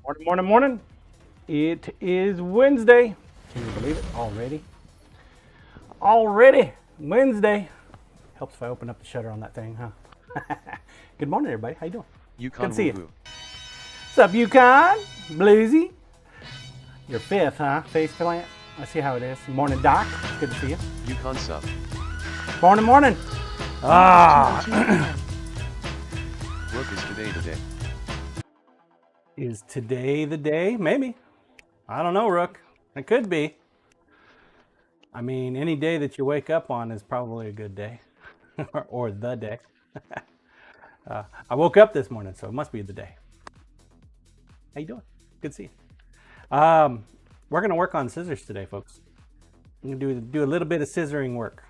Morning, morning, morning. It is Wednesday. Can you believe it? Already Wednesday. Helps if I open up the shutter on that thing, huh? Good morning, everybody. How you doing? Yukon Good to see you. woo-woo. What's up, Yukon? Bluesy. Your fifth, huh? Face plant. I see how it is. Morning, Doc. Good to see you. Yukon sub. Morning, morning. Look, is today the day? Is today the day? Maybe. I don't know, Rook. It could be. I mean, any day that you wake up on is probably a good day. or the day. I woke up this morning, so it must be the day. How you doing? Good to see you. We're going to work on scissors today, folks. I'm going to do a little bit of scissoring work.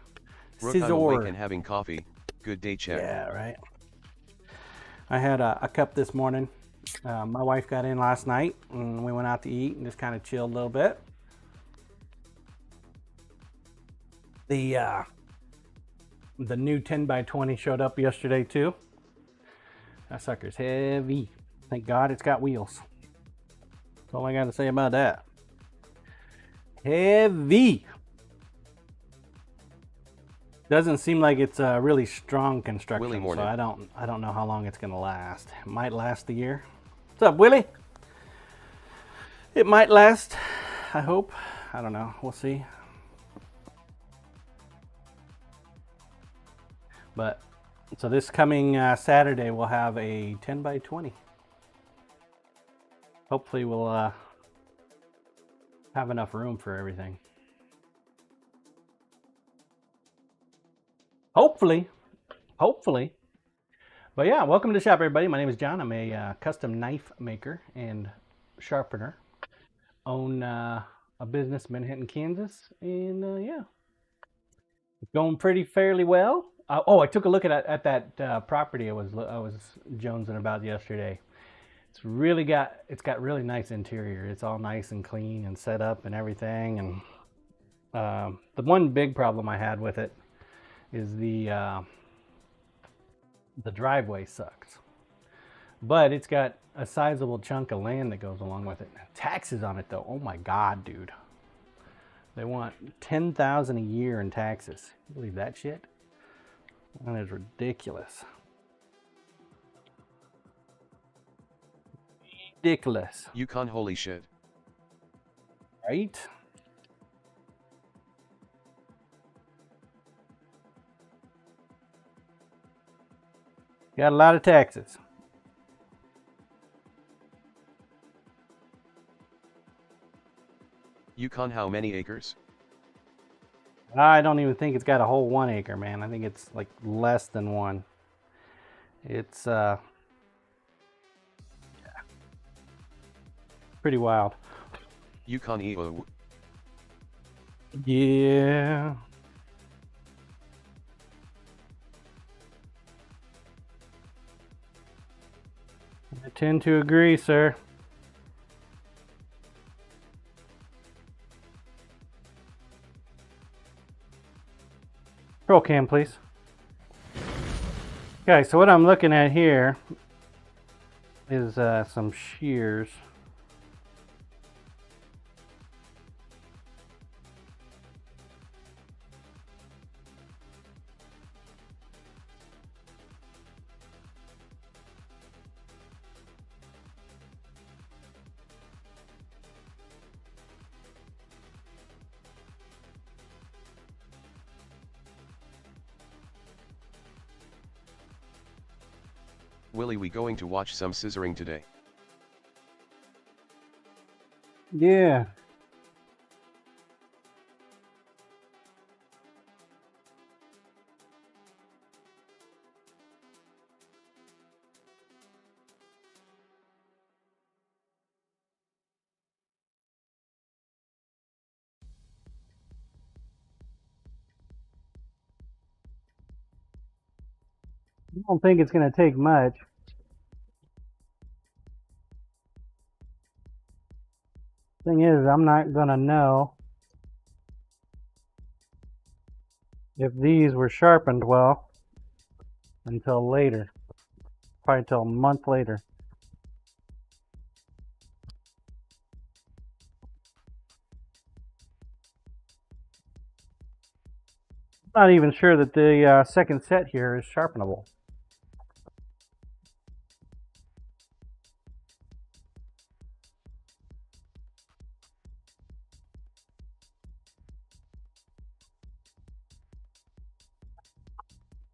Rook, I'm awake and having coffee. Good day, check. Yeah, right. I had a cup this morning. My wife got in last night, and we went out to eat and just kind of chilled a little bit. The new 10x20 showed up yesterday too. That sucker's heavy. Thank God it's got wheels. That's all I got to say about that. Heavy. Doesn't seem like it's a really strong construction, so I don't know how long it's gonna last. It might last the year. What's up, Willie? It might last. I hope. I don't know. We'll see. But so this coming Saturday we'll have a 10x20. Hopefully we'll have enough room for everything. Hopefully. But yeah, welcome to the shop, everybody. My name is John. I'm a custom knife maker and sharpener. Own a business in Manhattan, Kansas, and yeah, it's going fairly well. I took a look at that property I was jonesing about yesterday. It's got really nice interior. It's all nice and clean and set up and everything. And the one big problem I had with it is the driveway sucks. But it's got a sizable chunk of land that goes along with it. Taxes on it though, oh my God, dude. They want $10,000 a year in taxes. You believe that shit? That is ridiculous. Ridiculous. Yukon holy shit. Right? Got a lot of taxes. Yukon how many acres? I don't even think it's got a whole 1 acre, man. I think it's like less than one. It's yeah, pretty wild. Yukon EO. Yeah. I tend to agree, sir. Roll cam, please. Okay, so what I'm looking at here is some shears. Willie, we going to watch some scissoring today? Yeah. I don't think it's going to take much. Thing is, I'm not going to know if these were sharpened well until later. Probably until a month later. Not even sure that the second set here is sharpenable.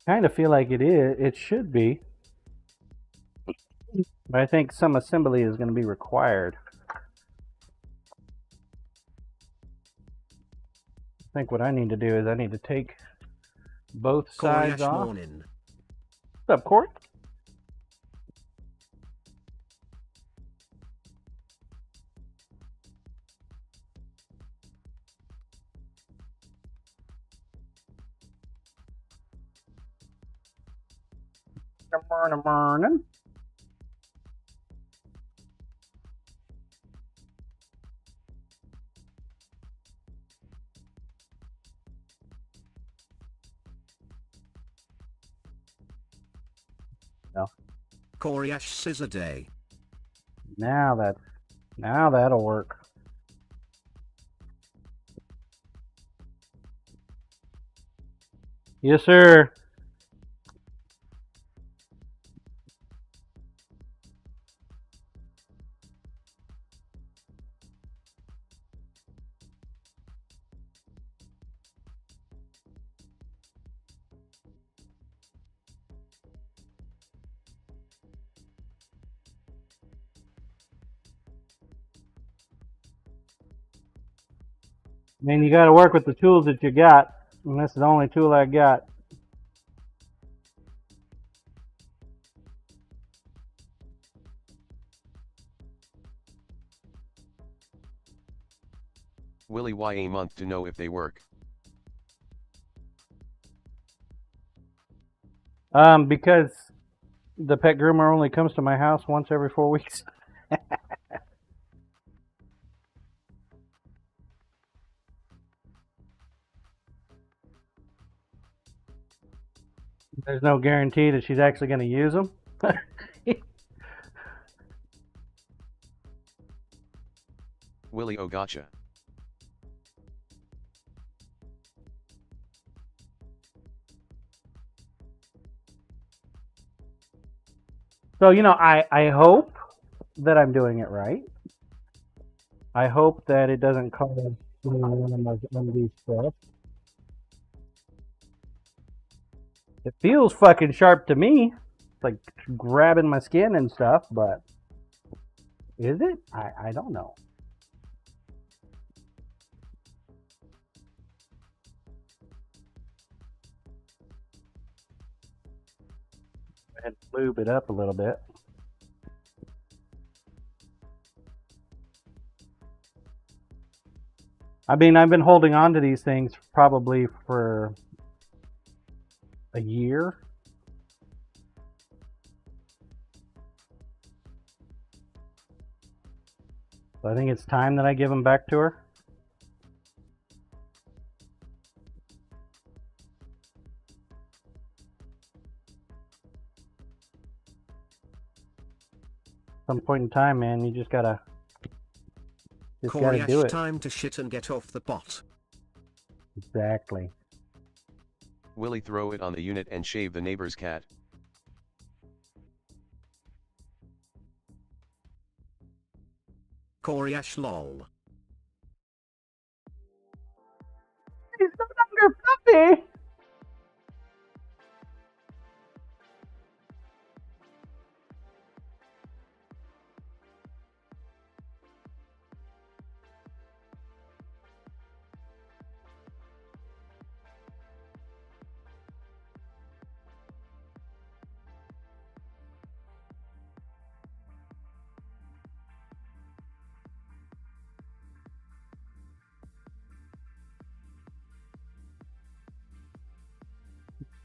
Kind of feel like it is. It should be. But I think some assembly is going to be required. I think what I need to do is I need to take both sides off. Morning. What's up, Court? Morning. No. Coriash scissor day. Now that'll work. Yes, sir. I mean, you got to work with the tools that you got, and this is the only tool I got. Willie, why a month to know if they work? Because the pet groomer only comes to my house once every 4 weeks. There's no guarantee that she's actually going to use them. Willie, oh gotcha. So, I hope that I'm doing it right. I hope that it doesn't cause undue stress. It feels fucking sharp to me. It's like grabbing my skin and stuff, but is it? I don't know. Go ahead and lube it up a little bit. I mean, I've been holding on to these things probably for a year. So I think it's time that I give them back to her. Some point in time, man, you just gotta do it. Time to shit and get off the pot. Exactly. Willie, throw it on the unit and shave the neighbor's cat. Coriash lol. He's no longer fluffy.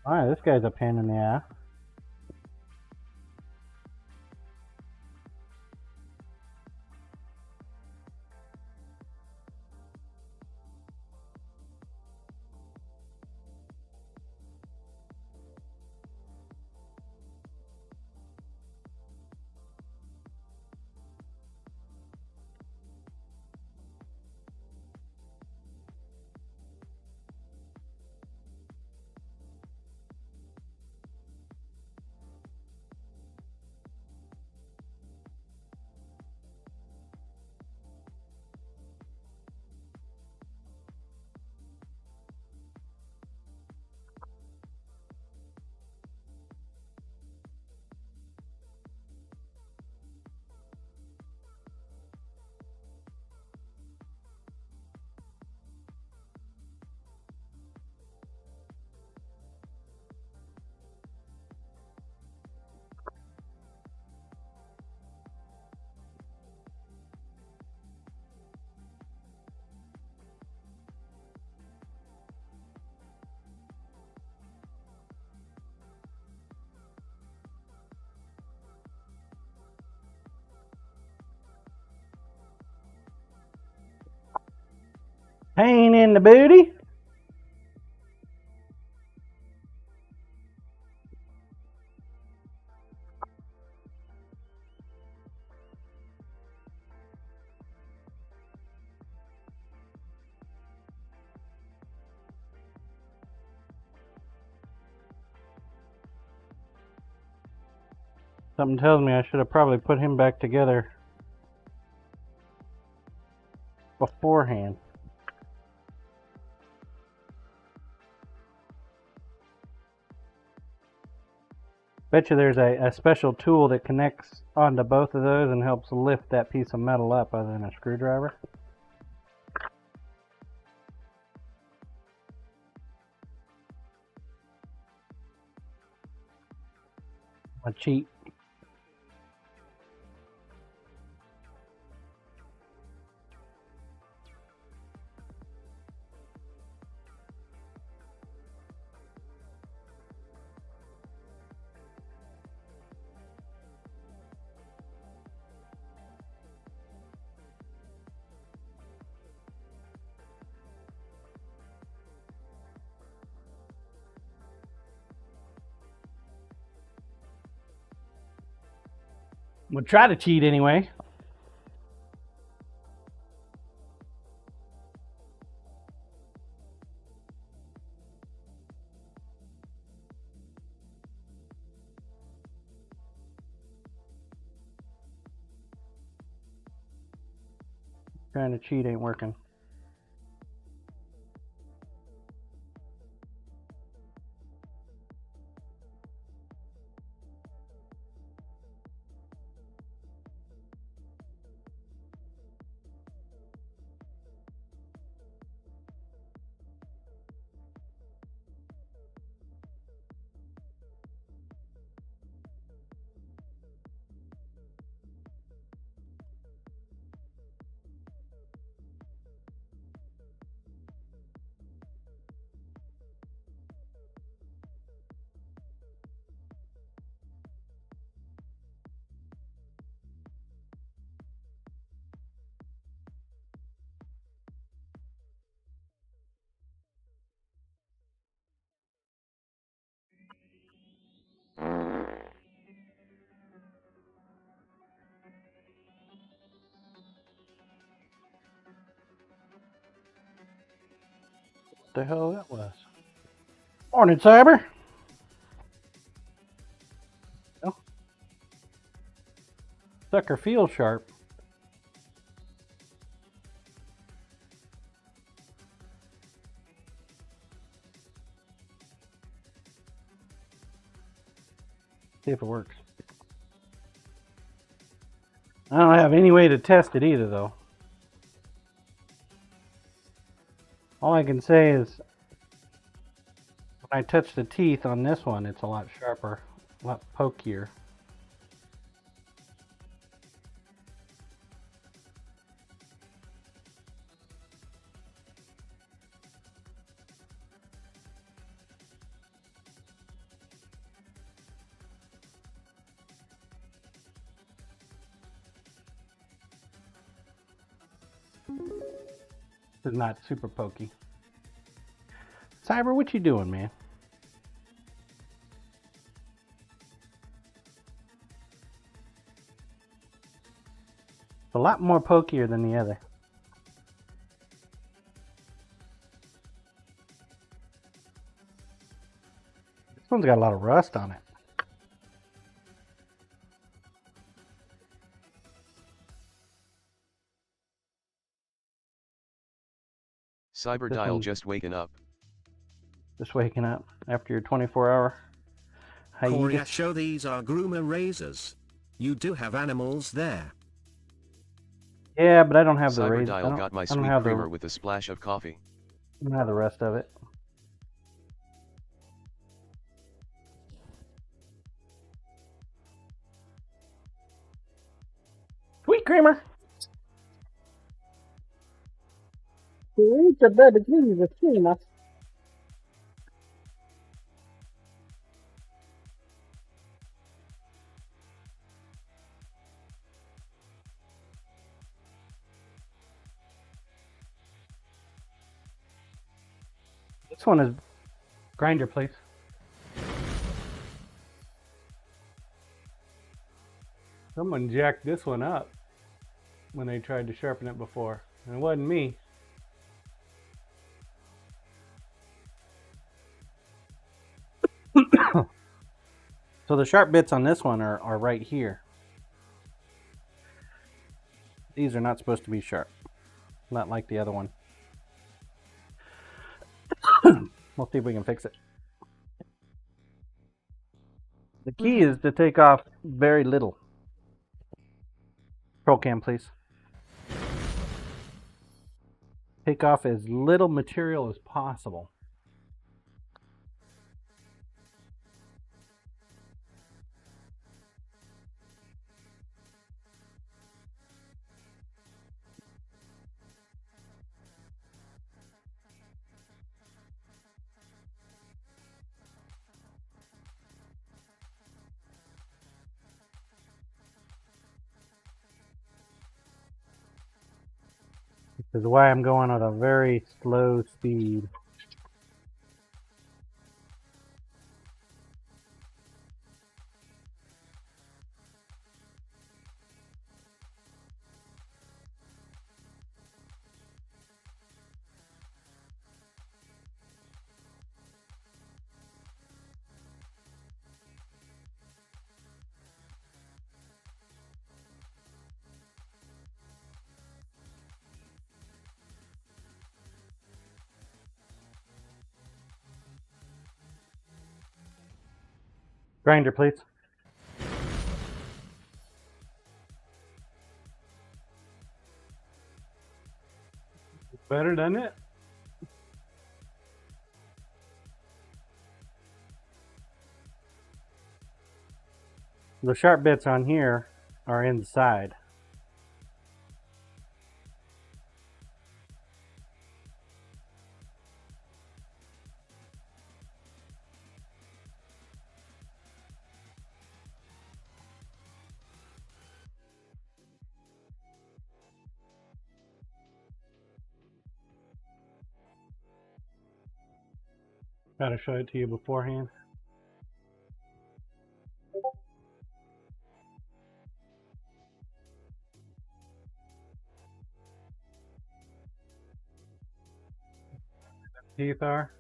Alright, this guy's a pain in the ass. Pain in the booty. Something tells me I should have probably put him back together beforehand. Bet you there's a special tool that connects onto both of those and helps lift that piece of metal up other than a screwdriver. A cheat. We'll try to cheat anyway. Trying to cheat ain't working. What the hell that was? Morning, Cyber. Oh. Sucker feels sharp. See if it works. I don't have any way to test it either, though. All I can say is when I touch the teeth on this one, it's a lot sharper, a lot pokier. This is not super pokey. Cyber, what you doing, man? It's a lot more pokier than the other. This one's got a lot of rust on it. Cyberdial just waking up. Just waking up after your 24-hour hiatus. Show these are groomer razors. You do have animals there. Yeah, but I don't have the razor. Cyberdial got my sweet creamer with a splash of coffee. I don't have the rest of it. Sweet creamer. This one is grinder, please. Someone jacked this one up when they tried to sharpen it before. And it wasn't me. So the sharp bits on this one are right here. These are not supposed to be sharp. Not like the other one. We'll see if we can fix it. The key is to take off very little. Roll cam, please. Take off as little material as possible. This is why I'm going at a very slow speed. Grinder, please. Better, doesn't it? The sharp bits on here are inside. Gotta show it to you beforehand. Teeth are.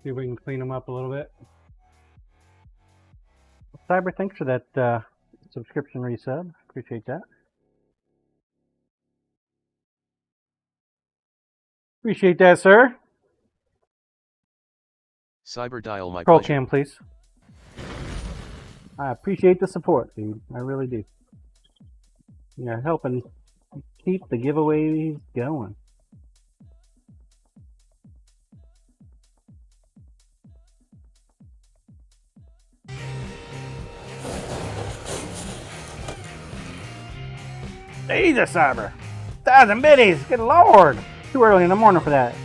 See if we can clean them up a little bit. Cyber, thanks for that subscription resub. Appreciate that. Appreciate that, sir. Cyber dial, my Roll pleasure. cam, please. I appreciate the support, dude. I really do. You're helping keep the giveaways going. Jesus, Cyber. 1,000 biddies. Good Lord. Too early in the morning for that.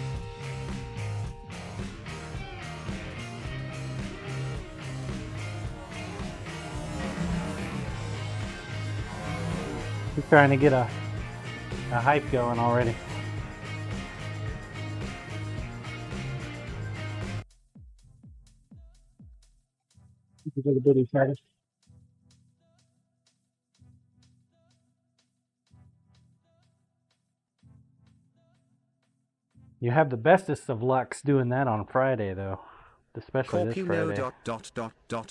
He's trying to get a hype going already. The biddies, Cyber. You have the bestest of lucks doing that on Friday, though. Especially this Friday.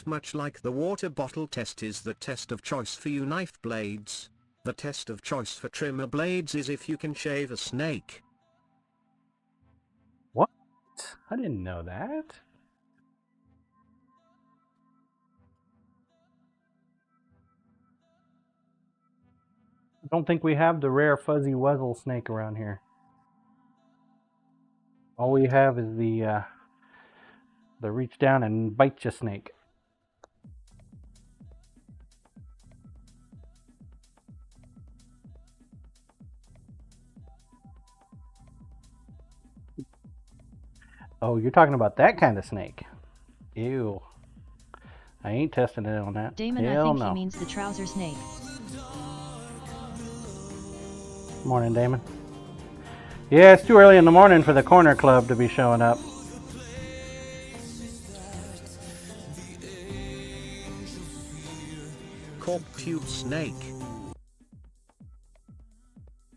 Much like the water bottle test is the test of choice for you knife blades, the test of choice for trimmer blades is if you can shave a snake. What? I didn't know that. I don't think we have the rare fuzzy wuzzle snake around here. All we have is the reach down and bite you snake. Oh, you're talking about that kind of snake. Ew. I ain't testing it on that. Damon, Hell I think no. he means the trouser snake. Morning, Damon. Yeah, it's too early in the morning for the corner club to be showing up. Cork tube snake.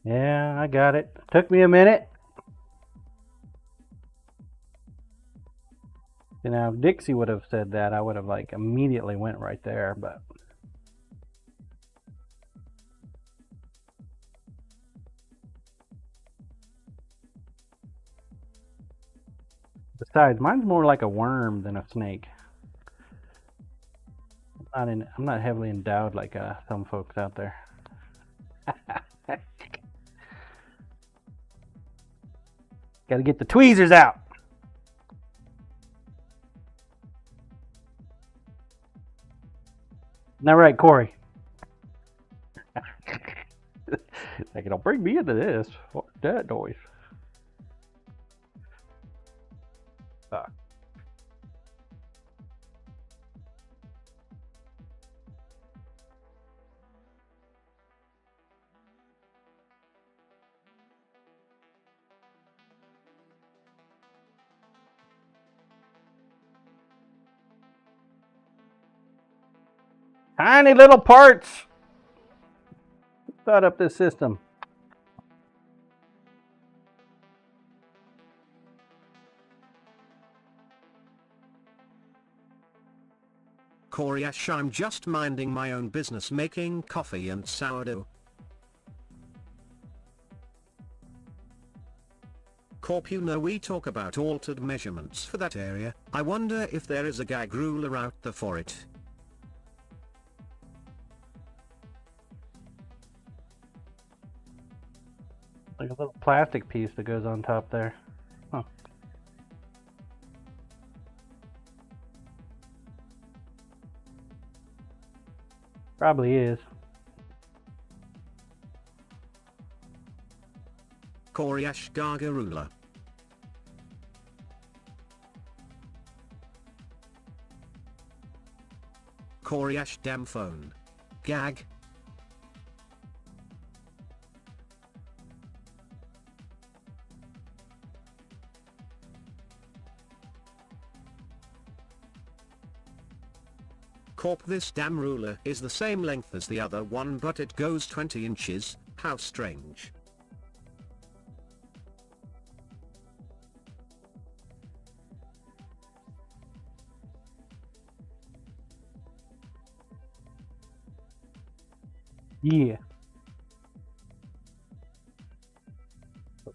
Yeah, I got it. Took me a minute. You know, if Dixie would have said that, I would have like immediately went right there, but besides, mine's more like a worm than a snake. I'm not heavily endowed like some folks out there. Got to get the tweezers out. Isn't that right, Corey? Like, don't bring me into this. What's that noise? Fuck. Tiny little parts. Thought up this system. Koryash, I'm just minding my own business making coffee and sourdough. Corp, you know we talk about altered measurements for that area. I wonder if there is a gag ruler out there for it. Like a little plastic piece that goes on top there. Huh. Probably is. Koryash Gargarula. Koryash damn phone. Gag. Corp, this damn ruler is the same length as the other one, but it goes 20 inches. How strange. Yeah.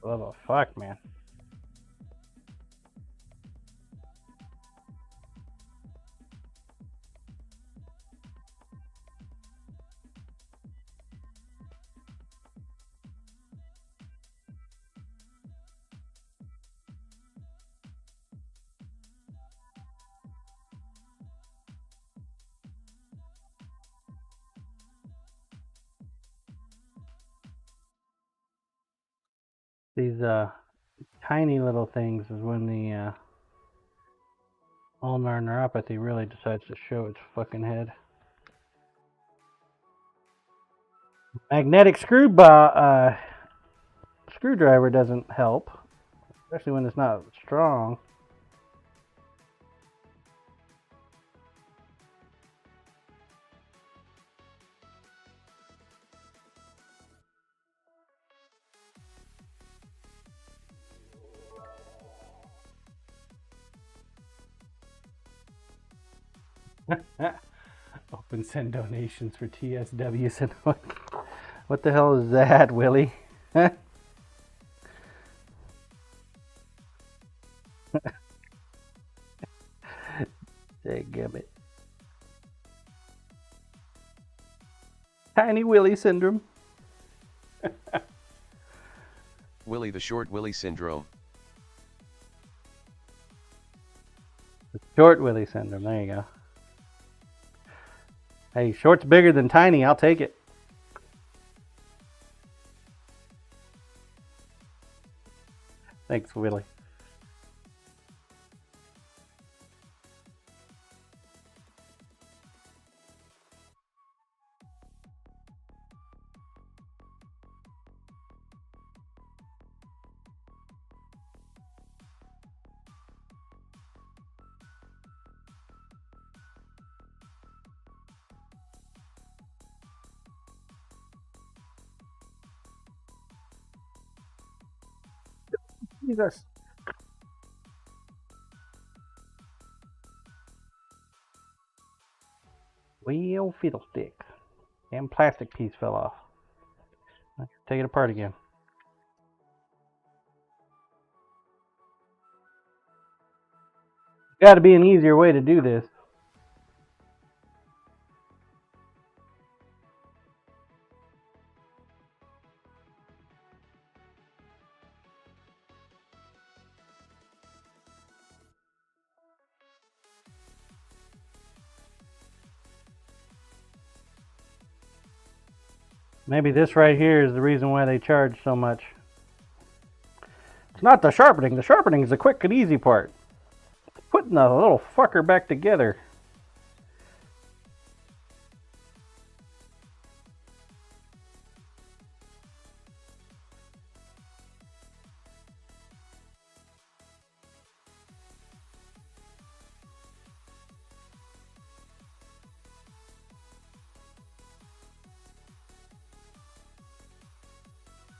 Oh, fuck, man. These tiny little things is when the ulnar neuropathy really decides to show its fucking head. Magnetic screwdriver doesn't help, especially when it's not strong. Open send donations for TSWs. What the hell is that, Willie? Dadgummit. Tiny Willie syndrome. Willie the Short Willie syndrome. Short Willie syndrome. There you go. Hey, short's bigger than tiny. I'll take it. Thanks, Willie. Jesus. Well, fiddlestick. Damn plastic piece fell off. Take it apart again. Got to be an easier way to do this. Maybe this right here is the reason why they charge so much. It's not the sharpening. The sharpening is the quick and easy part. It's putting the little fucker back together.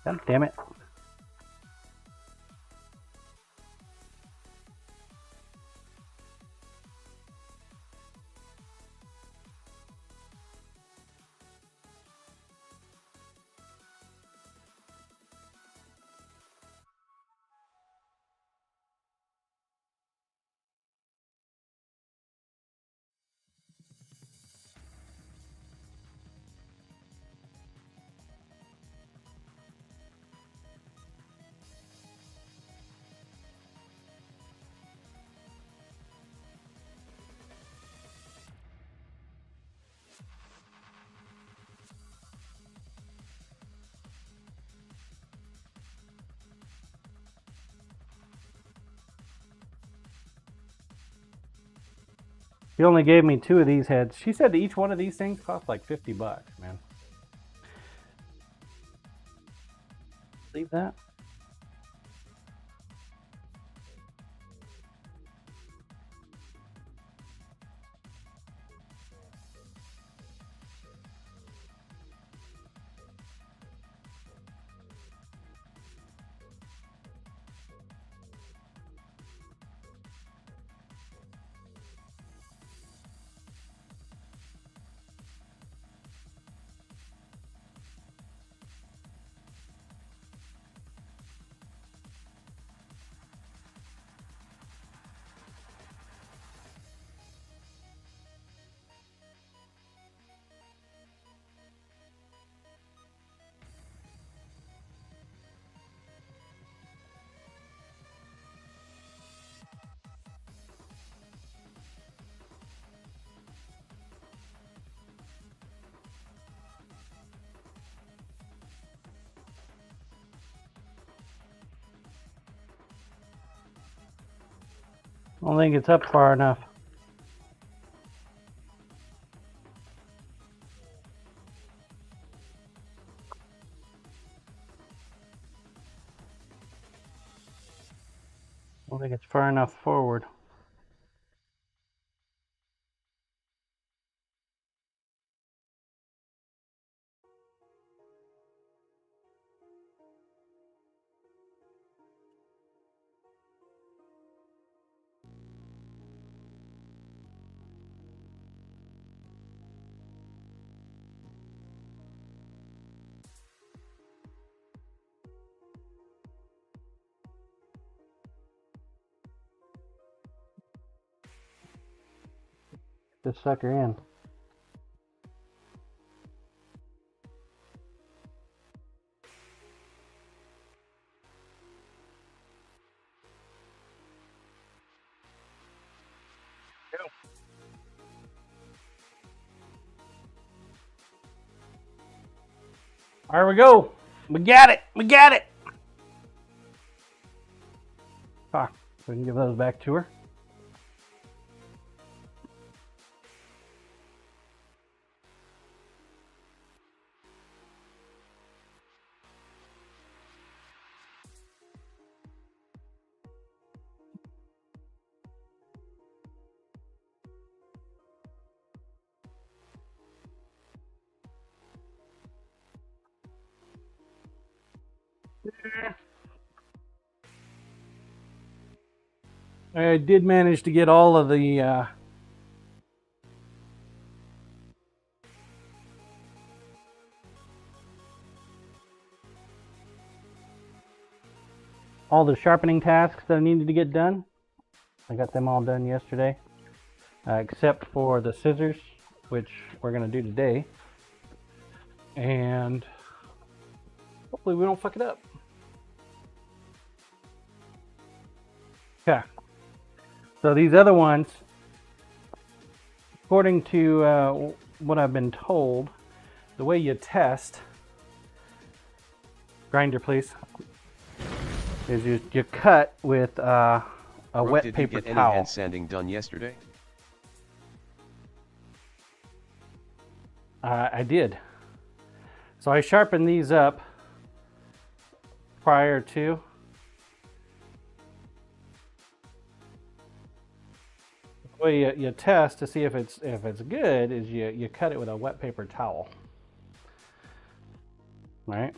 God damn it. She only gave me 2 of these heads. She said that each one of these things cost like $50, man. Leave that. I don't think it's up far enough. I don't think it's far enough forward. This sucker in. There we go. We got it. We got it. Ah, we can give those back to her. I did manage to get all of the sharpening tasks that I needed to get done. I got them all done yesterday, except for the scissors, which we're going to do today. And hopefully we don't fuck it up. Okay. So these other ones, according to what I've been told, the way you test, grinder please, is you cut with a Brooke, wet did paper you get any towel. hand sanding done yesterday? I did. So I sharpened these up prior to. The way you test to see if it's good is you cut it with a wet paper towel. Right?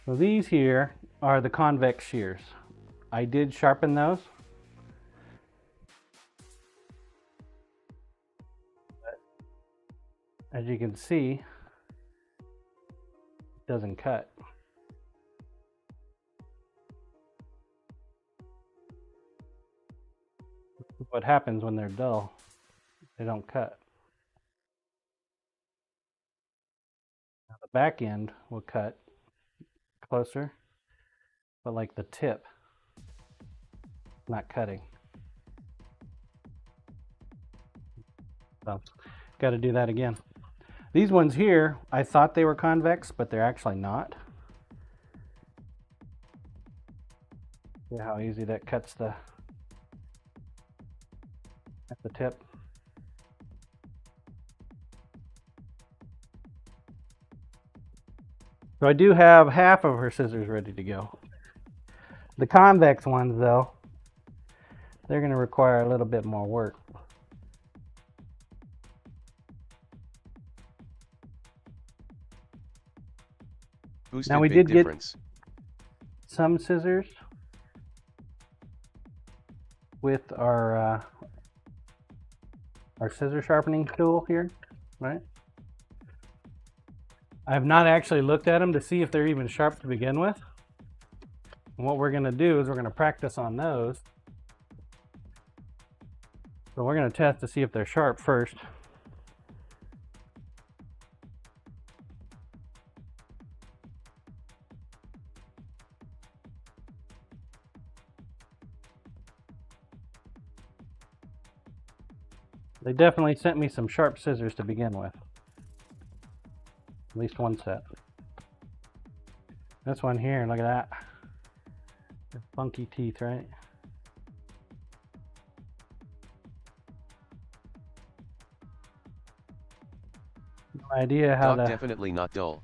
So these here are the convex shears. I did sharpen those. As you can see, it doesn't cut. What happens when they're dull, they don't cut. Now the back end will cut closer, but like the tip, not cutting. So, got to do that again. These ones here, I thought they were convex, but they're actually not. See how easy that cuts at the tip. So I do have half of her scissors ready to go. The convex ones though, they're going to require a little bit more work. Boosted Now we big did difference. get some scissors with our scissor sharpening tool here, right? I have not actually looked at them to see if they're even sharp to begin with. And what we're going to do is we're going to practice on those. So we're going to test to see if they're sharp first. They definitely sent me some sharp scissors to begin with. At least one set. This one here, look at that. They're funky teeth, right? No idea how Doc, to... definitely not dull.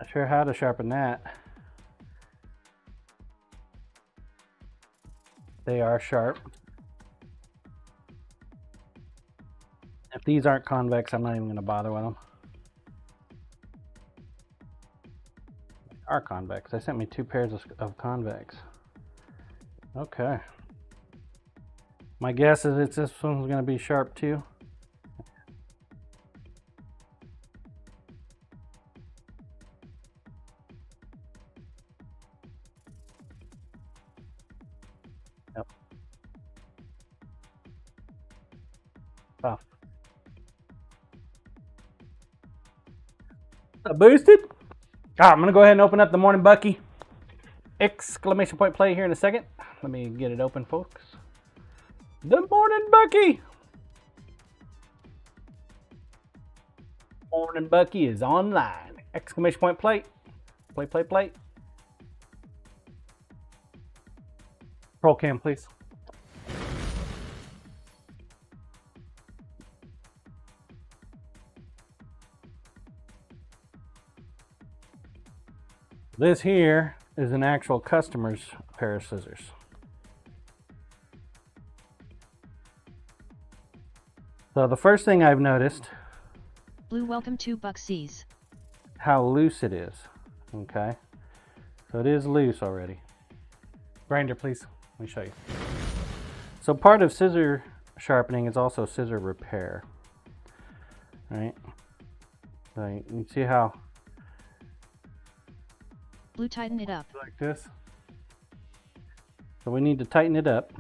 Not sure how to sharpen that. They are sharp. If these aren't convex, I'm not even going to bother with them. They are convex. They sent me 2 pairs of convex. Okay. My guess is this one's going to be sharp too. Yep. Tough. Boosted? I'm going to go ahead and open up the Morning Bucky exclamation point play here in a second. Let me get it open, folks. The Morning Bucky! Morning Bucky is online. Exclamation point play. Play, play, play. Roll cam, please. This here is an actual customer's pair of scissors. So the first thing I've noticed... Blue, welcome to Bucksies. how loose it is. Okay, so it is loose already. Grinder, please. Let me show you. So part of scissor sharpening is also scissor repair. Right? So you can see how Blue, tighten it up. like this. So we need to tighten it up,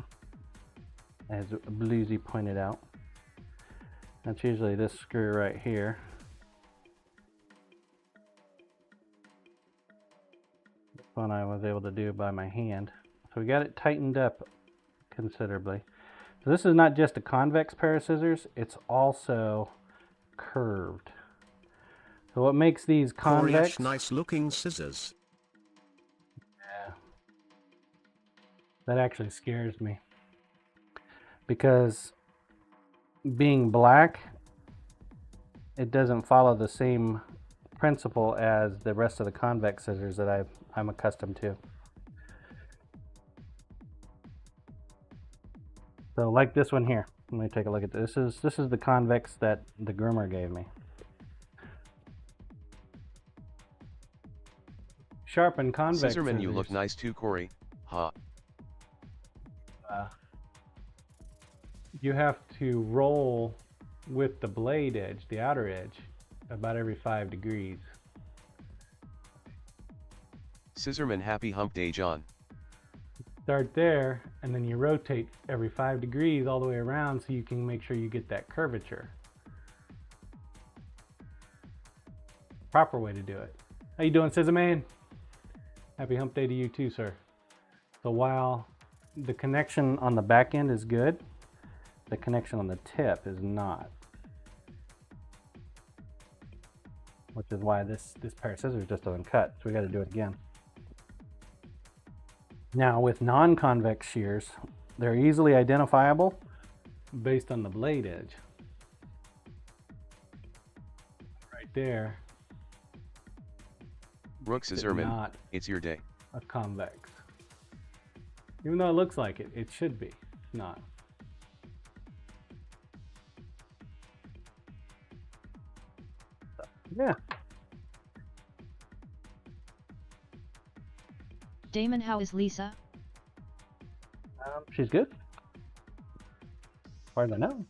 as Bluesy pointed out. That's usually this screw right here. This one I was able to do by my hand. So we got it tightened up considerably. So this is not just a convex pair of scissors, it's also curved. So what makes these convex? Nice looking scissors. Yeah. That actually scares me. Because being black, it doesn't follow the same principle as the rest of the convex scissors that I'm accustomed to. So like this one here, let me take a look at this. This is the convex that the groomer gave me. Sharpen convex Scissorman, scissors. you look nice too, Corey. Ha. You have to roll with the blade edge, the outer edge, about every 5 degrees. Scissorman, happy hump day, John. Start there, and then you rotate every 5 degrees all the way around so you can make sure you get that curvature. Proper way to do it. How you doing, Scissorman? Happy hump day to you too, sir. So while the connection on the back end is good, the connection on the tip is not. Which is why this pair of scissors just doesn't cut, so we got to do it again. Now with non-convex shears, they're easily identifiable based on the blade edge. Right there. Rook Scissorman, it's your day. A convex. Even though it looks like it, it should be. It's not. Yeah. Damon, how is Lisa? She's good. As far as I know.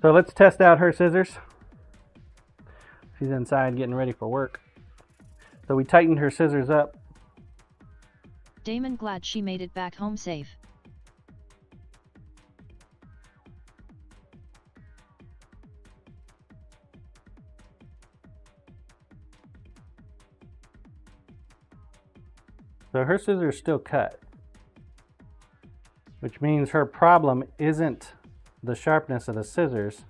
So let's test out her scissors. She's inside getting ready for work. So we tightened her scissors up. Damon, glad she made it back home safe. So her scissors still cut, which means her problem isn't the sharpness of the scissors,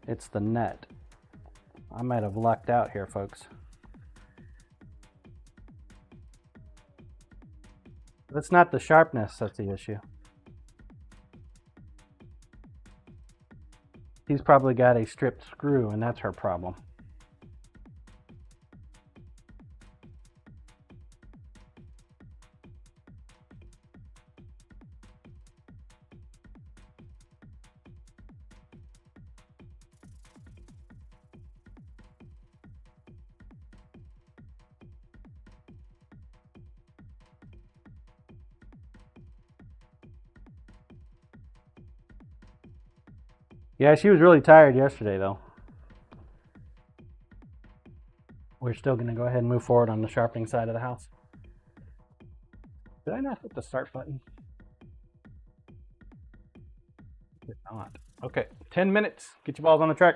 it's the nut. I might have lucked out here, folks. It's not the sharpness that's the issue. He's probably got a stripped screw, and that's her problem. Yeah, she was really tired yesterday, though. We're still going to go ahead and move forward on the sharpening side of the house. Did I not hit the start button? Did not. Okay, 10 minutes. Get your balls on the track.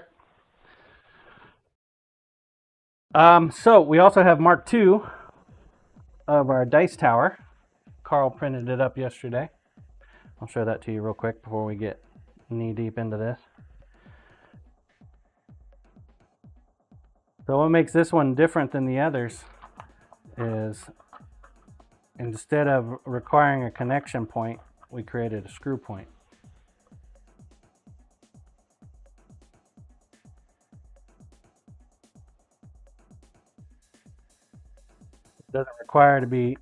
So we also have Mark II of our dice tower. Carl printed it up yesterday. I'll show that to you real quick before we get knee deep into this. So what makes this one different than the others is instead of requiring a connection point, we created a screw point. It doesn't require to be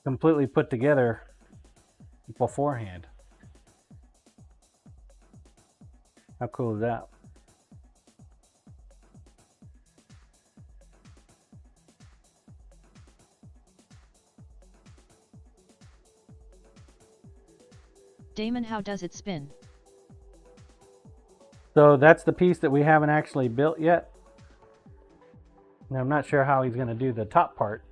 completely put together beforehand. How cool is that? Damon, how does it spin? So that's the piece that we haven't actually built yet. Now, I'm not sure how he's going to do the top part.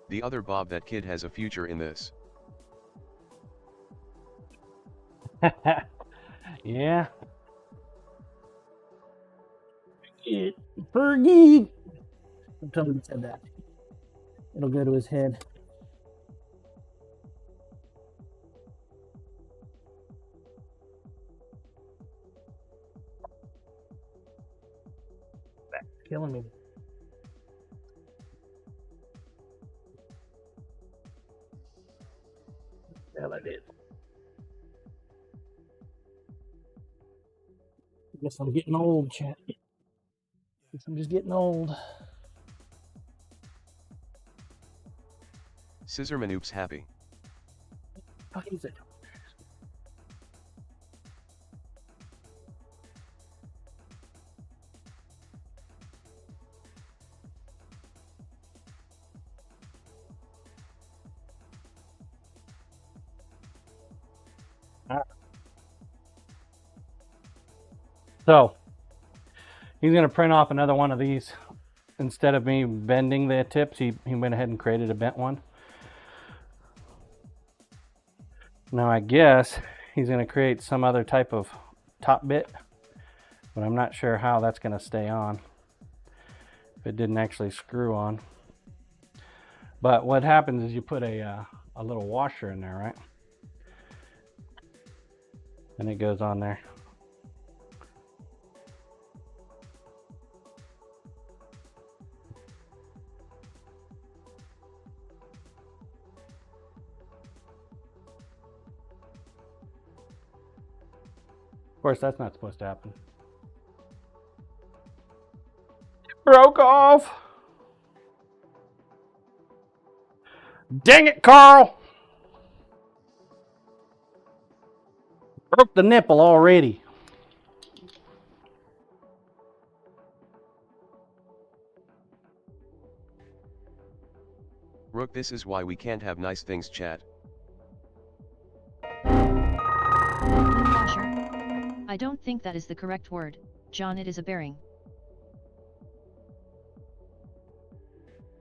The other Bob, that kid has a future in this. Yeah. Fergie. Don't tell him he said that. It'll go to his head. That's killing me. Hell, I did. Guess I'm getting old, chat. Guess I'm just getting old. Scissorman oops happy. Fuck is it? So he's going to print off another one of these. Instead of me bending the tips, he went ahead and created a bent one. Now I guess he's going to create some other type of top bit, but I'm not sure how that's going to stay on if it didn't actually screw on. But what happens is you put a little washer in there, right? And it goes on there. Of course, that's not supposed to happen. Broke off. Dang it, Carl. Broke the nipple already. Rook, this is why we can't have nice things, chat. Washer? I don't think that is the correct word, John. It is a bearing.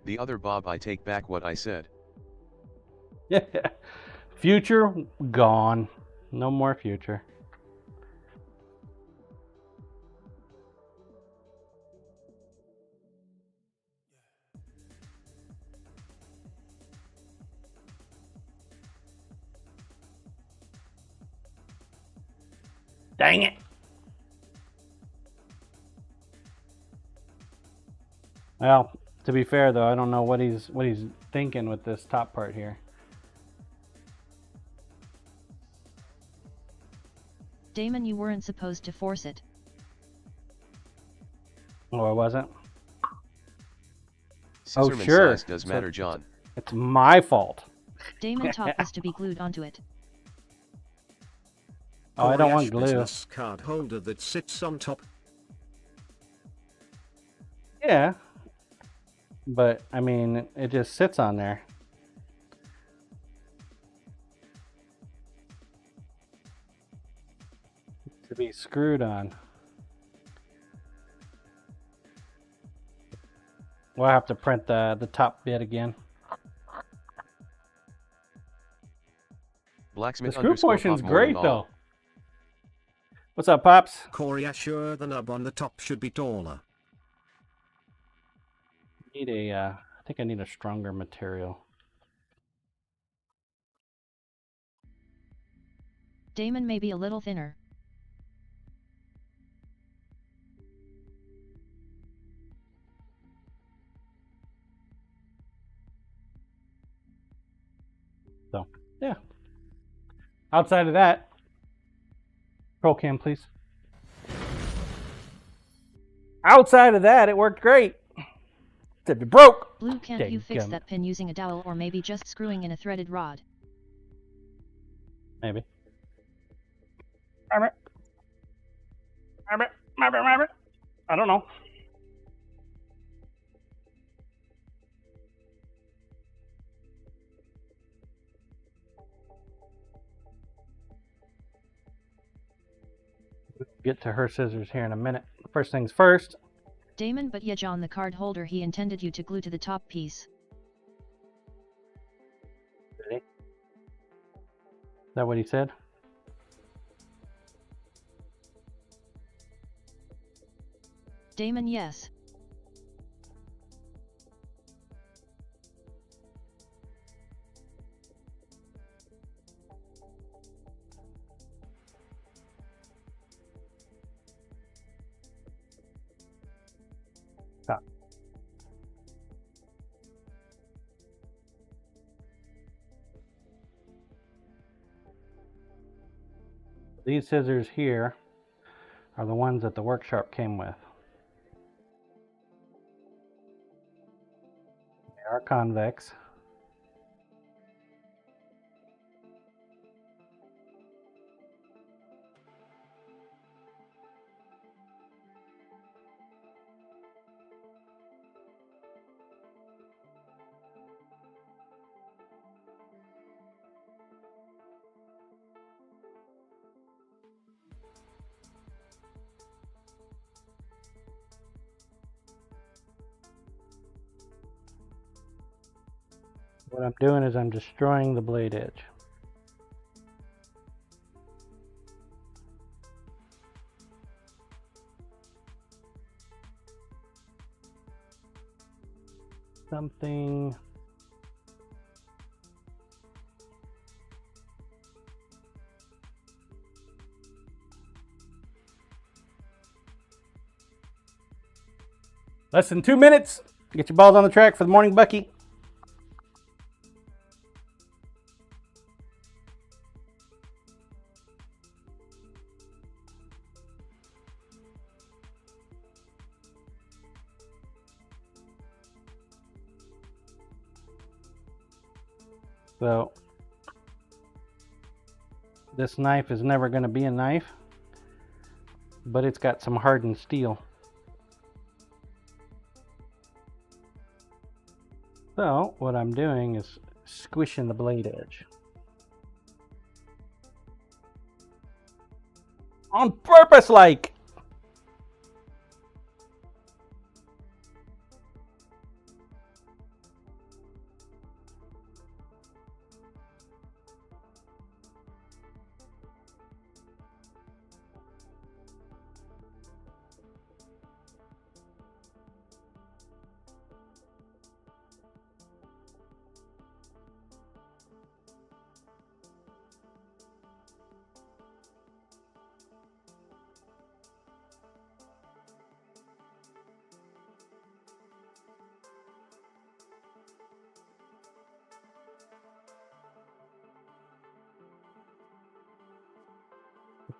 The other Bob, I take back what I said. Future gone. No more future. Dang it. Well, to be fair though, I don't know what he's thinking with this top part here. Damon, you weren't supposed to force it. Oh, I wasn't? Scissorman sure. size does matter, John. It's my fault. Damon, top was to be glued onto it. Oh, I don't want glue. Business card holder that sits on top. Yeah. But, I mean, it just sits on there. To be screwed on. We'll have to print the top bit again. Blacksmith The screw portion's _Pop great Ball. though. What's up, Pops? Corey, assure the nub on the top should be taller. Need a, I think I need a stronger material. Damon may be a little thinner. So, yeah. Outside of that, roll cam, please. Outside of that, it worked great. Except it broke. Blue, can't you fix that pin using a dowel or maybe just screwing in a threaded rod? Maybe. I don't know. Get to her scissors here in a minute. First things first. Damon, but yeah, John, the card holder he intended you to glue to the top piece. Is that what he said? Damon, yes. Stop. These scissors here are the ones that the workshop came with. They are convex. What I'm doing is I'm destroying the blade edge. Something less than 2 minutes. Get your balls on the track for the morning bucky. So this knife is never going to be a knife, but it's got some hardened steel. So what I'm doing is squishing the blade edge. On purpose, like.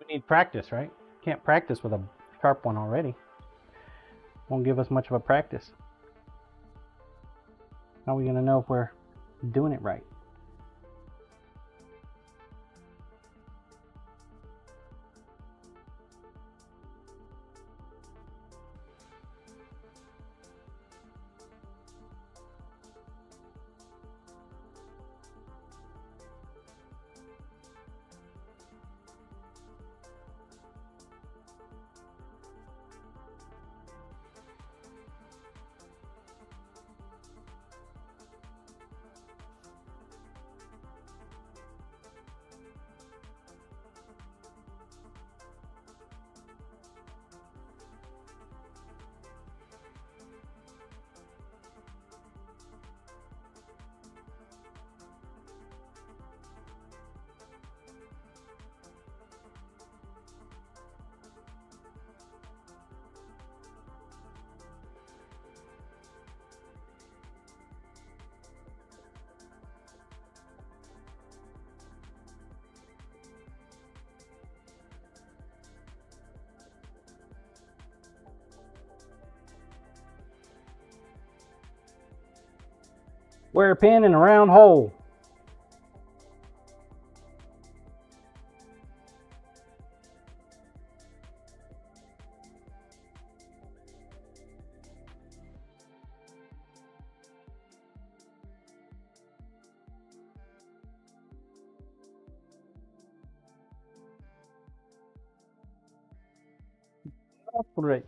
We need practice, right? Can't practice with a sharp one already. Won't give us much of a practice. How are we going to know if we're doing it right? Square pin in a round hole. Great.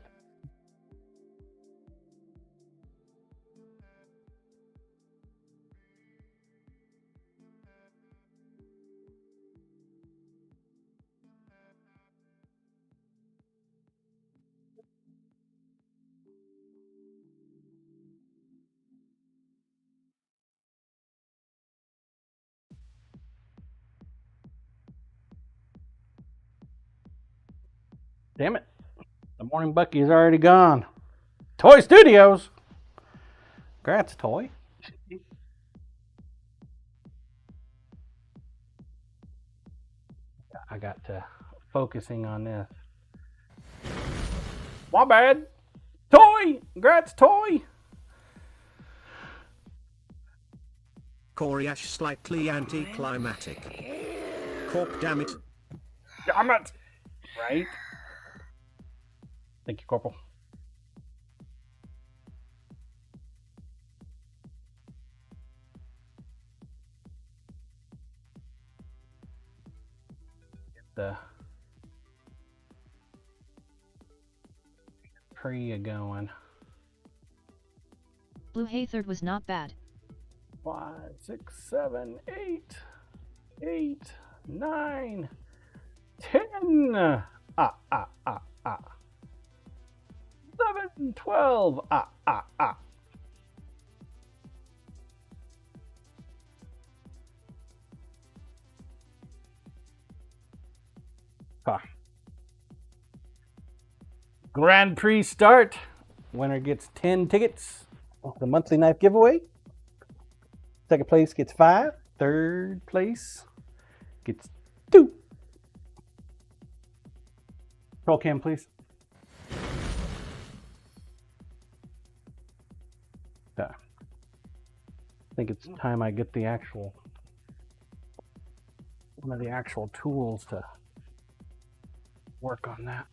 Damn it. The morning Bucky is already gone. Toy Studios. Congrats, Toy. I got to focusing on this. My bad. Toy. Congrats, Toy. Corey-ash slightly anticlimactic. Corp, damn it. Damn it. Right. Thank you, Corporal. Get the tree going. Blue Haythird was not bad. 5, 6, 7, 8, 8, 9, 10. 11, 12. Grand Prix start. Winner gets 10 tickets. The monthly knife giveaway. Second place gets 5. Third place gets 2. Roll cam, please. I think it's time I get the actual one of the actual tools to work on that.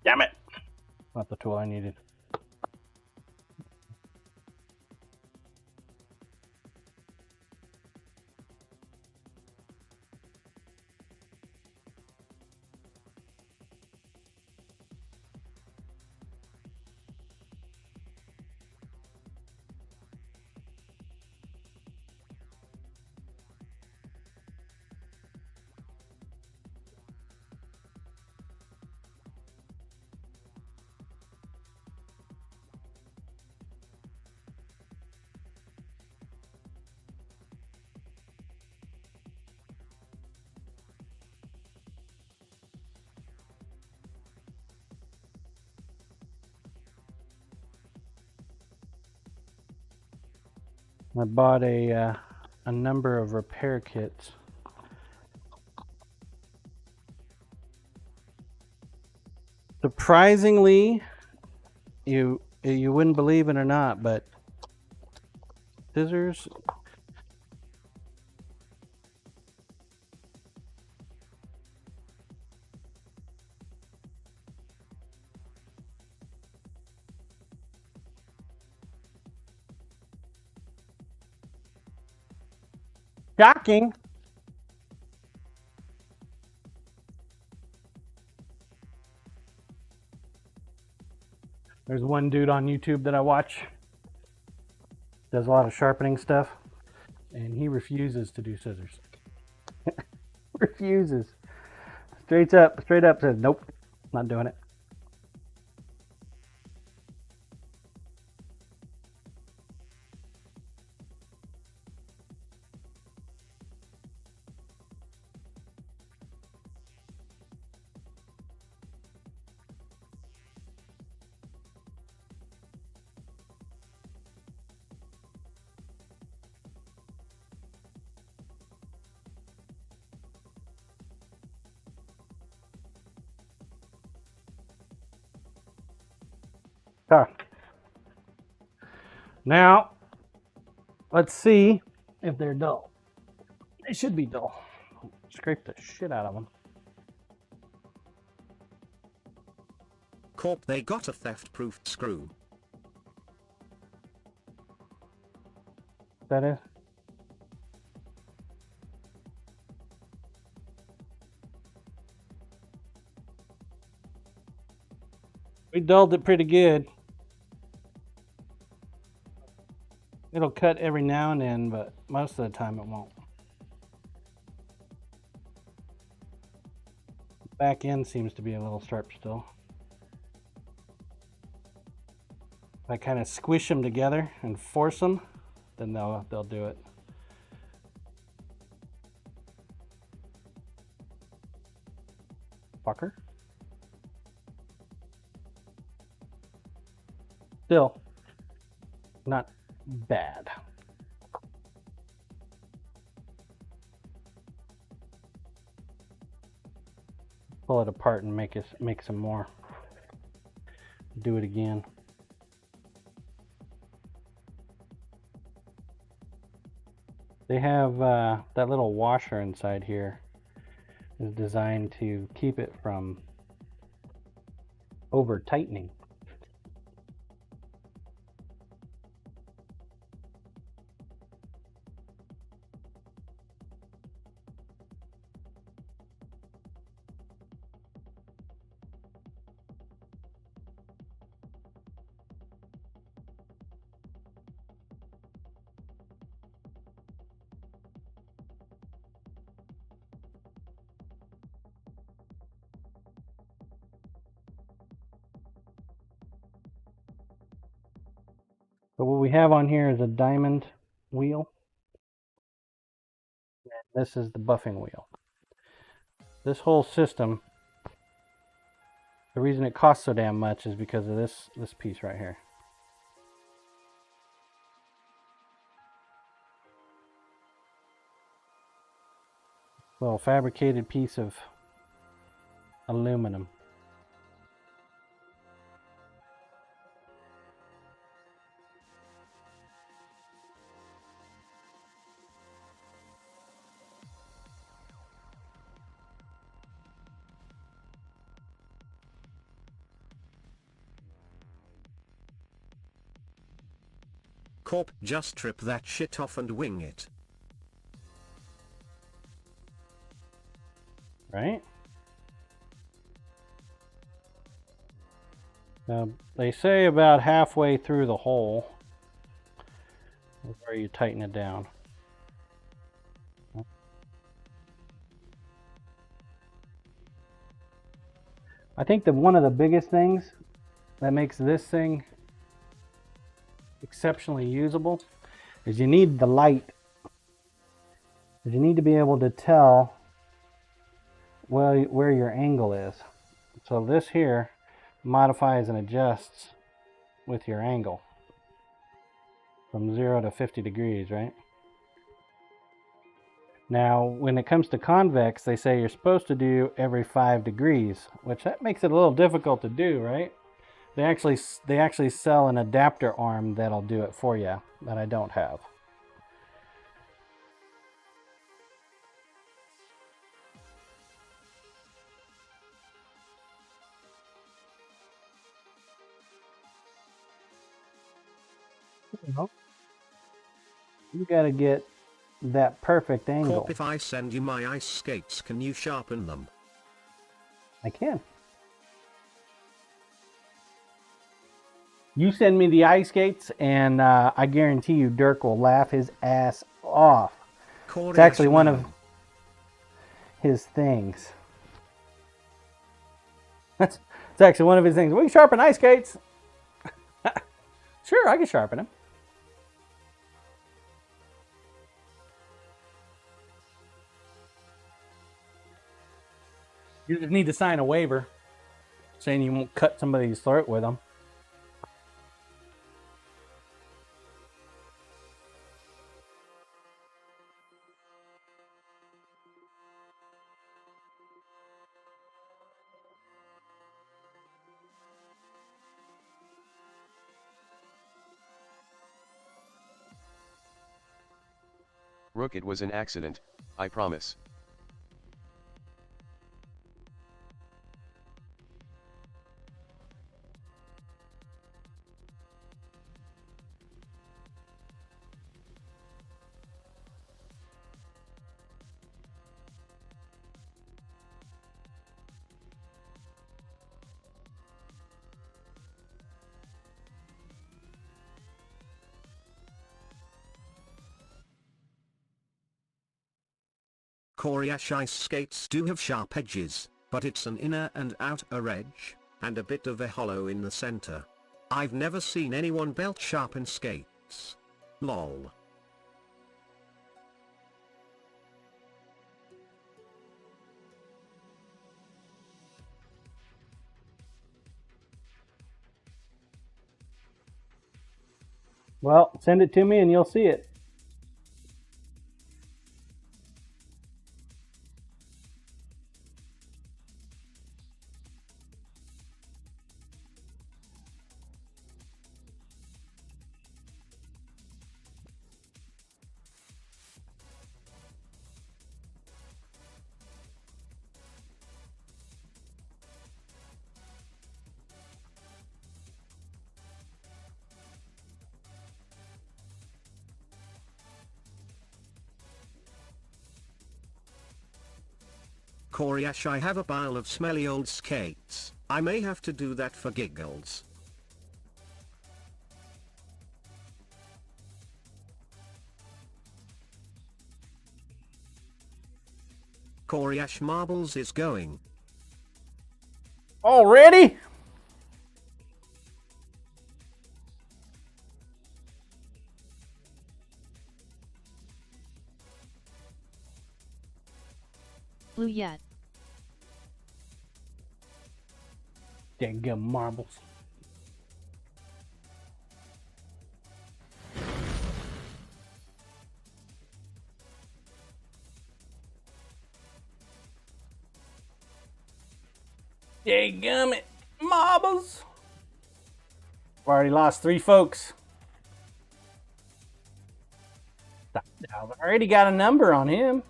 Damn it! Not the tool I needed. I bought a number of repair kits. Surprisingly, you wouldn't believe it or not, but scissors. Shocking. There's one dude on YouTube that I watch. Does a lot of sharpening stuff. And he refuses to do scissors. Refuses. Straight up says, nope, not doing it. Okay. Now, let's see if they're dull. They should be dull. Scrape the shit out of them. Corp, they got a theft-proof screw. That is. We dulled it pretty good. It'll cut every now and then, but most of the time it won't. Back end seems to be a little sharp still. If I kind of squish them together and force them, then they'll do it. Fucker. Still not bad. Pull it apart and make some more. Do it again. They have that little washer inside here is designed to keep it from over tightening. But what we have on here is a diamond wheel. And this is the buffing wheel. This whole system, the reason it costs so damn much is because of this piece right here. Little fabricated piece of aluminum. Corp, just strip that shit off and wing it. Right? Now, they say about halfway through the hole is where you tighten it down. I think that one of the biggest things that makes this thing exceptionally usable is you need the light. You need to be able to tell where your angle is. So this here modifies and adjusts with your angle from 0 to 50 degrees, right? Now, when it comes to convex, they say you're supposed to do every 5 degrees, which that makes it a little difficult to do, right? They actually sell an adapter arm that'll do it for you that I don't have. You gotta get that perfect angle. Corp, if I send you my ice skates, can you sharpen them? I can. You send me the ice skates, and I guarantee you Dirk will laugh his ass off. It's actually one of his things. It's actually one of his things. We can sharpen ice skates. Sure, I can sharpen them. You just need to sign a waiver saying you won't cut somebody's throat with them. Rook, it was an accident, I promise. Koreash ice skates do have sharp edges, but it's an inner and outer edge, and a bit of a hollow in the center. I've never seen anyone belt sharpen skates. Lol. Well, send it to me and you'll see it. Koreash, I have a pile of smelly old skates. I may have to do that for giggles. Koreash Marbles is going. Already? Blue yet. Daggum marbles. Daggum it, marbles. I've already lost 3 folks. I've already got a number on him.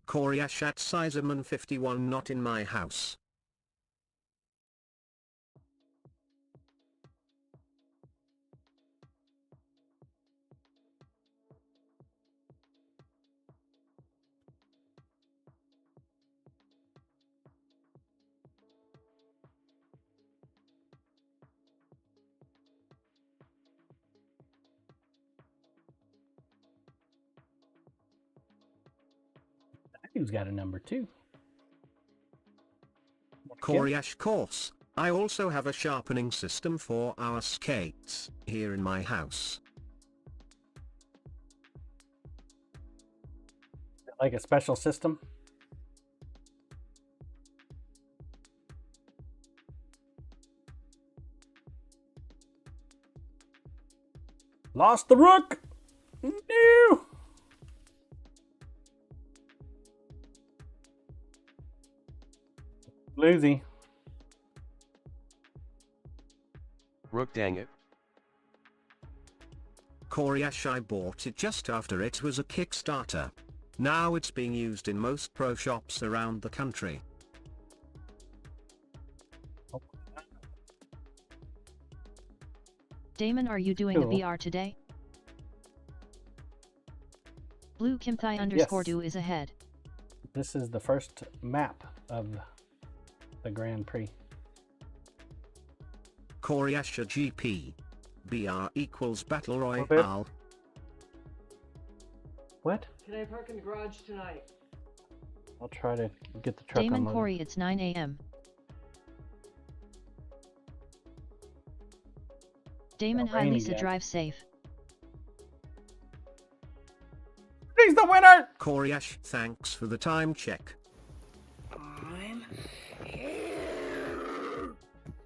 Koreash at Sizeman 51, not in my house. Who's got a number too? Koreash course. I also have a sharpening system for our skates here in my house. Like a special system? Lost the rook! No! Bluesy. Rook, dang it. Koreash, I bought it just after it was a Kickstarter. Now it's being used in most pro shops around the country. Damon, are you doing Cool. a VR today? Blue Kimthai underscore Yes. do is ahead. This is the first map of the Grand Prix. Koreash GP. BR equals Battle bit. Royale. What? Can I park in the garage tonight? I'll try to get the truck Damon unloaded. Corey, it's 9 a.m. Damon, hi rain Lisa, again. drive safe. He's the winner! Koreash, thanks for the time check.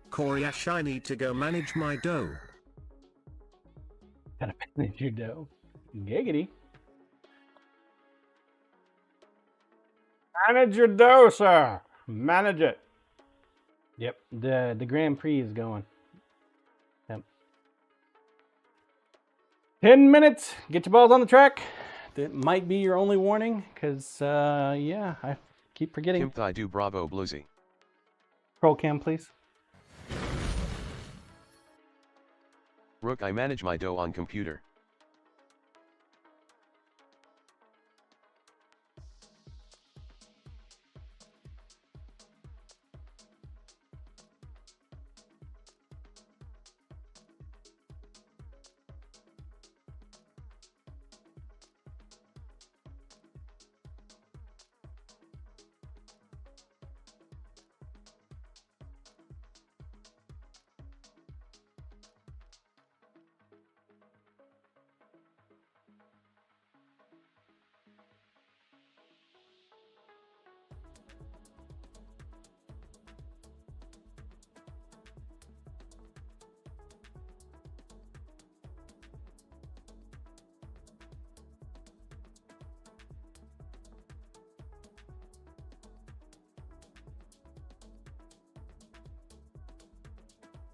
Koreash, I need to go manage my dough. Gotta manage your dough. Giggity. Manage your dough, sir. Manage it. Yep, the Grand Prix is going. Yep. 10 minutes. Get your balls on the track. That might be your only warning, because, yeah, I keep forgetting. Kim Thai do bravo bluesy. Roll cam, please. Rook, I manage my dough on computer.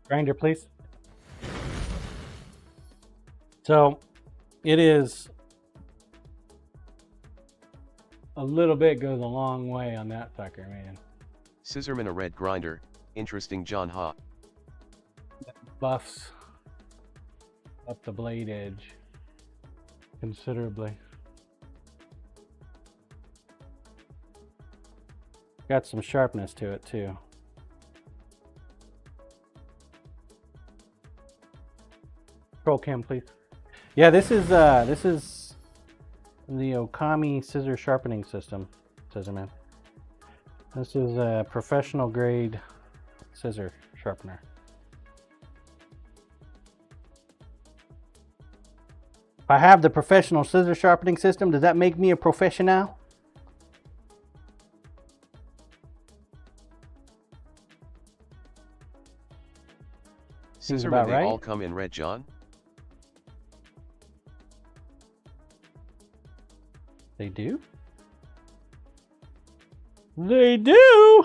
Grinder, please. So it is a little bit goes a long way on that sucker, man. Scissorman a red grinder, interesting John Ha. Buffs up the blade edge considerably. Got some sharpness to it too. Roll cam, please. Yeah, this is the Okami scissor sharpening system, Scissorman. This is a professional grade scissor sharpener. If I have the professional scissor sharpening system, does that make me a professional? Seems Scissorman about they right. all come in red, John. They do? They do!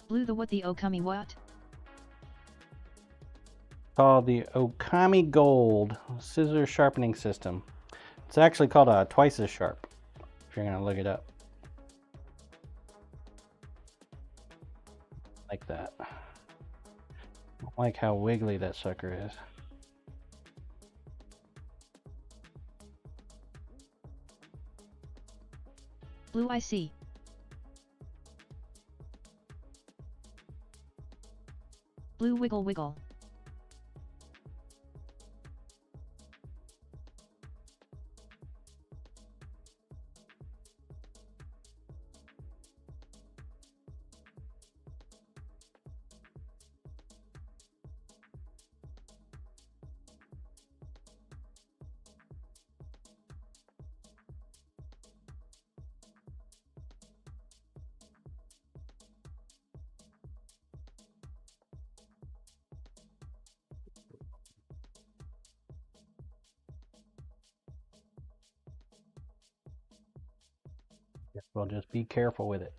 Blue the what the Okami what? Called the Okami Gold scissor sharpening system. It's actually called a twice as sharp, if you're gonna look it up. Like that. I don't like how wiggly that sucker is. Blue I see. Blue wiggle wiggle. Well, just be careful with it.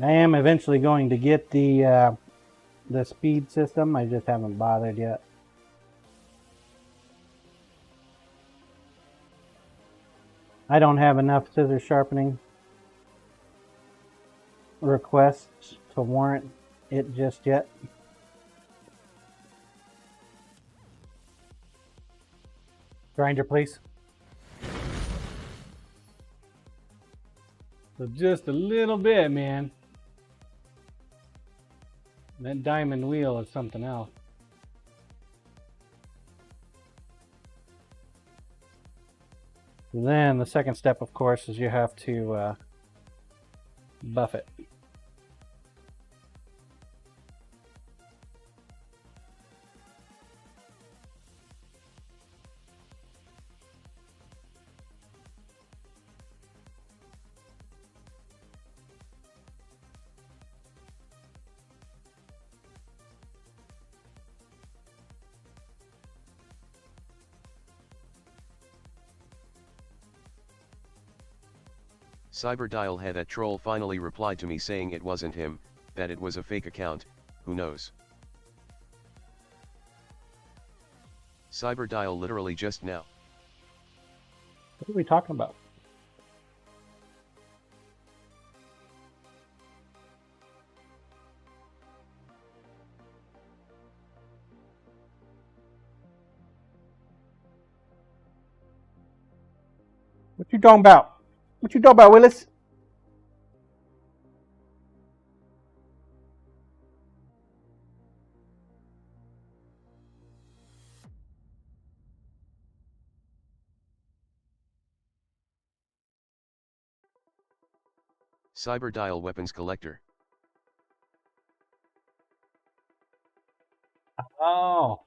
I am eventually going to get the speed system. I just haven't bothered yet. I don't have enough scissor sharpening requests to warrant it just yet. Grinder, please. So just a little bit, man. That diamond wheel is something else. Then the second step, of course, is you have to buff it. Cyberdial had that troll finally replied to me saying it wasn't him, that it was a fake account, who knows. Cyberdial literally just now. What are we talking about? What you talking about? What you talking about, Willis? Cyberdial weapons collector. Oh.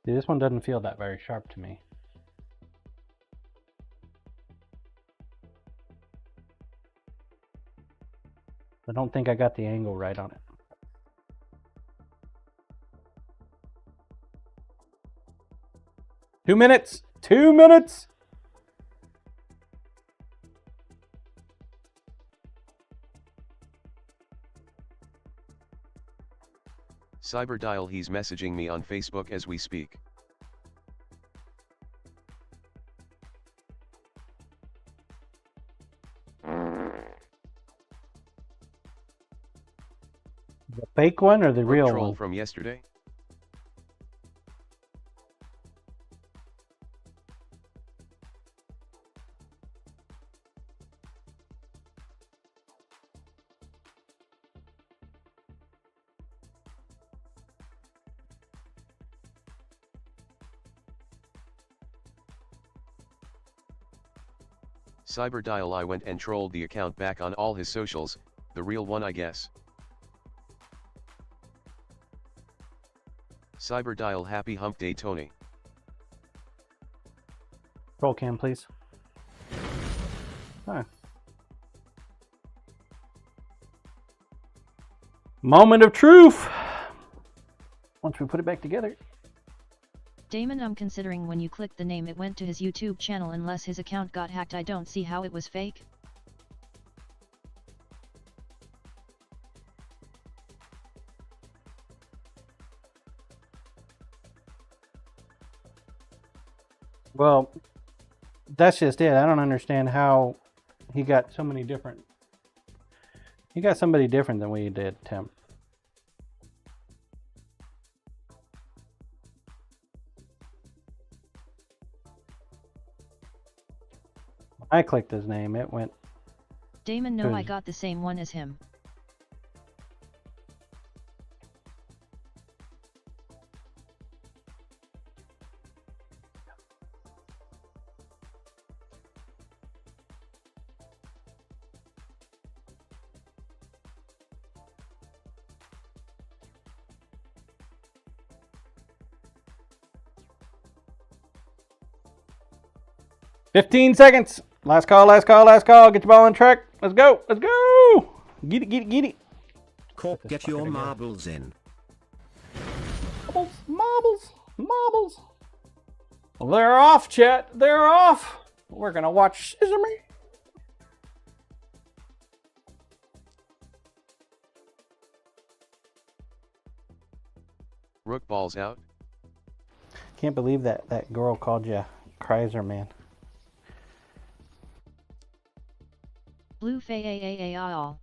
See, this one doesn't feel that very sharp to me. I don't think I got the angle right on it. Two minutes! 2 minutes! Cyberdial, he's messaging me on Facebook as we speak. The fake one or the Brook real troll one? from yesterday? Cyberdial, I went and trolled the account back on all his socials, the real one I guess. Cyberdial, happy hump day Tony. Roll cam, please. Huh. Moment of truth! Once we put it back together. Damon, I'm considering when you clicked the name it went to his YouTube channel unless his account got hacked. I don't see how it was fake. Well, that's just it. I don't understand how he got so many different... He got somebody different than we did, Tim. I clicked his name, it went... Damon, no, I got the same one as him. "15 seconds. Last call, last call, last call. Get your ball on track. Let's go. Let's go. Get it, get it, get it. Cork, get your marbles in. Marbles, marbles, marbles. Well, they're off, chat. They're off. We're gonna watch Scissor Man. Rook balls out. Can't believe that girl called you Kreiser Man. Blue Fay all.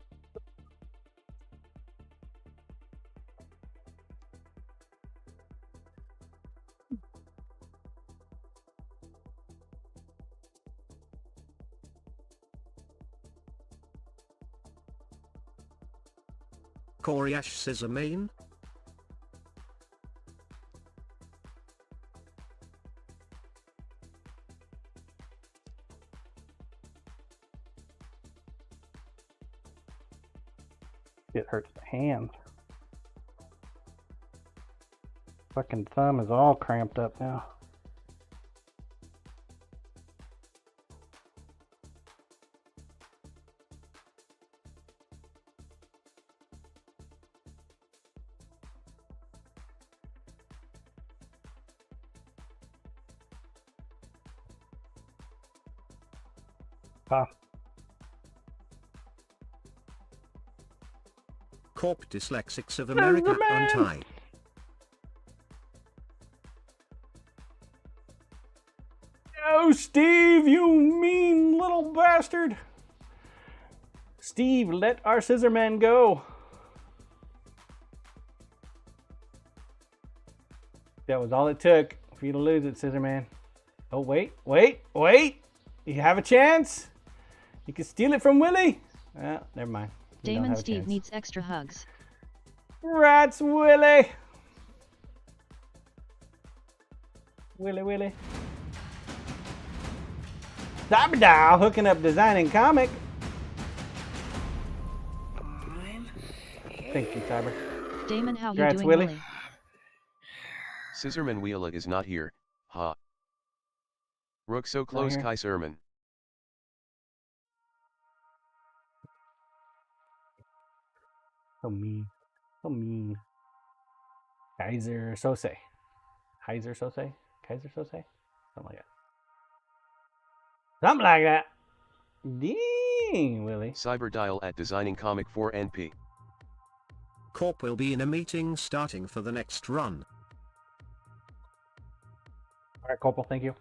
Coriash Scissor Main. It hurts the hand. Fucking thumb is all cramped up now. Ah. Corp Dyslexics of America untied. Oh, Steve, you mean little bastard. Steve, let our Scissor Man go. That was all it took for you to lose it, Scissor Man. Oh, wait. You have a chance. You can steal it from Willie. Well, never mind. You don't Damon have a Steve chance. needs extra hugs. Rats, Willie. Willie. Cyberdoll hooking up designing comic. Thank you, Cyber. Damon, how you Congrats, doing, Willie. Willie? Scissorman Wheela is not here, ha. Rook so close here. Kai Sermon. So mean. Kaiser Sose. Something like that. Dang, Willie. Cyber dial at Designing Comic 4 NP. Corp will be in a meeting starting for the next run. All right, Corporal, thank you.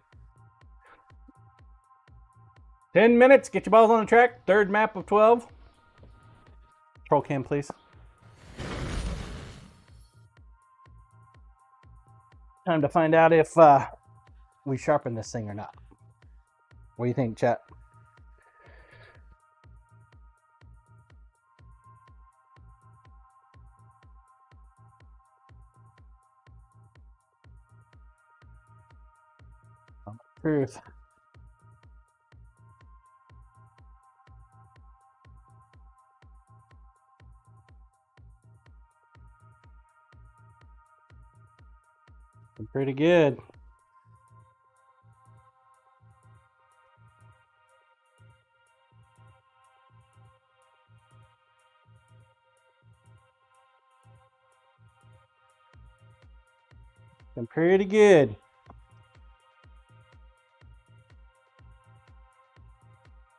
10 minutes, get your balls on the track. Third map of 12. Control cam, please. Time to find out if we sharpen this thing or not. What do you think, chat? Truth. Pretty good. Been pretty good.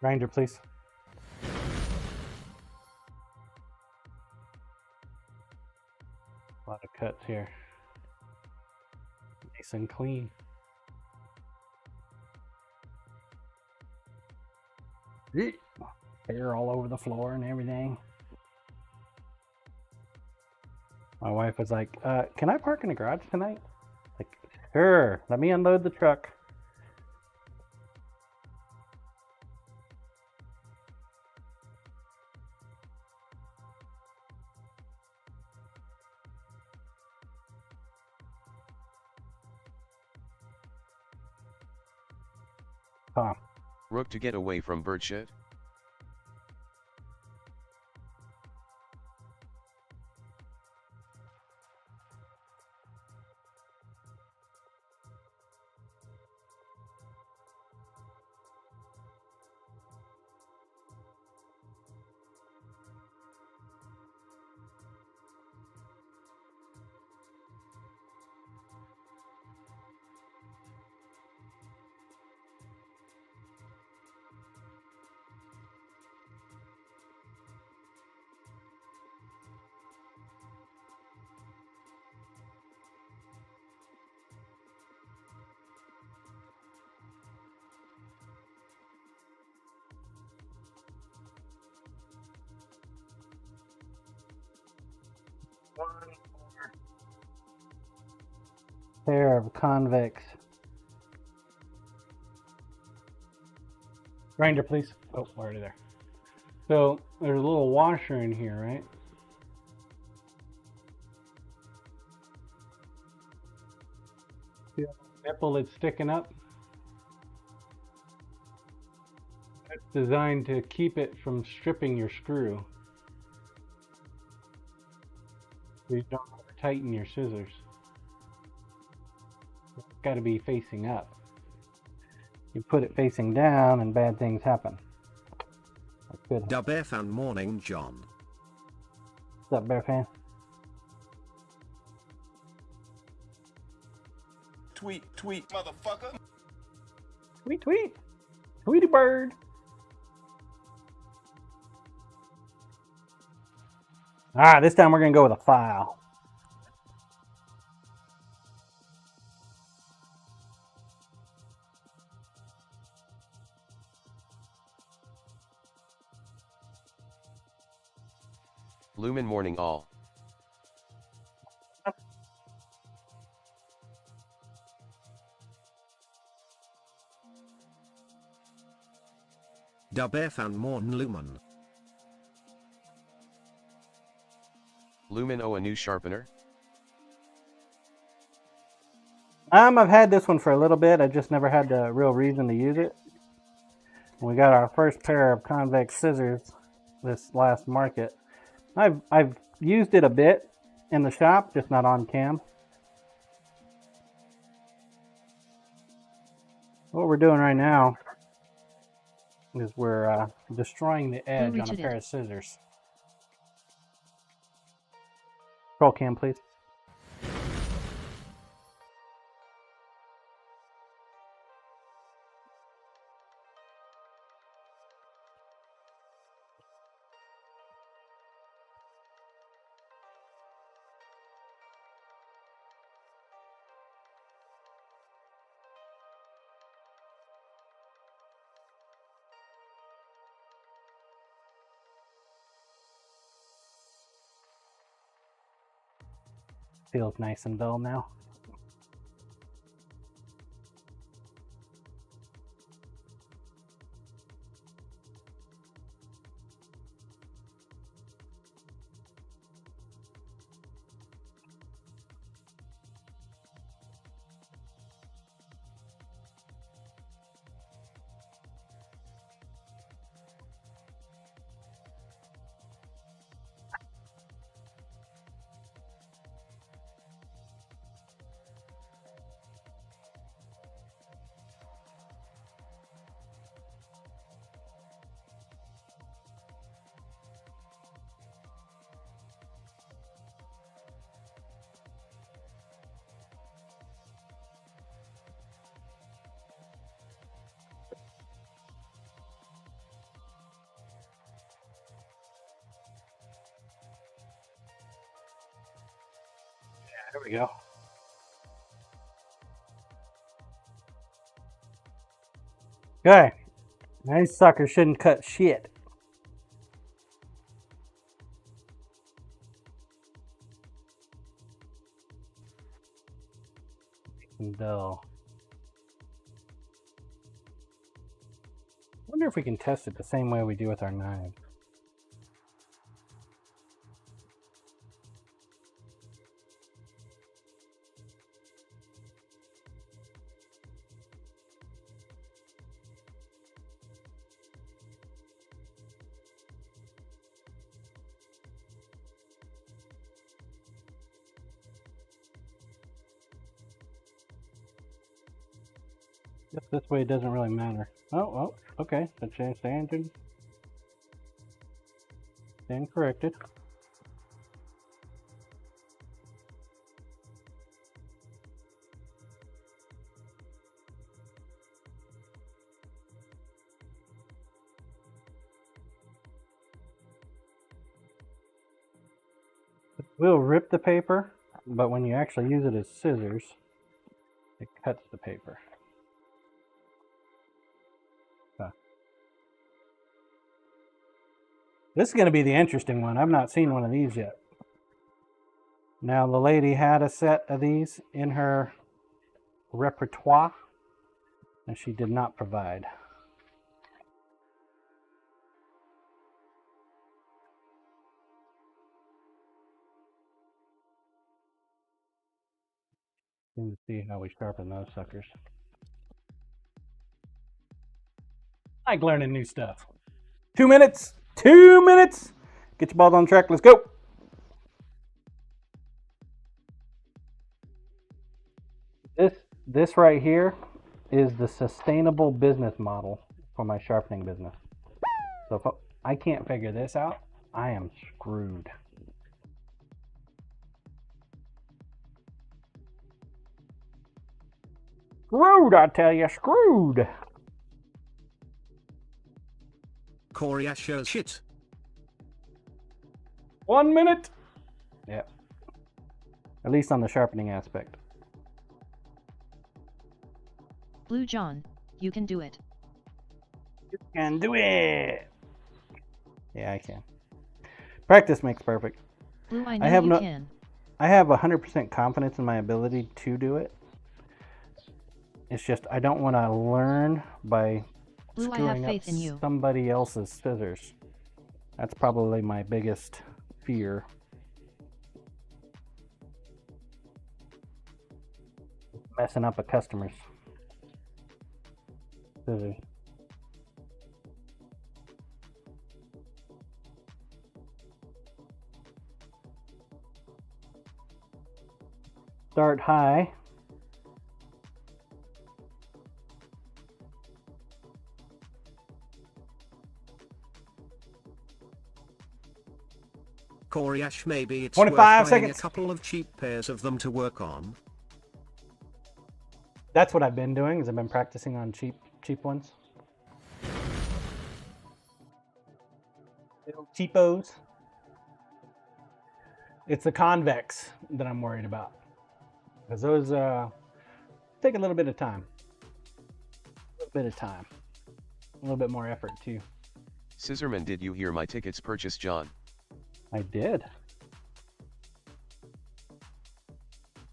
Grinder, please. A lot of cuts here. Nice and clean. Hair all over the floor and everything. My wife was like, can I park in the garage tonight? Like, sure, let me unload the truck. Tom. Rook to get away from bird shit. one more pair of convex. Grinder, please. Oh, already there. So there's a little washer in here, right? See that nipple that's sticking up? That's designed to keep it from stripping your screw. So you don't tighten your scissors. It's got to be facing up. You put it facing down and bad things happen. That's good. Da Bear Fan Morning John. What's up, Bear Fan? Tweet, motherfucker. Tweet, tweet. Tweety bird. Alright, this time we're going to go with a file. Lumen morning all. Da Bear Fan Morn Lumen. Lumen a new sharpener? I've had this one for a little bit. I just never had the real reason to use it. We got our first pair of convex scissors this last market. I've used it a bit in the shop, just not on cam. What we're doing right now is we're destroying the edge on a pair of scissors. Roll cam, please. Feels nice and dull now. There we go. Okay. These suckers shouldn't cut shit. Dull. I wonder if we can test it the same way we do with our knives. This way it doesn't really matter. Oh, okay. The stand corrected. We'll rip the paper, but when you actually use it as scissors, it cuts the paper. This is going to be the interesting one. I've not seen one of these yet. Now the lady had a set of these in her repertoire, and she did not provide. Let's see how we sharpen those suckers. I like learning new stuff. 2 minutes. 2 minutes. Get your balls on track. Let's go. This right here is the sustainable business model for my sharpening business. So if I can't figure this out, I am screwed. Screwed, I tell you, screwed. Corey Asher shit. 1 minute. Yep. At least on the sharpening aspect. Blue John, you can do it. You can do it. Yeah, I can. Practice makes perfect. Blue, I know you can. I have 100% confidence in my ability to do it. It's just I don't want to learn by Blue, I screwing have faith up in you. somebody else's scissors. That's probably my biggest fear. Messing up a customer's scissors. Start high. Corey Ash, maybe it's 25 worth buying seconds. a couple of cheap pairs of them to work on. That's what I've been doing, is I've been practicing on cheap ones. Little cheapos. It's the convex that I'm worried about, because those take a little bit of time. A little bit more effort too. Scissorman, did you hear my tickets purchase, John? I did.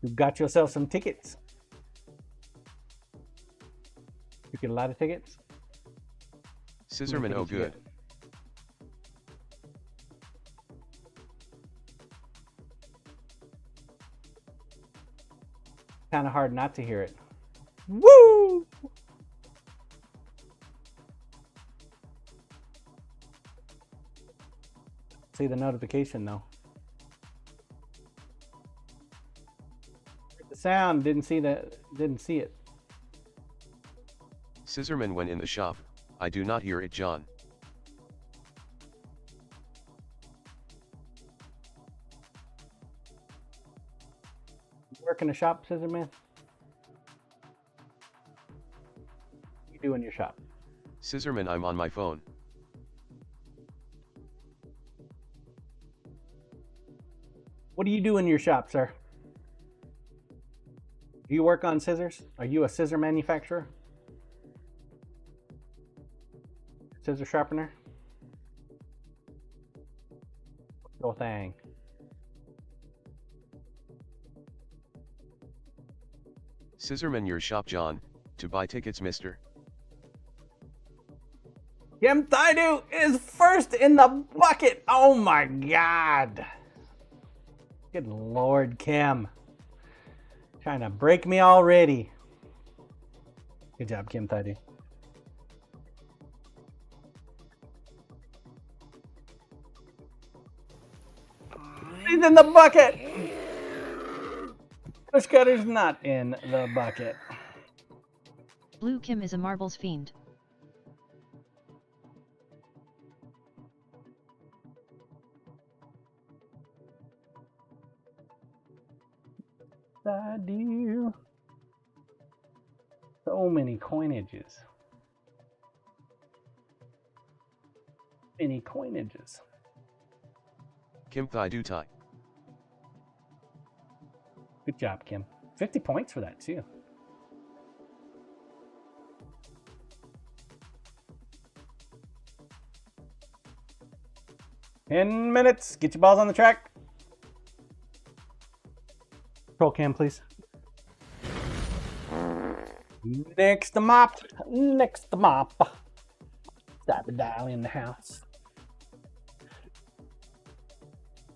You got yourself some tickets. You get a lot of tickets. Scissorman, oh good. Kind of hard not to hear it. Woo! See the notification though. The sound, didn't see it. Scissorman, when in the shop, I do not hear it, John. You work in a shop, Scissorman? What you do in your shop? Scissorman, I'm on my phone. What do you do in your shop, sir? Do you work on scissors? Are you a scissor manufacturer? Scissor sharpener? Go thing. Scissorman, your shop, John, to buy tickets, mister. Kim Thaidu is first in the bucket. Oh my God. Good Lord, Kim. Trying to break me already. Good job, Kim Thaidu. He's in the bucket. Push cutter's not in the bucket. Blue Kim is a marbles fiend. I do. So many coinages. Many coinages. Kim Thai Do Tai. Good job, Kim. 50 points for that, too. "10 minutes. Get your balls on the track." Control cam, please. Next to mop. Next to mop. Stop the dial in the house.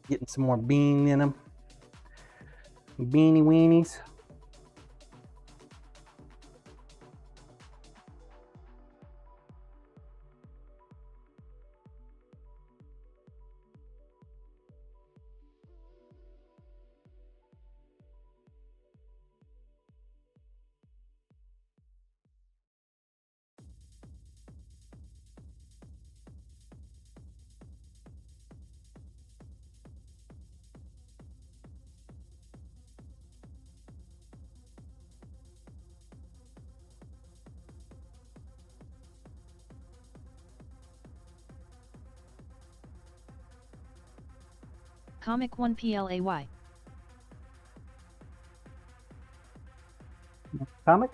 Getting some more bean in them. Beanie weenies. Comic 1 PLAY. Comic?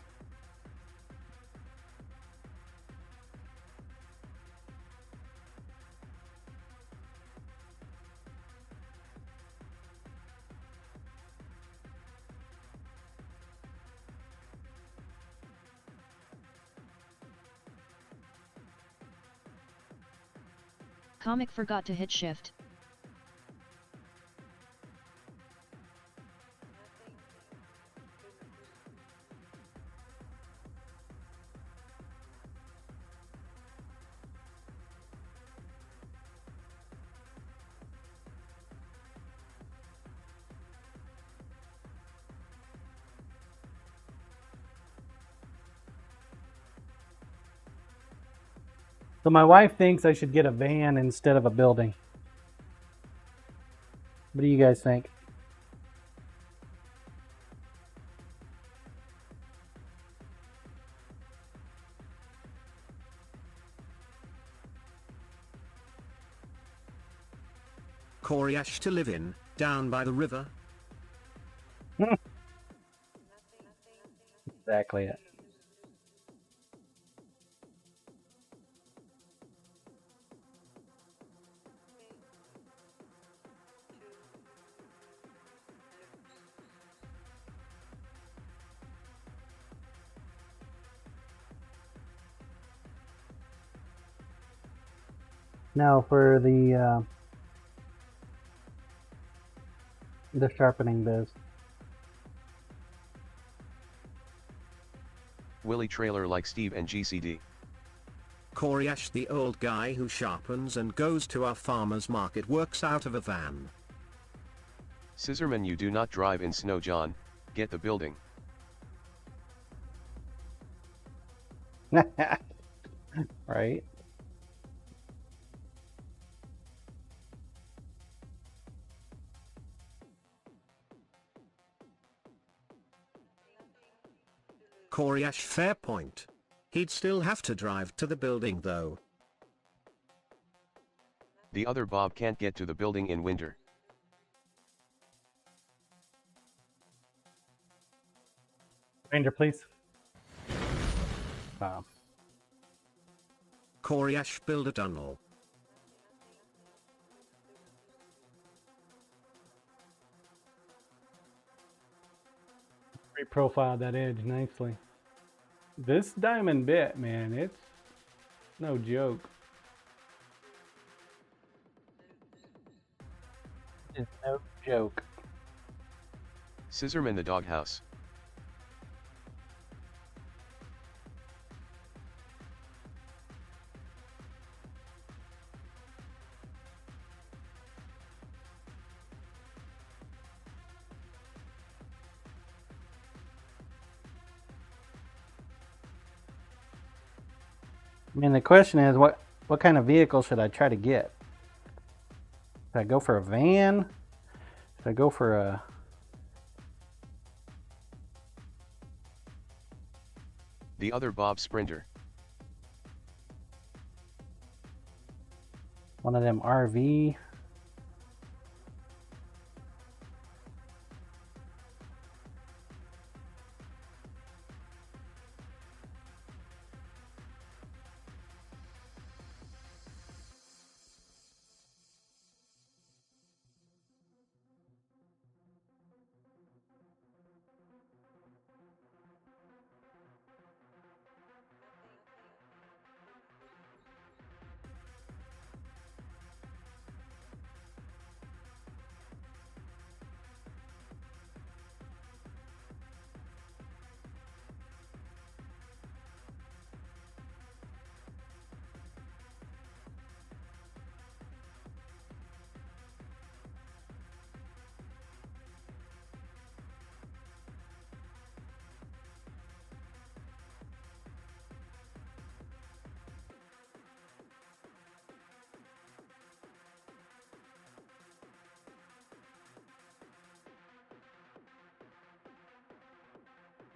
Comic forgot to hit shift. So my wife thinks I should get a van instead of a building. What do you guys think? Coriash to live in, down by the river. Exactly it. Now for the sharpening biz. Willie trailer like Steve and GCD. Coriash, the old guy who sharpens and goes to our farmer's market, works out of a van. Scissorman, you do not drive in snow, John. Get the building. Right? Coriash, fair point. He'd still have to drive to the building though. The other Bob can't get to the building in winter. Ranger, please. Coriash, build a tunnel. Reprofiled that edge nicely. This diamond bit, man, it's no joke. It's no joke. Scissorman, the doghouse. I mean, the question is, what kind of vehicle should I try to get? Should I go for a van? Should I go for a... The other Bob Sprinter. one of them RV?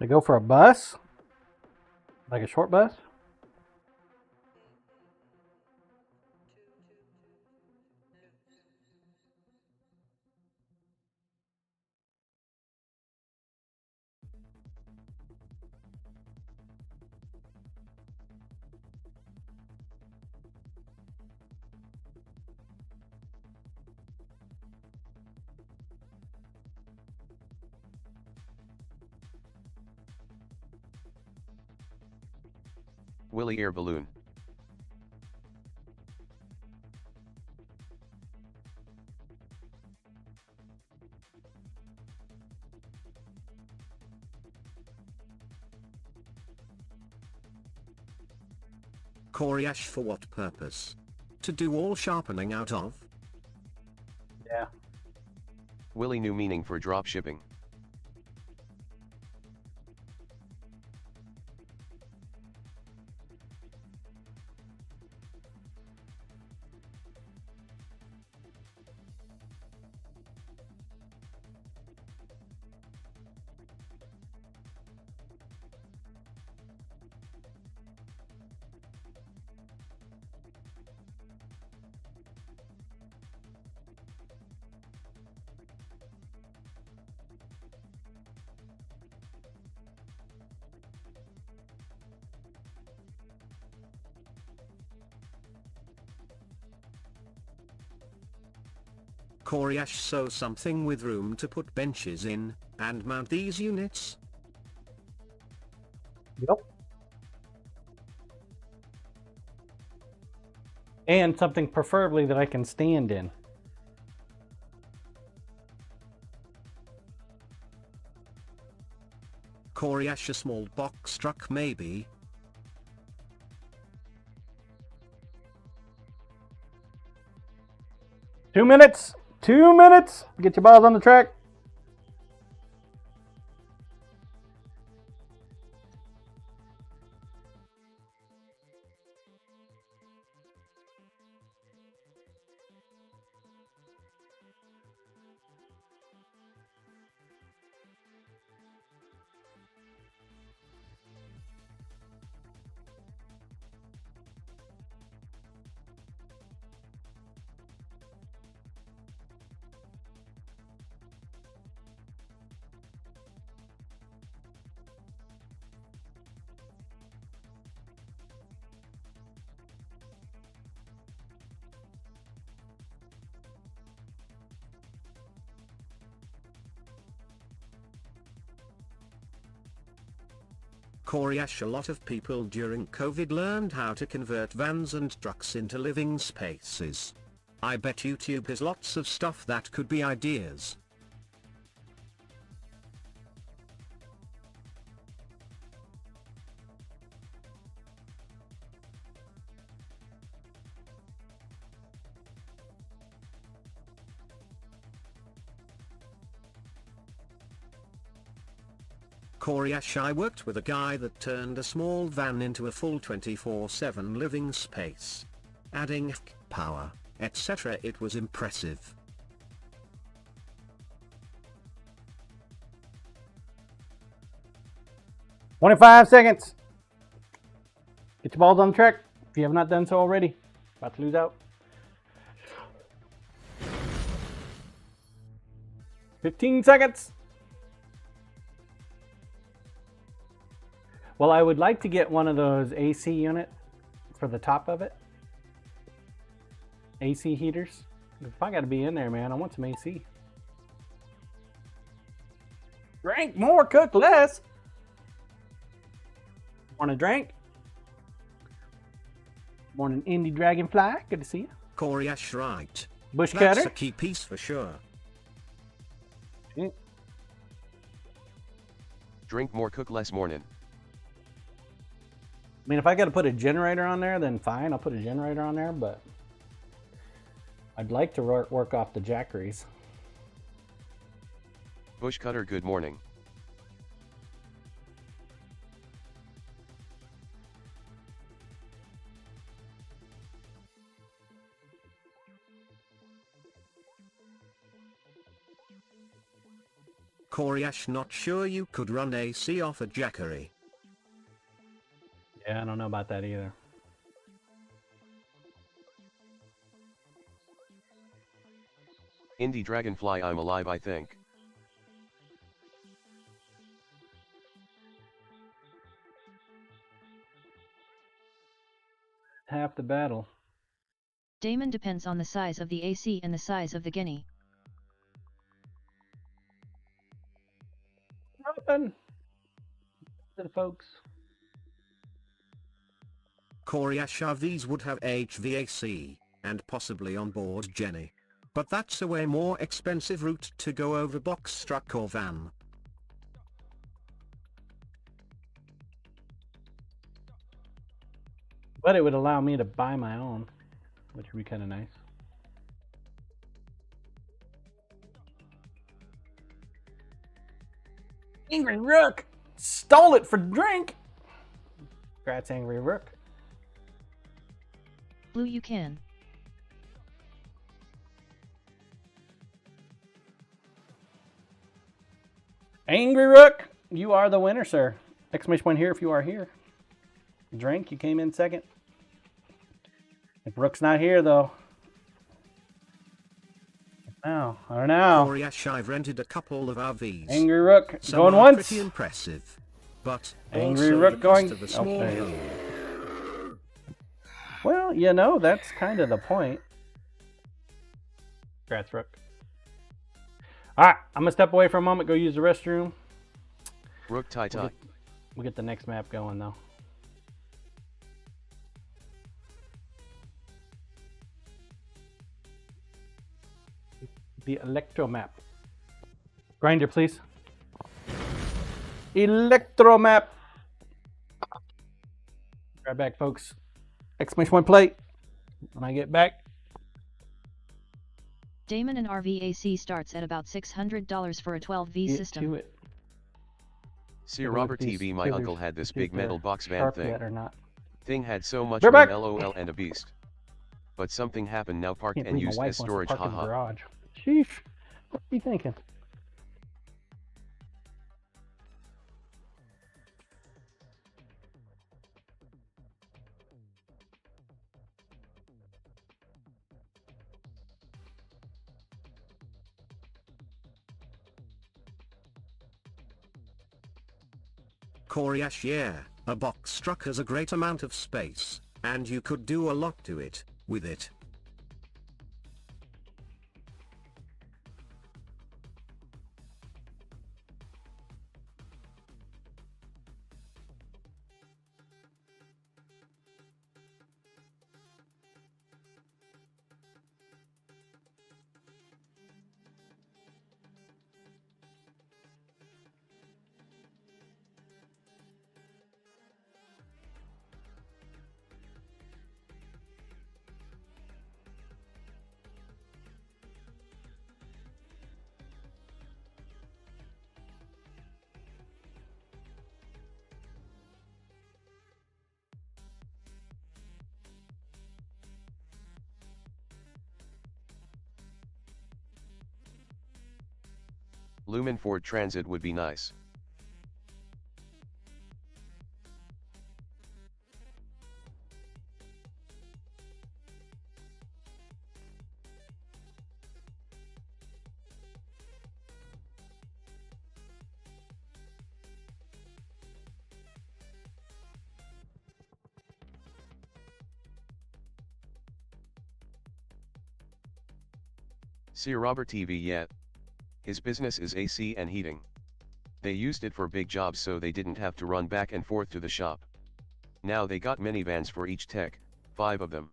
They go for a bus? Like a short bus? Willy air balloon. Coriace for what purpose? To do all sharpening out of? Yeah. Willy new meaning for drop shipping. Coriace sew something with room to put benches in, and mount these units? Yep. And something preferably that I can stand in. Coriace a small box truck maybe? Two minutes! 2 minutes! Get your balls on the track. Coriace a lot of people during COVID learned how to convert vans and trucks into living spaces. I bet YouTube has lots of stuff that could be ideas. Coriace I worked with a guy that turned a small van into a full 24/7 living space. Adding power, etc. It was impressive. "25 seconds. Get your balls on the track if you have not done so already. About to lose out. 15 seconds. Well, I would like to get one of those AC unit for the top of it. AC heaters. If I got to be in there, man, I want some AC. Drink more, cook less. Want a drink? Morning, Indie Dragonfly. Good to see you. Coriace right. Bush That's cutter. a key piece for sure. Drink more, cook less morning. I mean, if I got to put a generator on there, then fine, I'll put a generator on there, but I'd like to work off the jackeries. Bush cutter good morning. Coriash, not sure you could run AC off a Jackery. Yeah, I don't know about that either. Indie Dragonfly, I'm alive, I think. Half the battle. Damon, depends on the size of the AC and the size of the guinea. Open to the folks. Coriash, these would have HVAC, and possibly onboard Jenny. But that's a way more expensive route to go over box truck or van. But it would allow me to buy my own, which would be kind of nice. Angry Rook stole it for drink. Congrats, Angry Rook. Blue, you can. Angry Rook, you are the winner, sir. Exclamation point here if you are here. Drink, you came in second. If Rook's not here, though. No, I don't know. Coriash, I've rented a couple of RVs. Angry Rook Some going are once. pretty impressive. But Angry also Rook the going. cost of a Oh, small there you home. go. Well, you know, that's kind of the point. Congrats, Rook. All right, I'm gonna step away for a moment, go use the restroom. Rook tie tie. We'll get the next map going though. The Electro map. Grinder, please. Electro map. Right back, folks. Exclamation point play. When I get back. Damon, and RVAC starts at about $600 for a 12V Get system. to it. See Look Robert at these TV, my scissors. uncle had this See big if they're metal box van sharp thing. yet or not. Thing had so much They're room, back. lol, and a beast. But something happened, now parked Can't and believe my used wife as wants to storage, park in the haha. garage. Sheesh. What are you thinking? Coriash, yeah, a box truck has a great amount of space, and you could do a lot to it, with it. Lumen Ford Transit would be nice. See Robert TV yet? His business is AC and heating. They used it for big jobs so they didn't have to run back and forth to the shop. Now they got minivans for each tech, 5 of them.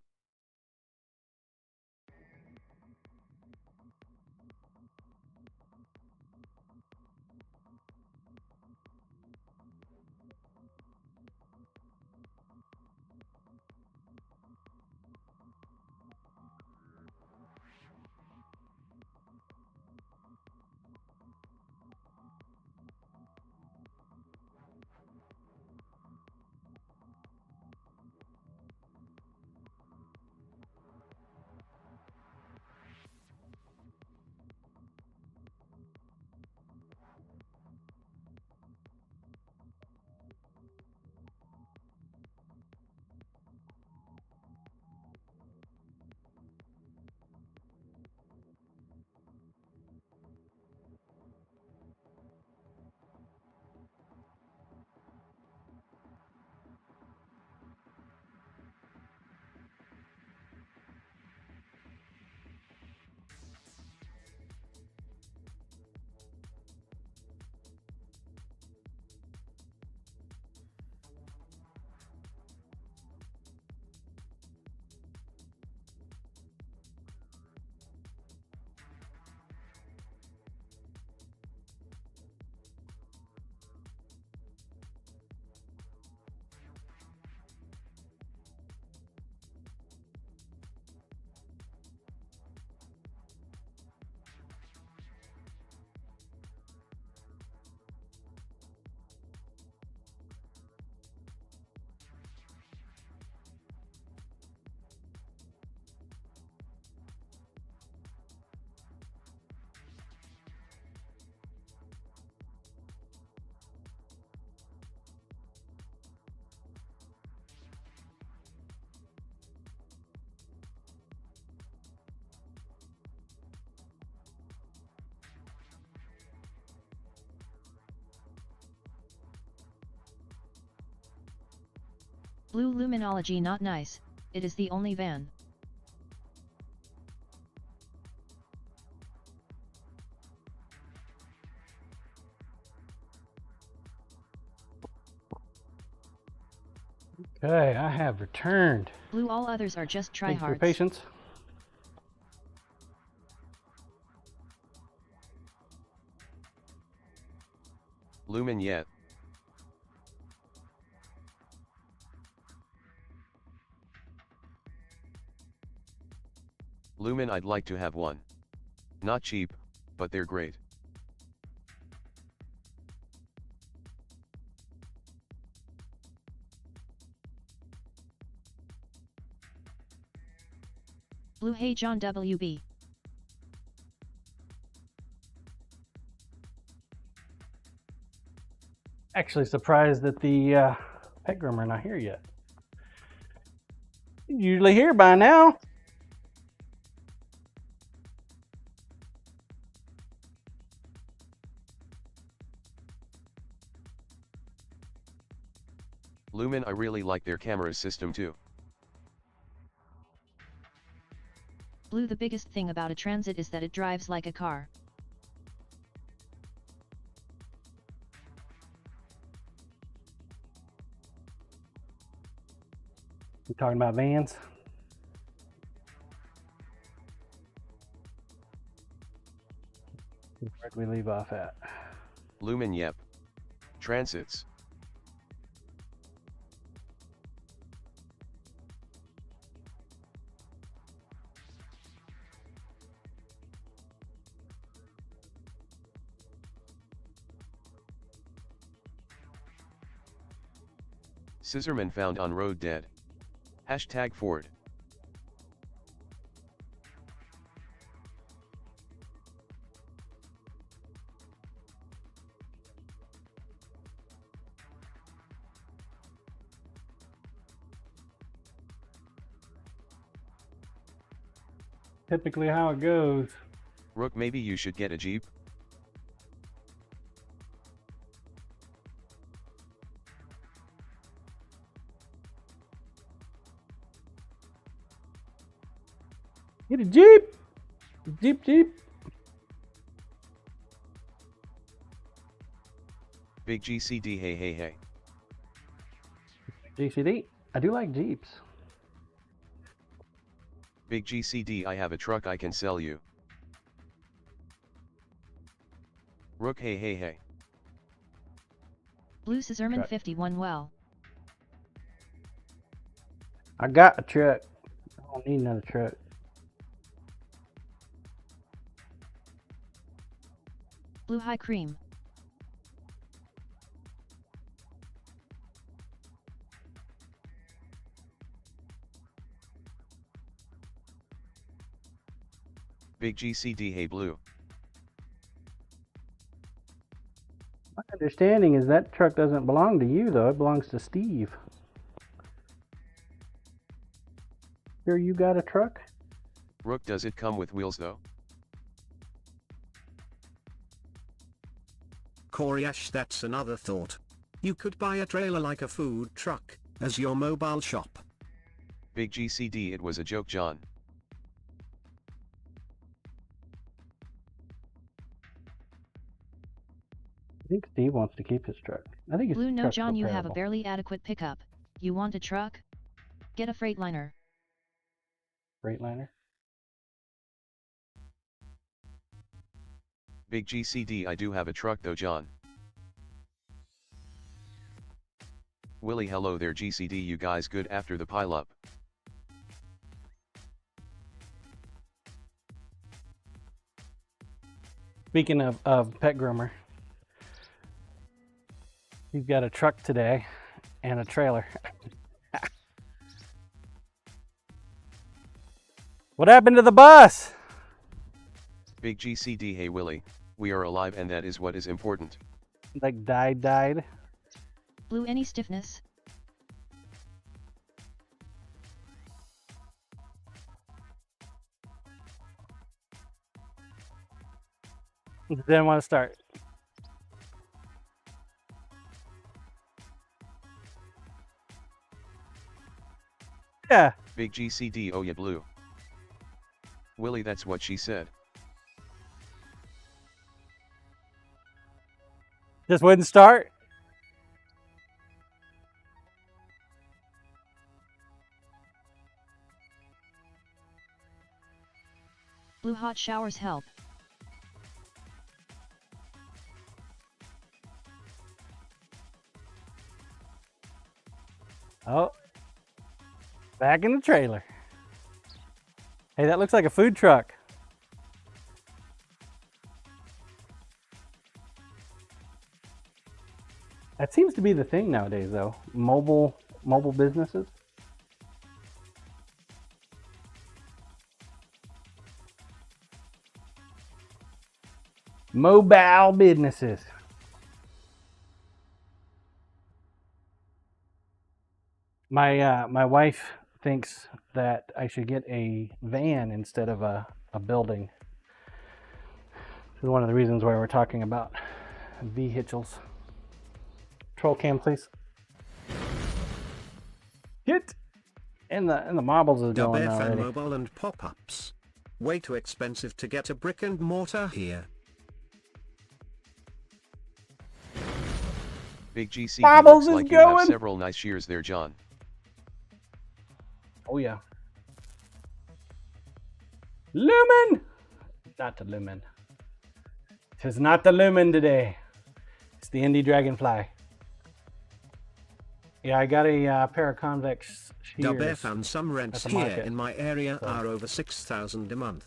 Blue luminology not nice, it is the only van. Okay, I have returned. Blue all others are just Thanks for your tryhards. patience. Lumen yet. Lumen, I'd like to have one. Not cheap, but they're great. Blue hey John WB. Actually surprised that the pet groomer not here yet. Usually here by now. Lumen, I really like their camera system too. Blue the biggest thing about a Transit is that it drives like a car. We're talking about vans. Where do we leave off at? Lumen, yep. Transits. Scissorman found on road dead. Hashtag Ford. Typically how it goes. Rook, maybe you should get a Jeep. Get a Jeep! Jeep! Big GCD, hey. GCD. I do like Jeeps. Big GCD, I have a truck I can sell you. Rook, hey. Blue Scissorman Truck. 51 well. I got a truck. I don't need another truck. Blue high cream. Big GCD, hey Blue. My understanding is that truck doesn't belong to you though, it belongs to Steve. Sure you got a truck? Rook, does it come with wheels though? Koryash, that's another thought. You could buy a trailer like a food truck, as your mobile shop. Big GCD, it was a joke, John. I think Steve wants to keep his truck. I think his Blue no truck's John, you have a repairable. barely adequate pickup. You want a truck? Get a Freightliner. Freightliner. Big GCD, I do have a truck though, John. Willie, hello there GCD, you guys good after the pileup? Speaking of pet groomer, he's got a truck today and a trailer. What happened to the bus? Big GCD, hey Willie, we are alive and that is what is important. Like died. Blue any stiffness? Didn't want to start. Yeah. Big GCD, oh yeah, blue. Willie, that's what she said. Just wouldn't start. Blue hot showers help. Oh. Back in the trailer. Hey, that looks like a food truck. That seems to be the thing nowadays, though. Mobile businesses. Mobile businesses. My wife thinks that I should get a van instead of a building. This is one of the reasons why we're talking about vehicles. Troll cam, please. Hit! And the marbles is going Fan already. mobile and pop-ups. Way too expensive to get a brick and mortar here. Big GCD Marbles looks is like you have going. several nice shears there, John. Oh yeah. Lumen! Not the lumen. It's not the lumen today. It's the Indie Dragonfly. Yeah, I got a pair of convex shears. Fan, some rents at the here market. in my area So- are over 6,000 a month.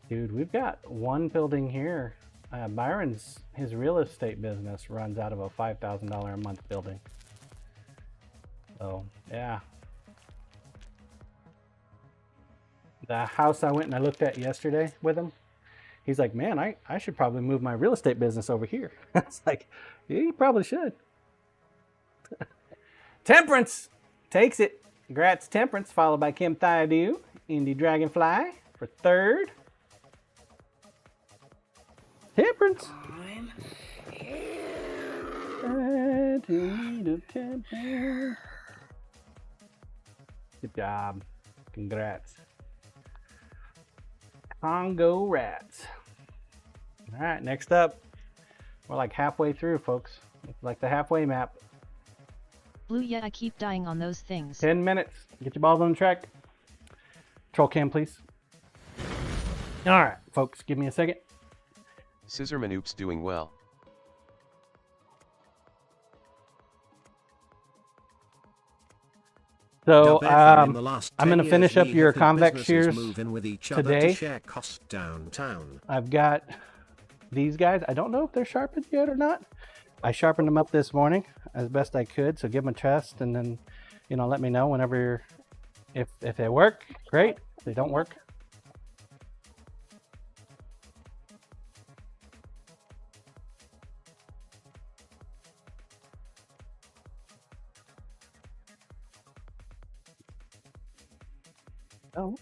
Dude, we've got one building here. Byron's, his real estate business runs out of a $5,000 a month building. So, yeah. The house I went and I looked at yesterday with him, he's like, man, I should probably move my real estate business over here. It's like, yeah, you probably should. Temperance takes it. Congrats, Temperance, followed by Kim Thiadu, Indie Dragonfly for third. Temperance. Good job. Congrats. Congo Rats. All right, next up. We're like halfway through, folks. It's like the halfway map. Blue, yet I keep dying on those things. 10 minutes. Get your balls on the track. Troll cam, please. All right, folks, give me a second. Scissorman Oops doing well. So In the last I'm 10 going to finish years, up we your have been convex businesses shears moving with each other today. to share costs downtown. I've got these guys. I don't know if they're sharpened yet or not. I sharpened them up this morning as best I could. So give them a test and then, you know, let me know whenever, if they work, great. If they don't work, no,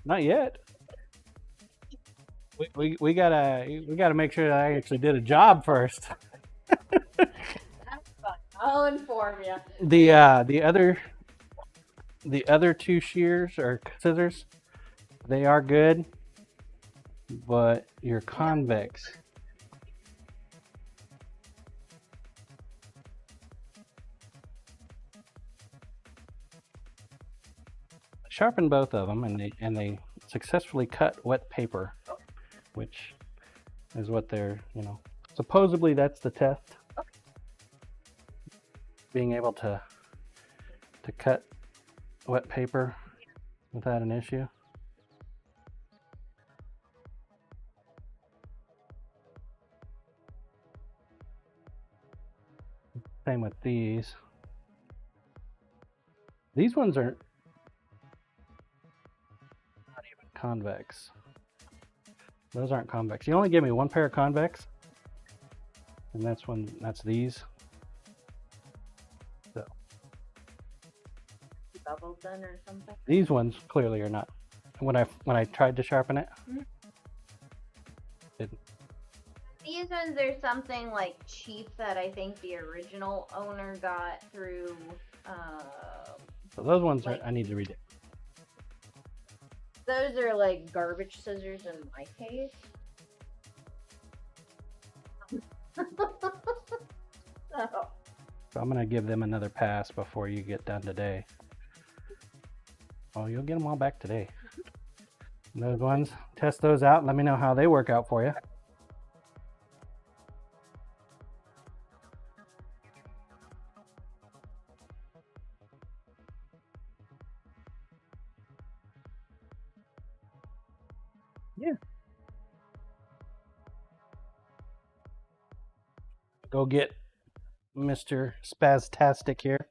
not yet. We gotta make sure that I actually did a job first. That's fine. I'll inform you. The other two shears or scissors, they are good, but your convex. Sharpened both of them, and they successfully cut wet paper, which is what they're, you know, supposedly that's the test. Being able to cut wet paper without an issue. Same with these. These ones are not even convex. Those aren't convex. You only gave me one pair of convex, and that's these. So Bubble done or something. these ones clearly are not. When I tried to sharpen it, didn't. These ones are something like cheap that I think the original owner got through So those ones are, Like- I need to read it. Those are like garbage scissors in my case. So, So I'm gonna give them another pass before you get done today. Oh, you'll get them all back today. Those ones, test those out and let me know how they work out for you. Yeah. Go get Mr. Spastastic here.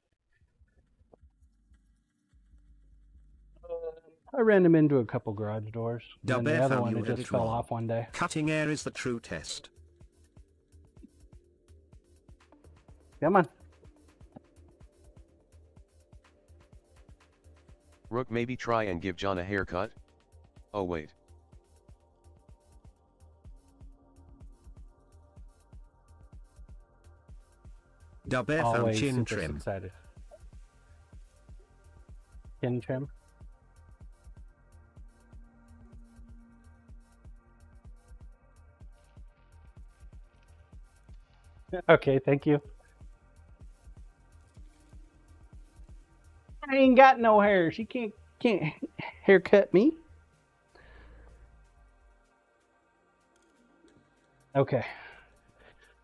I ran him into a couple garage doors. And then the Dub other FM, one, you it had just it fell wrong. off one day. Cutting air is the true test. Come on. Rook, maybe try and give John a haircut? Oh wait. Dub FM Always chin super trim. excited. Chin trim. Okay, thank you. I ain't got no hair. She can't haircut me. Okay.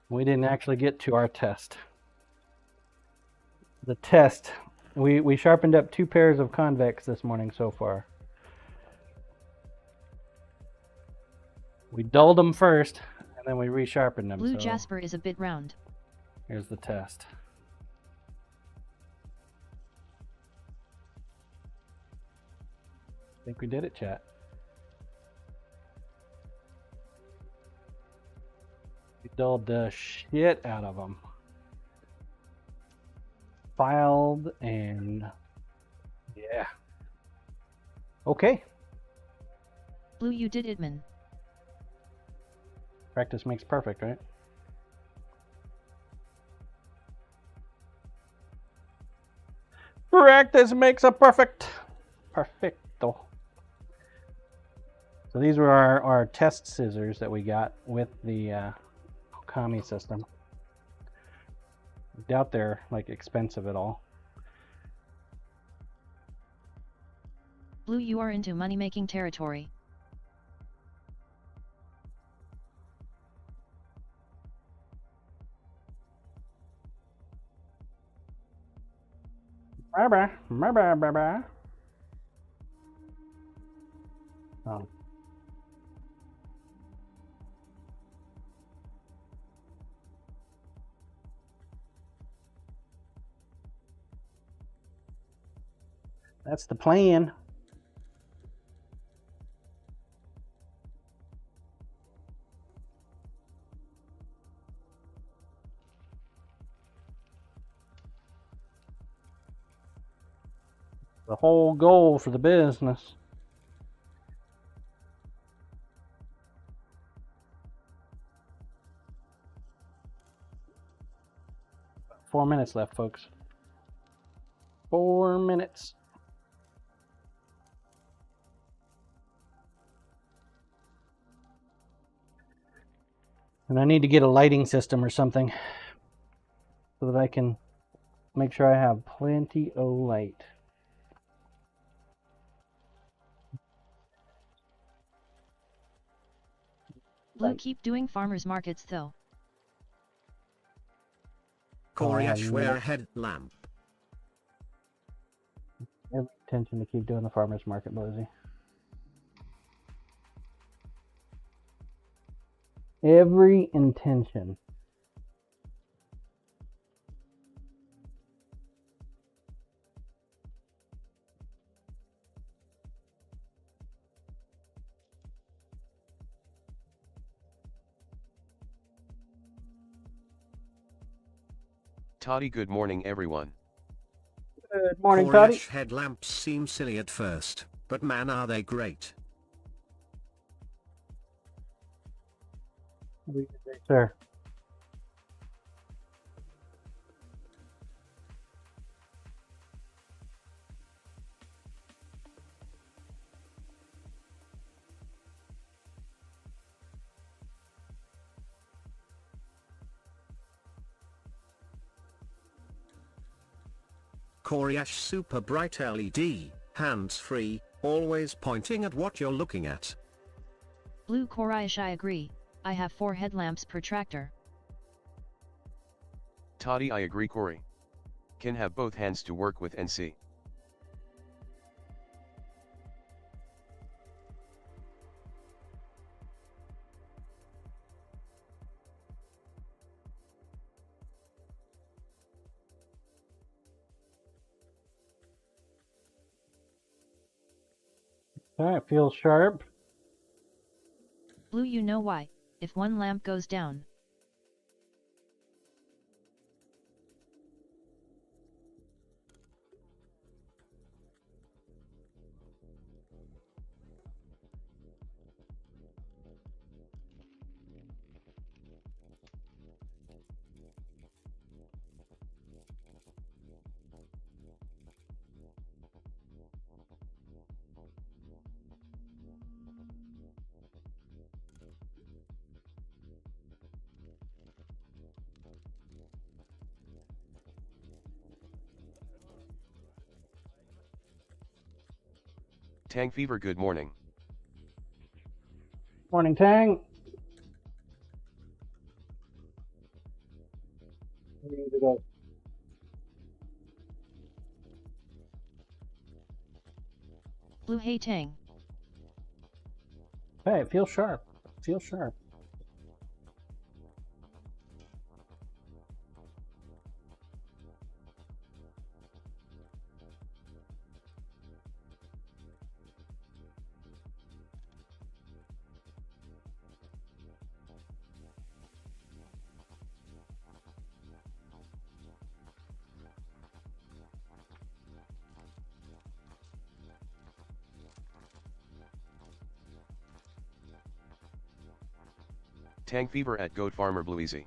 We didn't actually get to our test. The test. We sharpened up 2 pairs of convex this morning so far. We dulled them first, and then we resharpened them. Blue so Jasper is a bit round. here's the test. I think we did it, chat. We dulled the shit out of them. Filed and yeah. Okay. Blue, you did it, man. Practice makes perfect, right? Practice makes a perfect. Perfecto. So these were our test scissors that we got with the Okami system. I doubt they're like expensive at all. Blue, you are into money-making territory. Bye bye. Oh. That's the plan. The whole goal for the business. About 4 minutes left, folks. 4 minutes. And I need to get a lighting system or something so that I can make sure I have plenty of light. Blue, keep doing farmers markets though. Koresh wear a headlamp. Every intention to keep doing the farmer's market, Lizzie. Every intention. Toddy, good morning everyone. Good morning, Toddy. Koresh headlamps seem silly at first, but man are they great. Sir. Coriash super bright LED, hands-free, always pointing at what you're looking at. Blue Coriash, I agree. I have 4 headlamps per tractor. Toddy, I agree. Corey can have both hands to work with and see. All right, feels sharp. Blue, you know why, if one lamp goes down. Tang Fever, good morning. Morning, Tang. Ready to go. Blue, hey Tang. Hey, it feels sharp. Feels sharp. Tang Fever at Goat Farmer Blue Easy.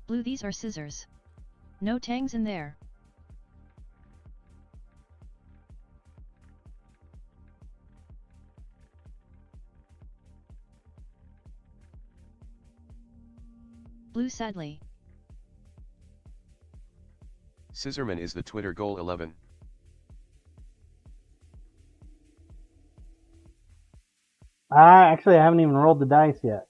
Blue, these are scissors. No tangs in there. Blue, sadly. Scissorman is the Twitter goal 11. Actually, I haven't even rolled the dice yet.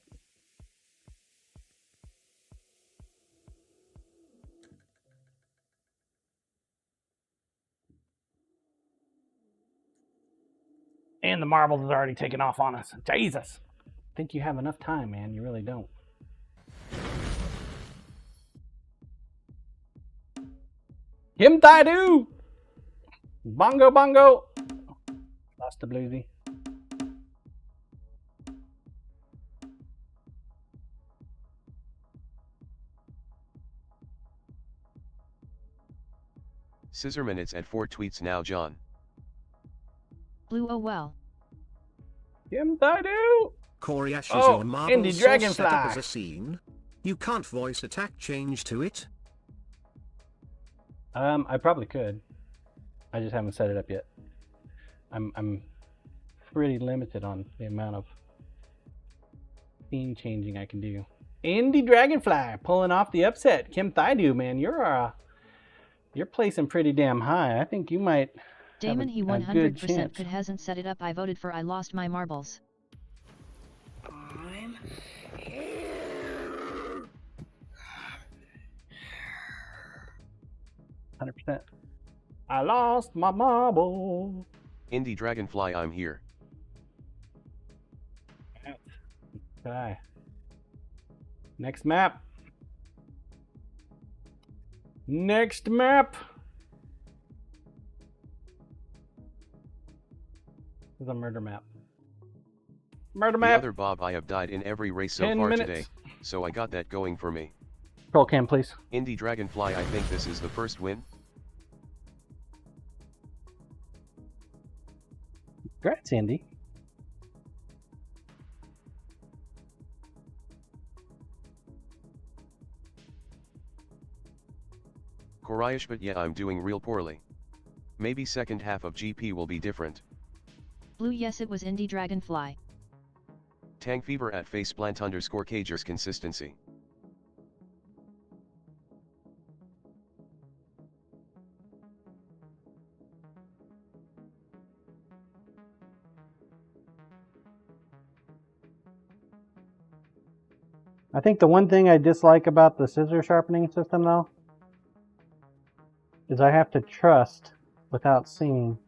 And the marbles is already taken off on us. Jesus. I think you have enough time, man. You really don't. Him thigh do! Bongo bongo! Lost the bluesy. Scissorman, it's at 4 tweets now, John. Blue, oh well. Him thigh do! Coriash, is Oh, your marble Indy sauce set up Dragonfly. as a scene? You can't voice attack change to it? I probably could. I just haven't set it up yet. I'm pretty limited on the amount of scene changing I can do. Indy Dragonfly pulling off the upset. Kim Thaidu, man, you're placing pretty damn high. I think you might Damon, have he a good 100% chance. could hasn't set it up. I voted for I lost my marbles. 100%. I lost my marble. Indie Dragonfly, I'm here. Okay. Next map. Next map. This is a murder map. Murder The map. other Bob, I have died in every race so 10 far minutes. today, so I got that going for me. Roll cam, please. Indie Dragonfly, I think this is the first win. Congrats, Andy. . . . . . . . . . . . . . . . . . . . . . . . . . . . . . . . . . . . . . . . . . . . . . . . . . . . . . . . . . . alright, but yeah, I'm doing real poorly. Maybe second half of GP will be different. Blue, yes, it was Indie Dragonfly. Tang fever at faceplant _ Cagers consistency. I think the one thing I dislike about the scissor sharpening system, though, is I have to trust without seeing.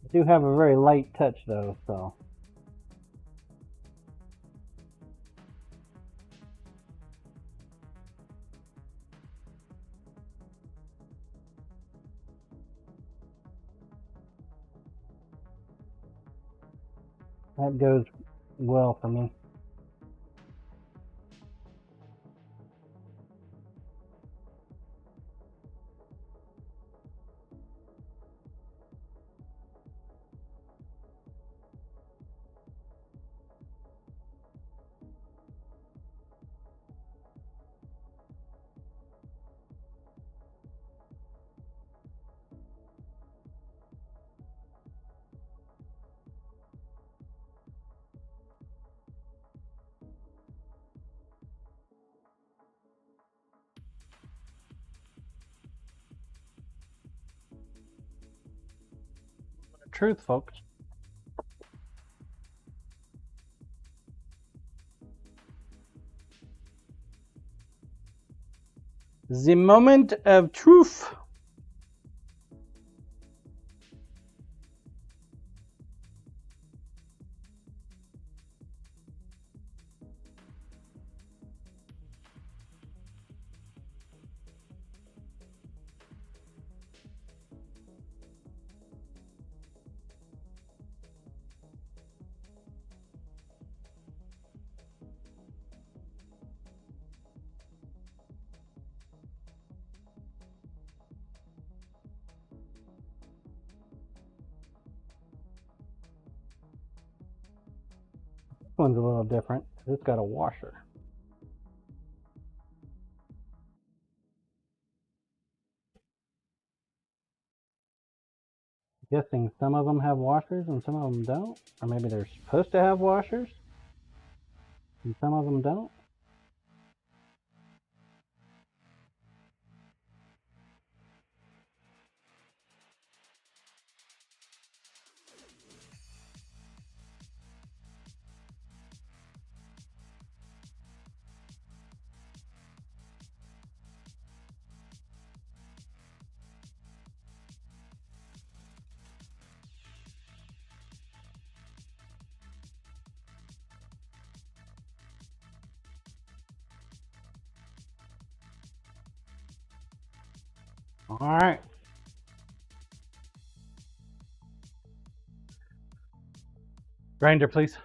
I do have a very light touch, though, so. That goes well for me. Truth, folks. The moment of truth. This one's a little different because it's got a washer. Guessing some of them have washers and some of them don't, or maybe they're supposed to have washers and some of them don't. All right. Grinder, please.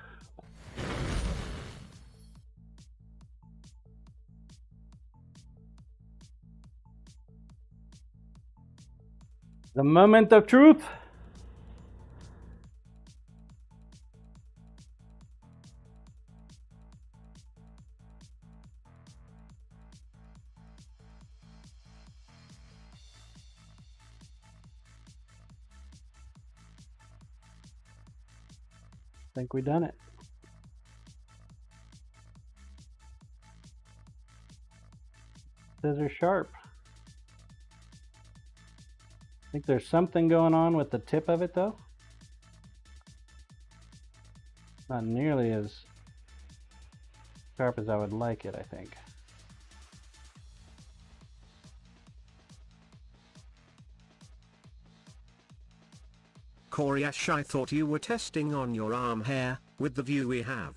The moment of truth. I think we done it. Scissors sharp. I think there's something going on with the tip of it, though. Not nearly as sharp as I would like it, I think. Koryash, I thought you were testing on your arm hair, with the view we have.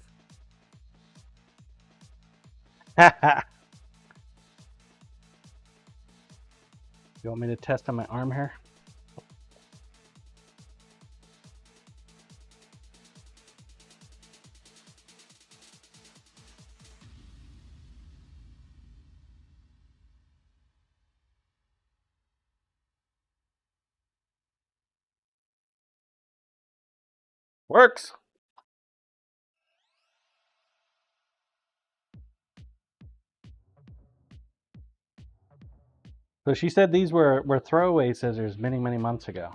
You want me to test on my arm hair? Works. So she said these were throwaway scissors many, many months ago.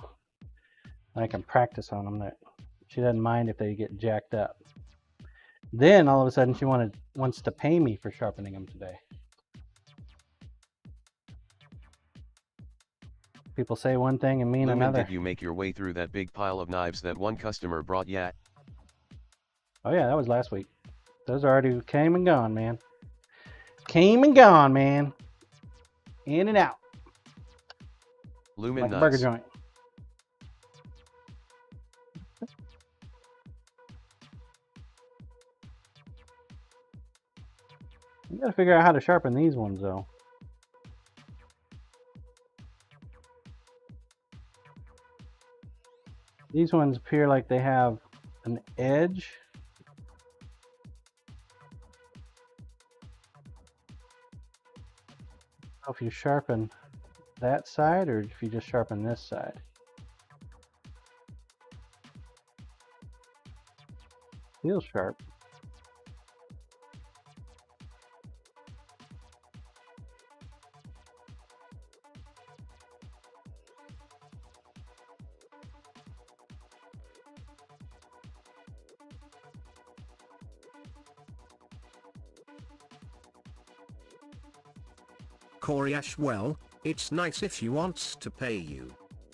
I can practice on them. That she doesn't mind if they get jacked up. Then all of a sudden she wants to pay me for sharpening them today. People say one thing and mean Lumen, another. did you make your way through that big pile of knives that one customer brought yet? Oh yeah, that was last week. Those already came and gone, man. Came and gone, man. In and out. Lumen Like a nice. burger joint. You gotta figure out how to sharpen these ones though. These ones appear like they have an edge. If you sharpen that side or if you just sharpen this side. Feels sharp. Koryash, well, it's nice if she wants to pay you.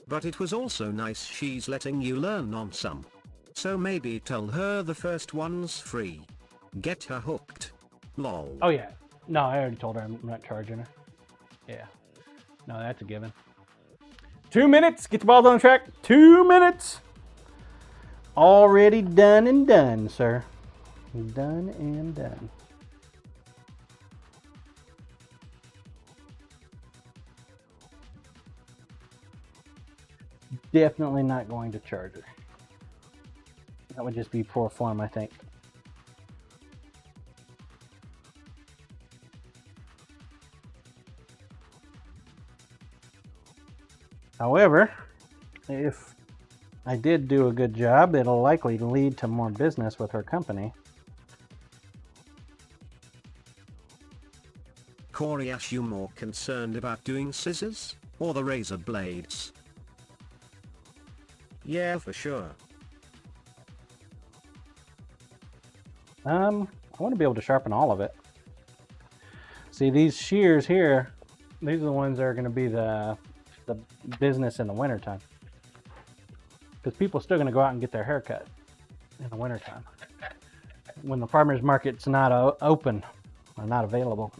But it was also nice she's letting you learn on some. So maybe tell her the first one's free. Get her hooked. Lol. Oh yeah. No, I already told her I'm not charging her. Yeah. No, that's a given. 2 minutes. Get the balls on the track. 2 minutes. Already done and done, sir. Done and done. Definitely not going to charge her. That would just be poor form, I think. However, if I did do a good job, it'll likely lead to more business with her company. Koryash, you more concerned about doing scissors, or the razor blades? Yeah, for sure. I want to be able to sharpen all of it. See, these shears here, these are the ones that are going to be the business in the wintertime. Because people are still going to go out and get their hair cut in the wintertime. When the farmer's market's not open or not available.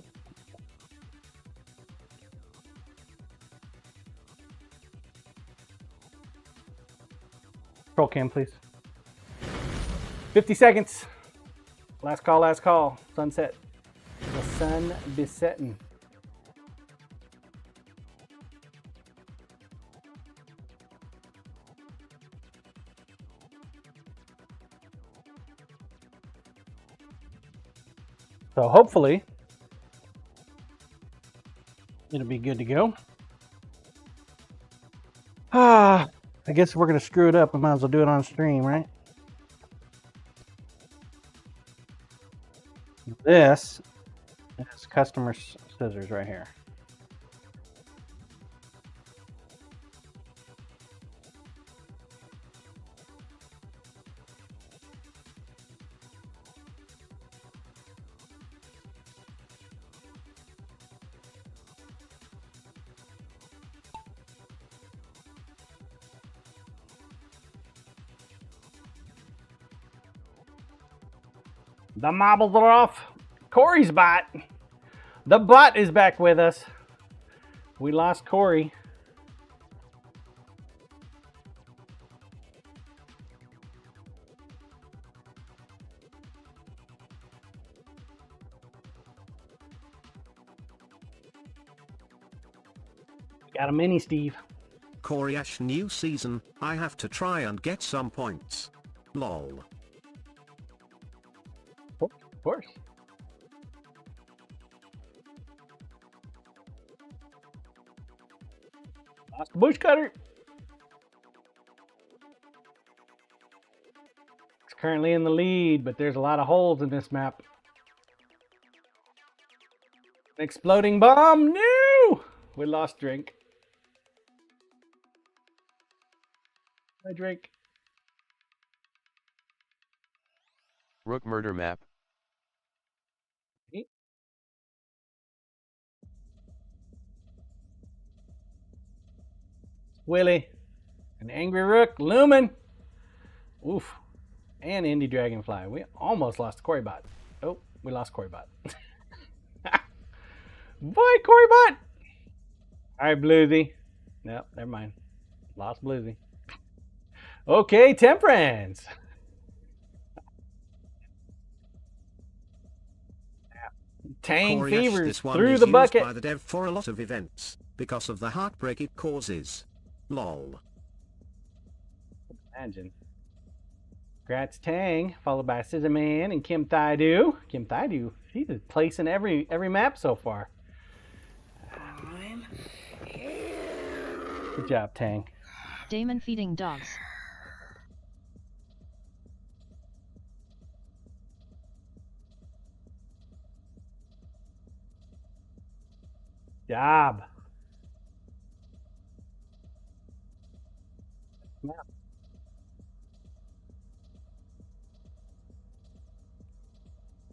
Roll cam, please. 50 seconds. Last call, last call. Sunset. The sun be setting. So hopefully it'll be good to go. I guess if we're going to screw it up, we might as well do it on stream, right? This is customer scissors right here. The marbles are off. Corey's bot. The bot is back with us. We lost Corey. Got a mini, Steve. Koryash new season, I have to try and get some points. Lol. Of course. Lost the bush cutter. It's currently in the lead, but there's a lot of holes in this map. An exploding bomb. No! We lost drink. My drink. Rook murder map. Willie. An angry rook. Lumen. Oof. And Indie Dragonfly. We almost lost Corybot. Oh, we lost Corybot. Bye, Corybot! Alright, Bluesy. Nope, never mind. Lost Bluesy. Okay, Temperance. Tang Koryash, Fevers this one through is the used bucket. by the dev for a lot of events, because of the heartbreak it causes. Lol. Imagine. Grats Tang, followed by Scissor Man and Kim Thaidu. Kim Thaidu, she's placing every map so far. Good job, Tang. Damon feeding dogs. Job.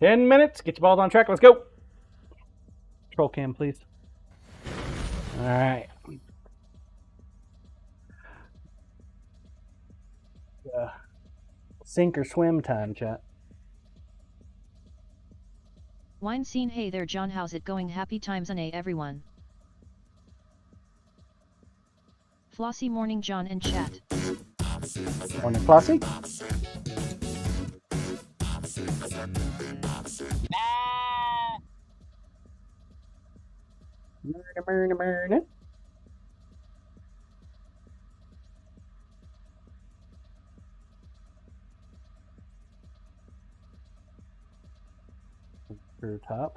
10 minutes. Get your balls on track. Let's go. Control cam, please. All right. Sink or swim time, chat. Wine scene. Hey there, John. How's it going? Happy times and everyone. Flossy morning, John and chat. Morning, Flossy. Murder. Top.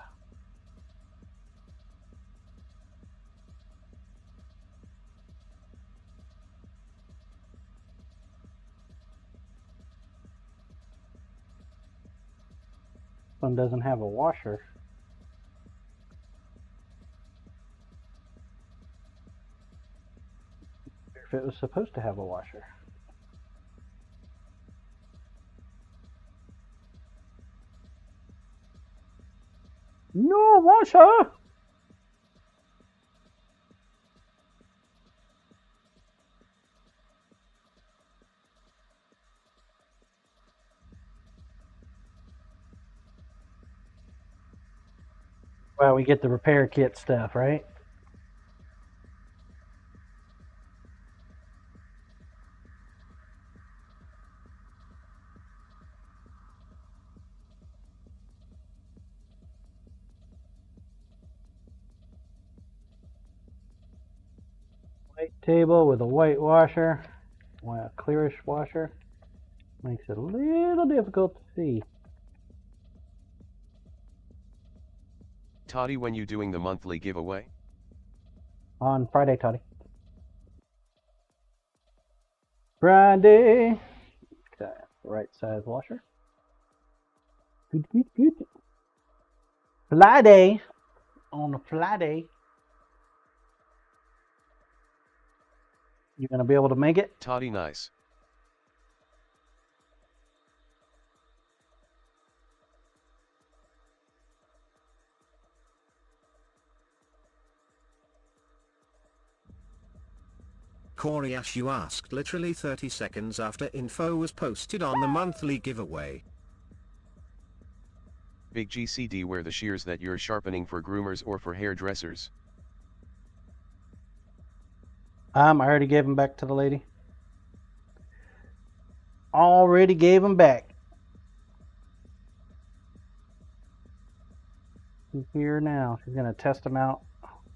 One doesn't have a washer. If it was supposed to have a washer. No washer! Well, we get the repair kit stuff, right? White table with a white washer, a clearish washer. Makes it a little difficult to see. Toddy, when you doing the monthly giveaway? On Friday, Toddy. Friday. Okay, right size washer. Good. Friday. On a Friday. You gonna be able to make it? Toddy, nice. Koryash, you asked literally 30 seconds after info was posted on the monthly giveaway. Big GCD, where the shears that you're sharpening for groomers or for hairdressers? I already gave them back to the lady. Already gave them back. She's here now. She's gonna test them out.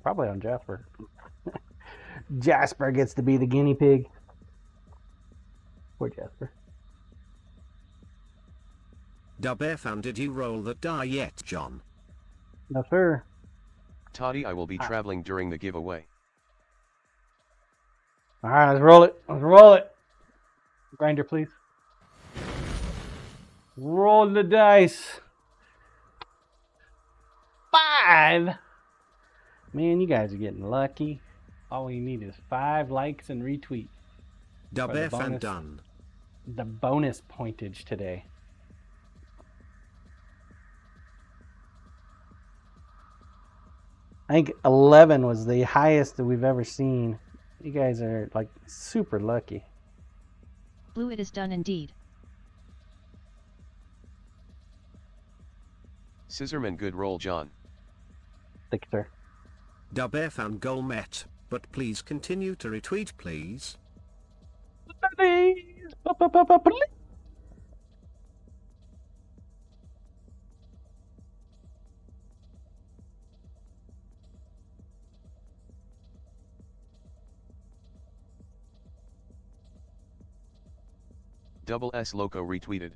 Probably on Jasper. Jasper gets to be the guinea pig. Poor Jasper. Dubfan, did you roll the die yet, John? No, sir. Toddy, I will be traveling during the giveaway. All right, let's roll it. Let's roll it. Grinder, please. Roll the dice. 5. Man, you guys are getting lucky. All we need is 5 likes and retweet. Dubfan done. The bonus pointage today. I think 11 was the highest that we've ever seen. You guys are like super lucky. Blue, it is done indeed. Scissorman, good roll, John. Thank you, sir. Dubfan goal met, but please continue to retweet, please. Please. Double S Loco retweeted.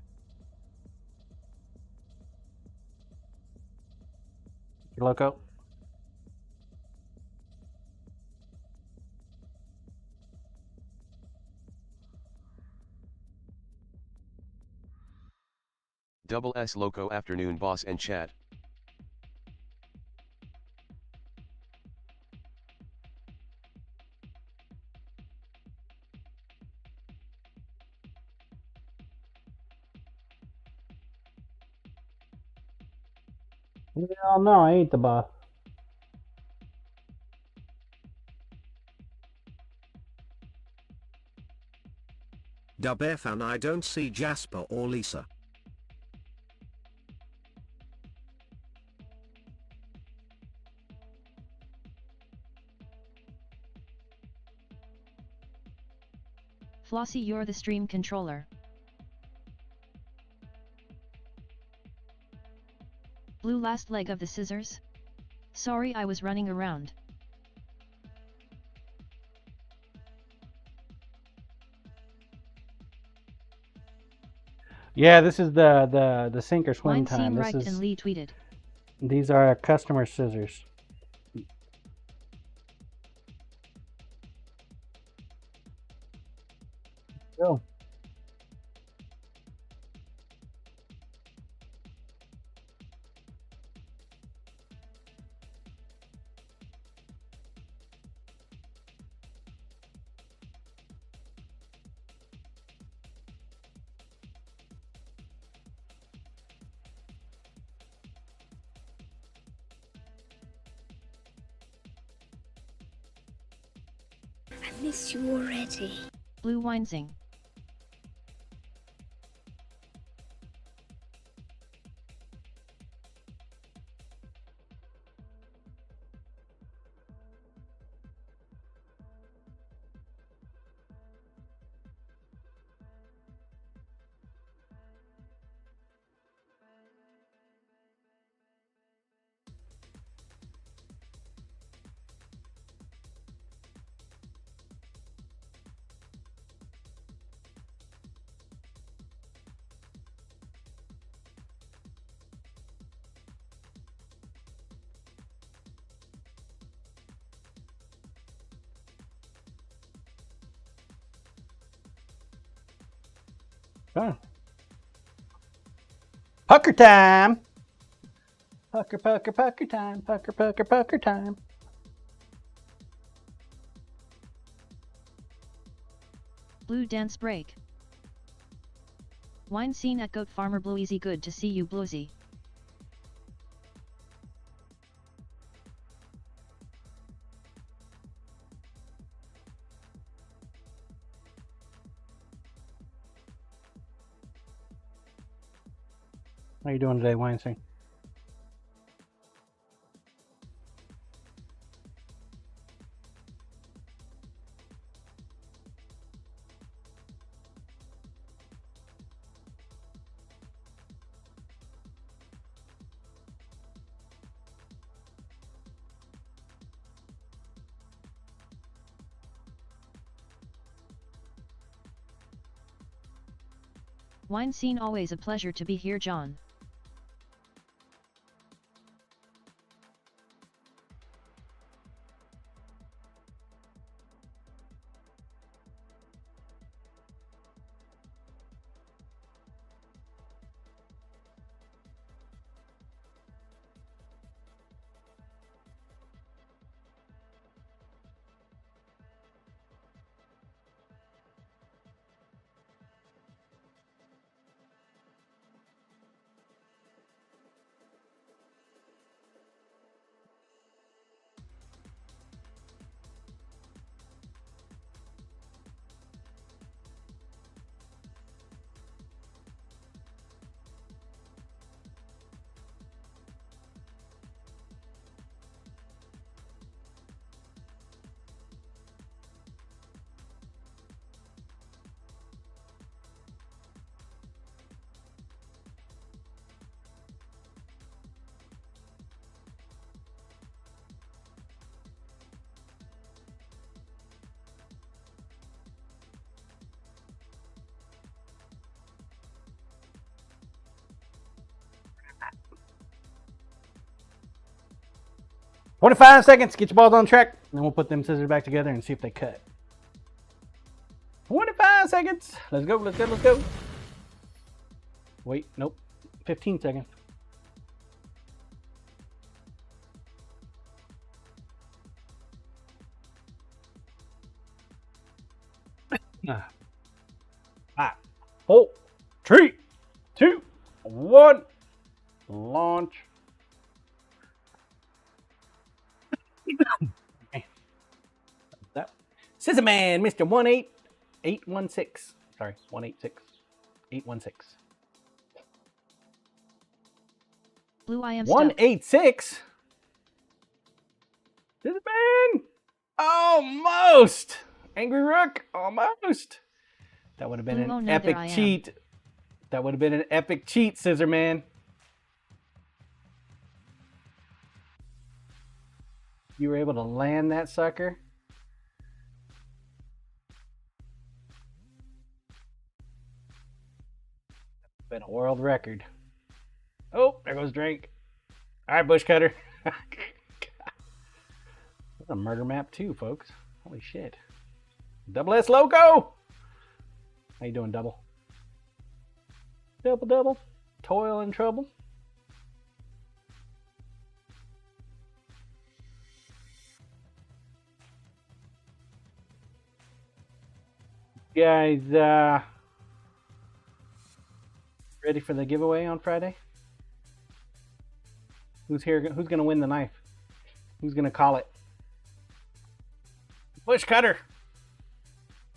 Loco. Double S Loco afternoon boss and chat. Hell no, I ain't the boss. Dubfan, I don't see Jasper or Lisa. Flossie, you're the stream controller. Blue, last leg of the scissors? Sorry, I was running around. Yeah, this is the sink or swim Wine time. seen This right is, and Lee tweeted. these are customer scissors. Go. I miss you already. Blue, wine sing. Done. Pucker time. Pucker, pucker, pucker time. Pucker, pucker, pucker time. Blue, dance break. Wine scene at Goat Farmer. Blue, easy, good to see you, Bluesy. How you doing today, Weinstein? Wine scene, always a pleasure to be here, John. "25 seconds, get your balls on track, and then we'll put them scissors back together and see if they cut." 25 seconds. Let's go, let's go, let's go. Wait, nope. 15 seconds. Five, 4, 3, 2, 1. Launch. That Scissor Man, Mr. 18816. Sorry, 186816. Blue, I am stuck. 186. Scissor Man. Almost. Angry Rook. Almost. That would have been Blue, an no, epic there I am. cheat. That would have been an epic cheat, Scissor Man. You were able to land that sucker. Been a world record. Oh, there goes Drake. All right, Bush Cutter. That's a murder map too, folks. Holy shit. Double S Loco. How you doing, Double? Double. Toil and trouble. Guys, ready for the giveaway on Friday? Who's here? Who's gonna win the knife? Who's gonna call it? Bush Cutter.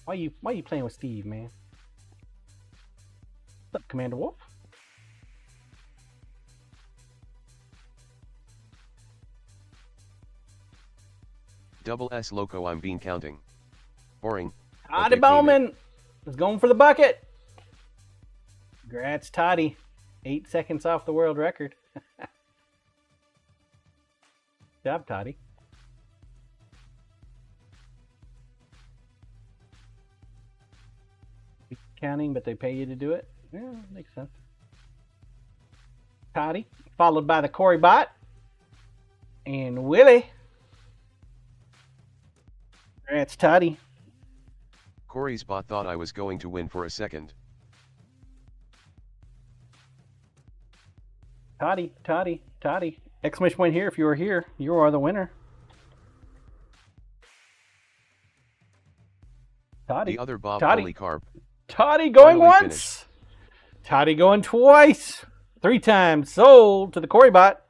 Why you playing with Steve, man? What's up, Commander Wolf? Double S Loco, I'm bean counting. Boring. Toddy Okay, Bowman is going for the bucket. Congrats, Toddy. 8 seconds off the world record. Good job, Toddy. Counting, but they pay you to do it. Yeah, makes sense. Toddy, followed by the Corey Bot and Willie. Congrats, Toddy. Corey's bot thought I was going to win for a second. Toddy. Exclamation point here if you are here. You are the winner. Toddy. The other Bob Toddy. Polycarp. Toddy going Finally once. finished. Toddy going twice. 3 times. Sold to the Corey Bot.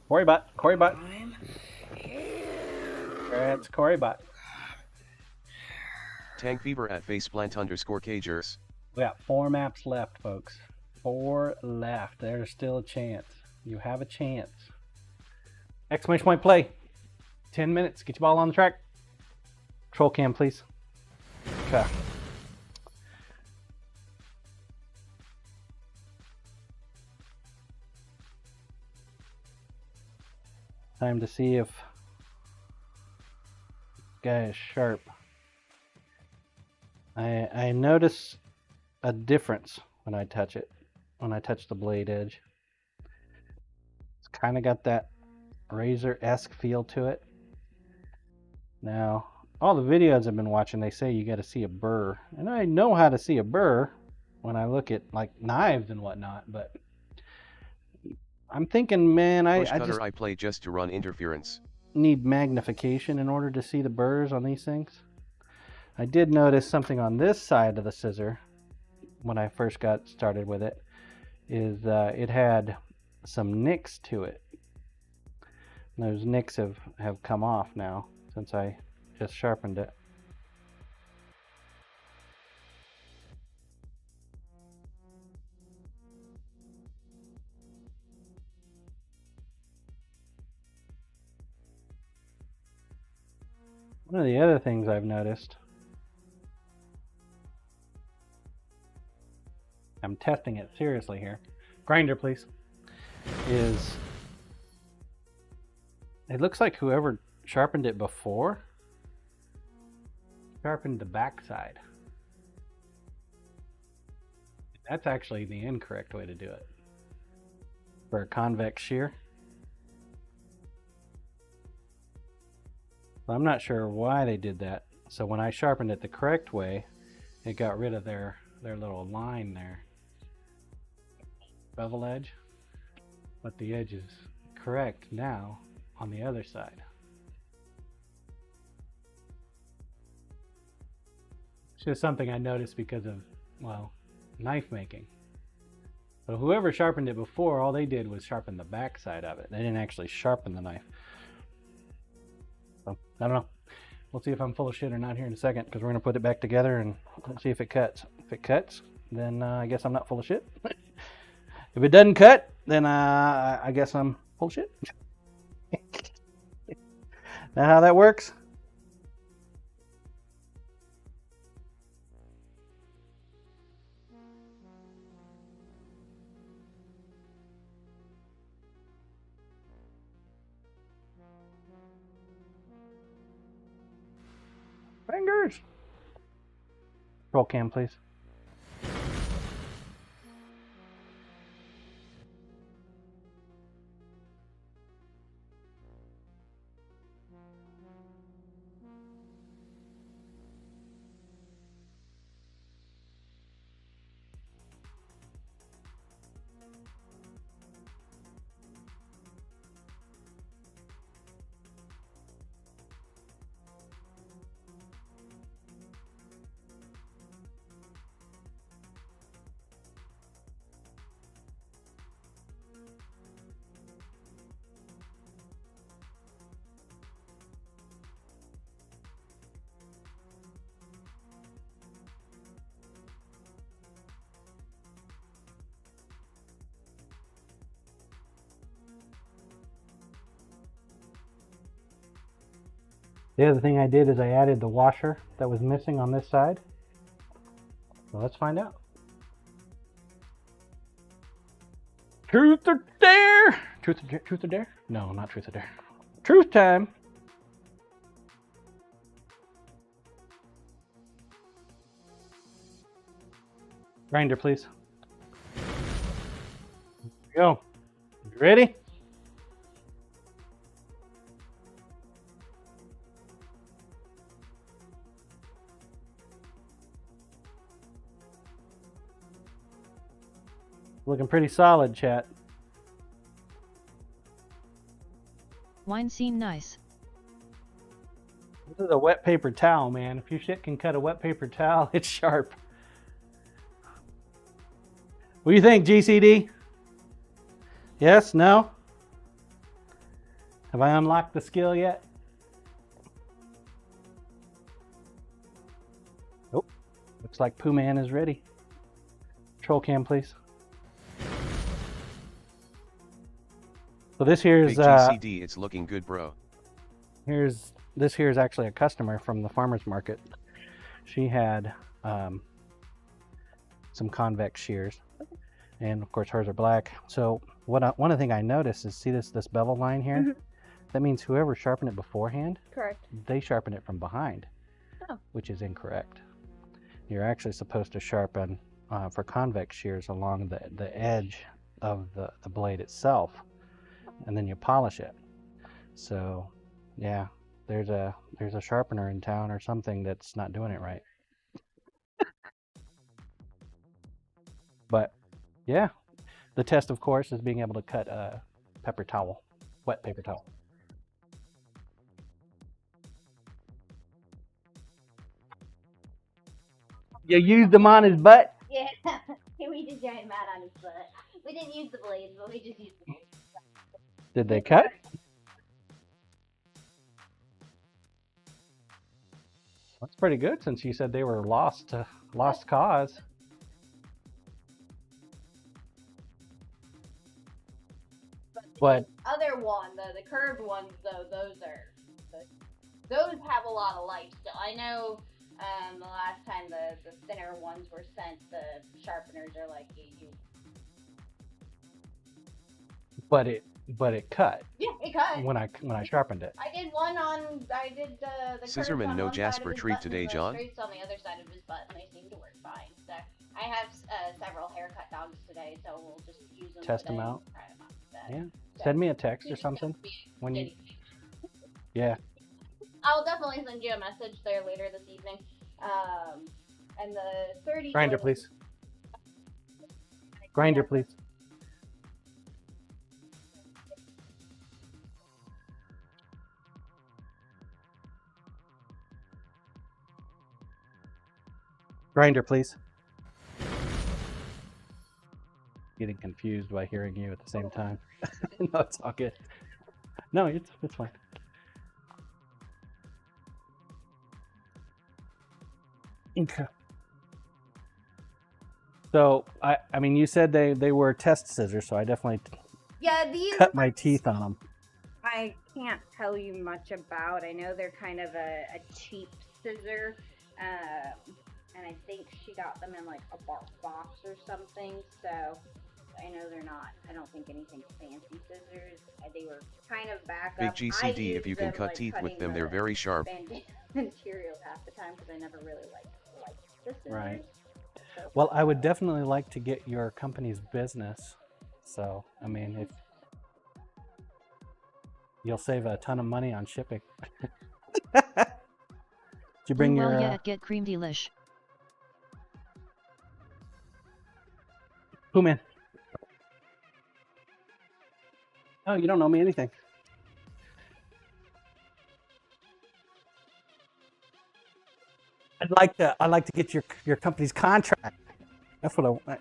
Corey Bot. That's Corey Bot. Tank Fever at faceplant_Cagers. We got 4 maps left, folks. 4 left. There's still a chance. You have a chance. Exclamation point play. 10 minutes. Get your ball on the track. Troll cam, please. Okay. Time to see if this guy is sharp. I notice a difference when I touch it, when I touch the blade edge. It's kind of got that razor-esque feel to it. Now, all the videos I've been watching, they say you got to see a burr, and I know how to see a burr when I look at like knives and whatnot, but I'm thinking, man, I Push just cutter I play just to run interference. need magnification in order to see the burrs on these things. I did notice something on this side of the scissor when I first got started with it, is it had some nicks to it. And those nicks have come off now since I just sharpened it. One of the other things I've noticed, I'm testing it seriously here, grinder please, is it looks like whoever sharpened it before sharpened the back side. That's actually the incorrect way to do it for a convex shear. So I'm not sure why they did that. So when I sharpened it the correct way, it got rid of their little line there, bevel edge, but the edge is correct now on the other side. It's just something I noticed because of, well, knife making. So whoever sharpened it before, all they did was sharpen the back side of it. They didn't actually sharpen the knife. So I don't know. We'll see if I'm full of shit or not here in a second, because we're going to put it back together and see if it cuts. If it cuts, then I guess I'm not full of shit. If it doesn't cut, then I guess I'm full of shit. Now how that works? Fingers. Roll cam, please. The other thing I did is I added the washer that was missing on this side. So let's find out. Truth or dare? Truth or dare? No, not truth or dare. Truth time. Grinder, please. Here we go. You ready? Looking pretty solid, chat. Wine seem nice. This is a wet paper towel, man. If your shit can cut a wet paper towel, it's sharp. What do you think, GCD? Yes? No? Have I unlocked the skill yet? Oh, looks like Pooh Man is ready. Control cam, please. So this here's Big GCD, it's looking good, bro. This here is actually a customer from the farmer's market. She had some convex shears, and of course hers are black. So one of the things I noticed is, see this bevel line here? Mm-hmm. That means whoever sharpened it beforehand, Correct. they sharpened it from behind, Oh. which is incorrect. you're actually supposed to sharpen for convex shears along the edge of the blade itself, and then you polish it. So yeah, there's a sharpener in town or something that's not doing it right. But yeah, the test, of course, is being able to cut a paper towel, wet paper towel. You used them on his butt? Yeah, we just got him out on his butt. We didn't use the blades, but we just used the blades. Did they cut? That's pretty good, since you said they were lost cause. But the other one, the curved ones, though, those have a lot of life still. I know the last time the thinner ones were sent, the sharpeners are like, you. But it cut. Yeah, it cut. When I sharpened it. I did the Scissorman no Jasper treat today, John. Straights on the other side of his butt, and they seem to work fine. So I have several haircut dogs today, so we'll just use them. Test them out. Try them out. Yeah. Send me a text or something when you. Yeah. I'll definitely send you a message there later this evening. And the 30. Grinder, please. Grinder, please. Grinder, please. Getting confused by hearing you at the same time. No, it's all good. No, it's fine. Okay. So I mean, you said they were test scissors, so I definitely these cut my teeth on them. I can't tell you much about. I know they're kind of a cheap scissor, and I think she got them in like a box or something. So I know they're not. I don't think anything fancy scissors. They were kind of back Big up. GCD, if you can cut teeth with them, they're very sharp. Material half the time because I never really liked the scissors. Right. Well, I would definitely like to get your company's business. So, I mean, if you'll save a ton of money on shipping. Did you bring your? Yeah, get cream delish. Who, man? Oh, you don't know me anything. I'd like to get your company's contract. That's what I want.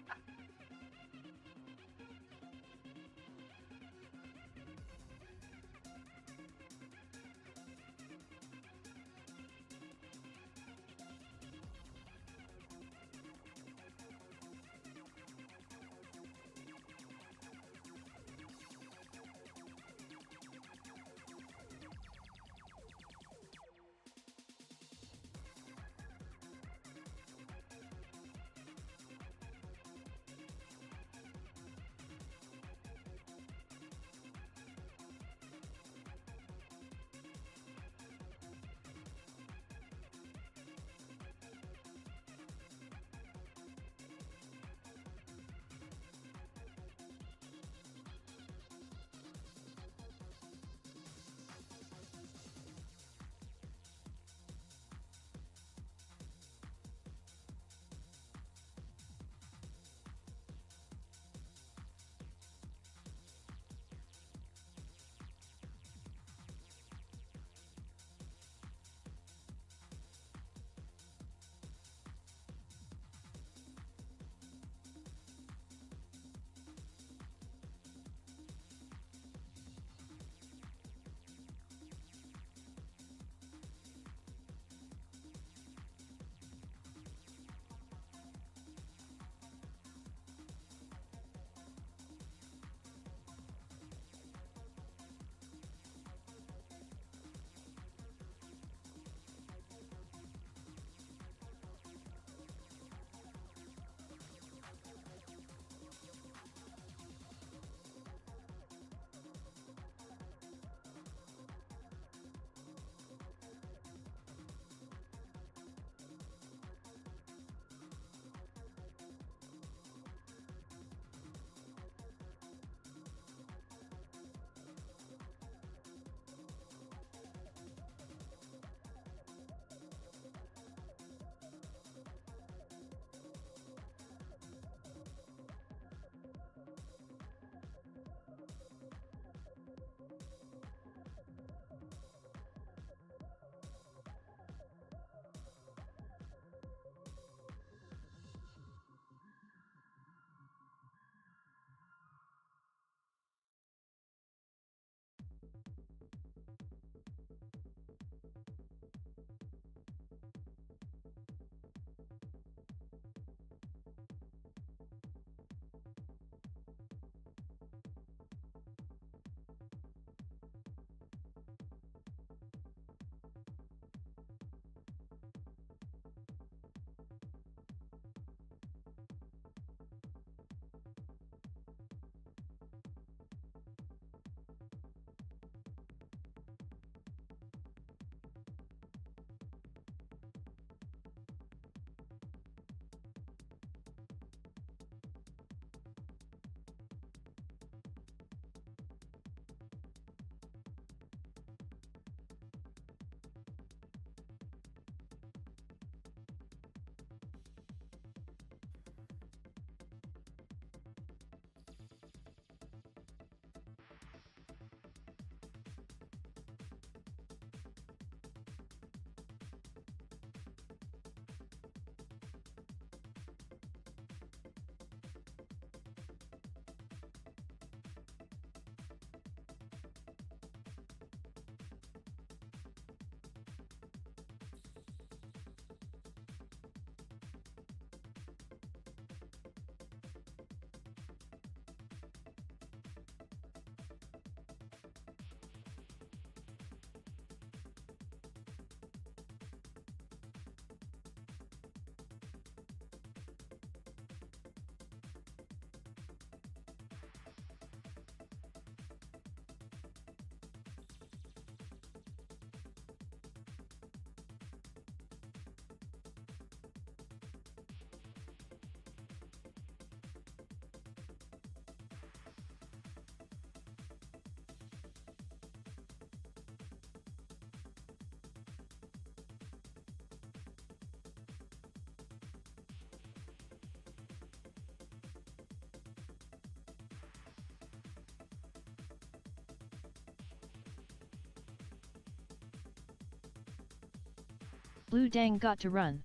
Blue dang got to run.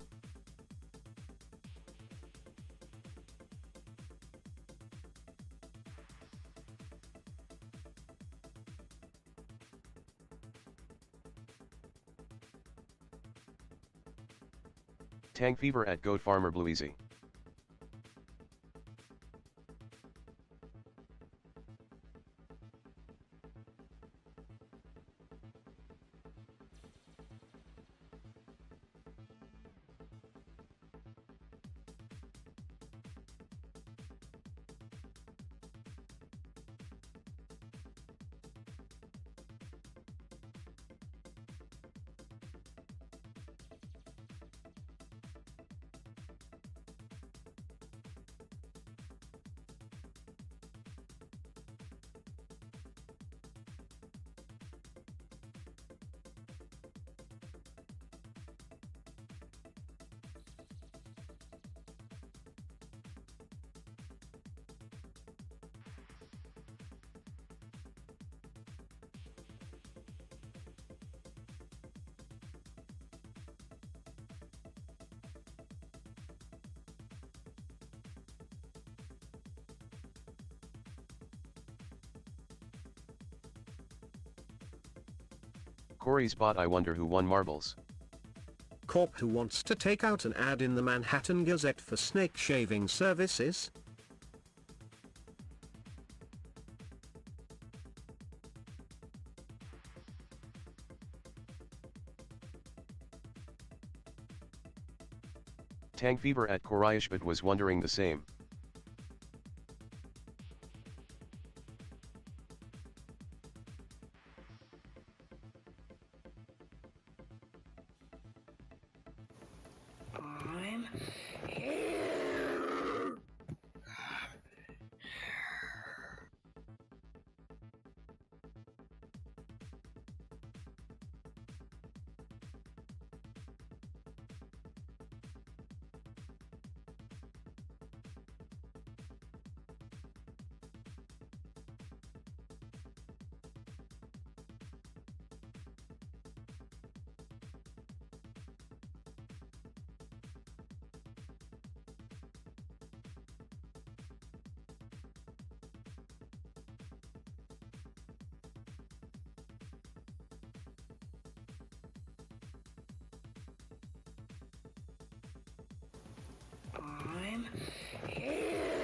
Tang fever at goat farmer Blueezy. Corey's bot. I wonder who won marbles. Corp who wants to take out an ad in the Manhattan Gazette for snake shaving services? Tang fever at Korayashbet was wondering the same. I'm here. I'm here.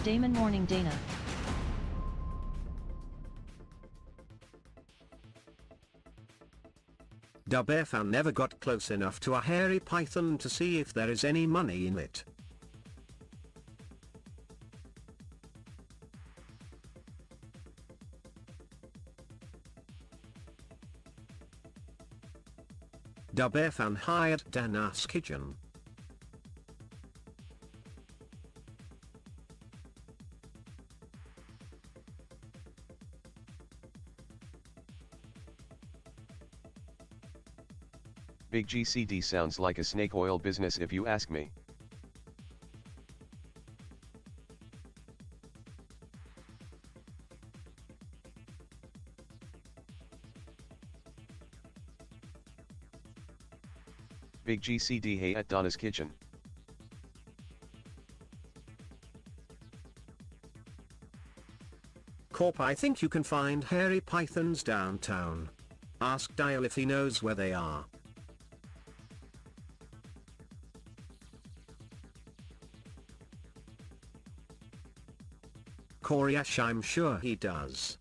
Damon Morning Dana. Dubfan never got close enough to a hairy python to see if there is any money in it. Dubfan hired Dana's Kitchen. Big GCD sounds like a snake oil business if you ask me. Big GCD hey at Donna's Kitchen. Corp, I think you can find hairy pythons downtown. Ask Dial if he knows where they are. Koryash, I'm sure he does.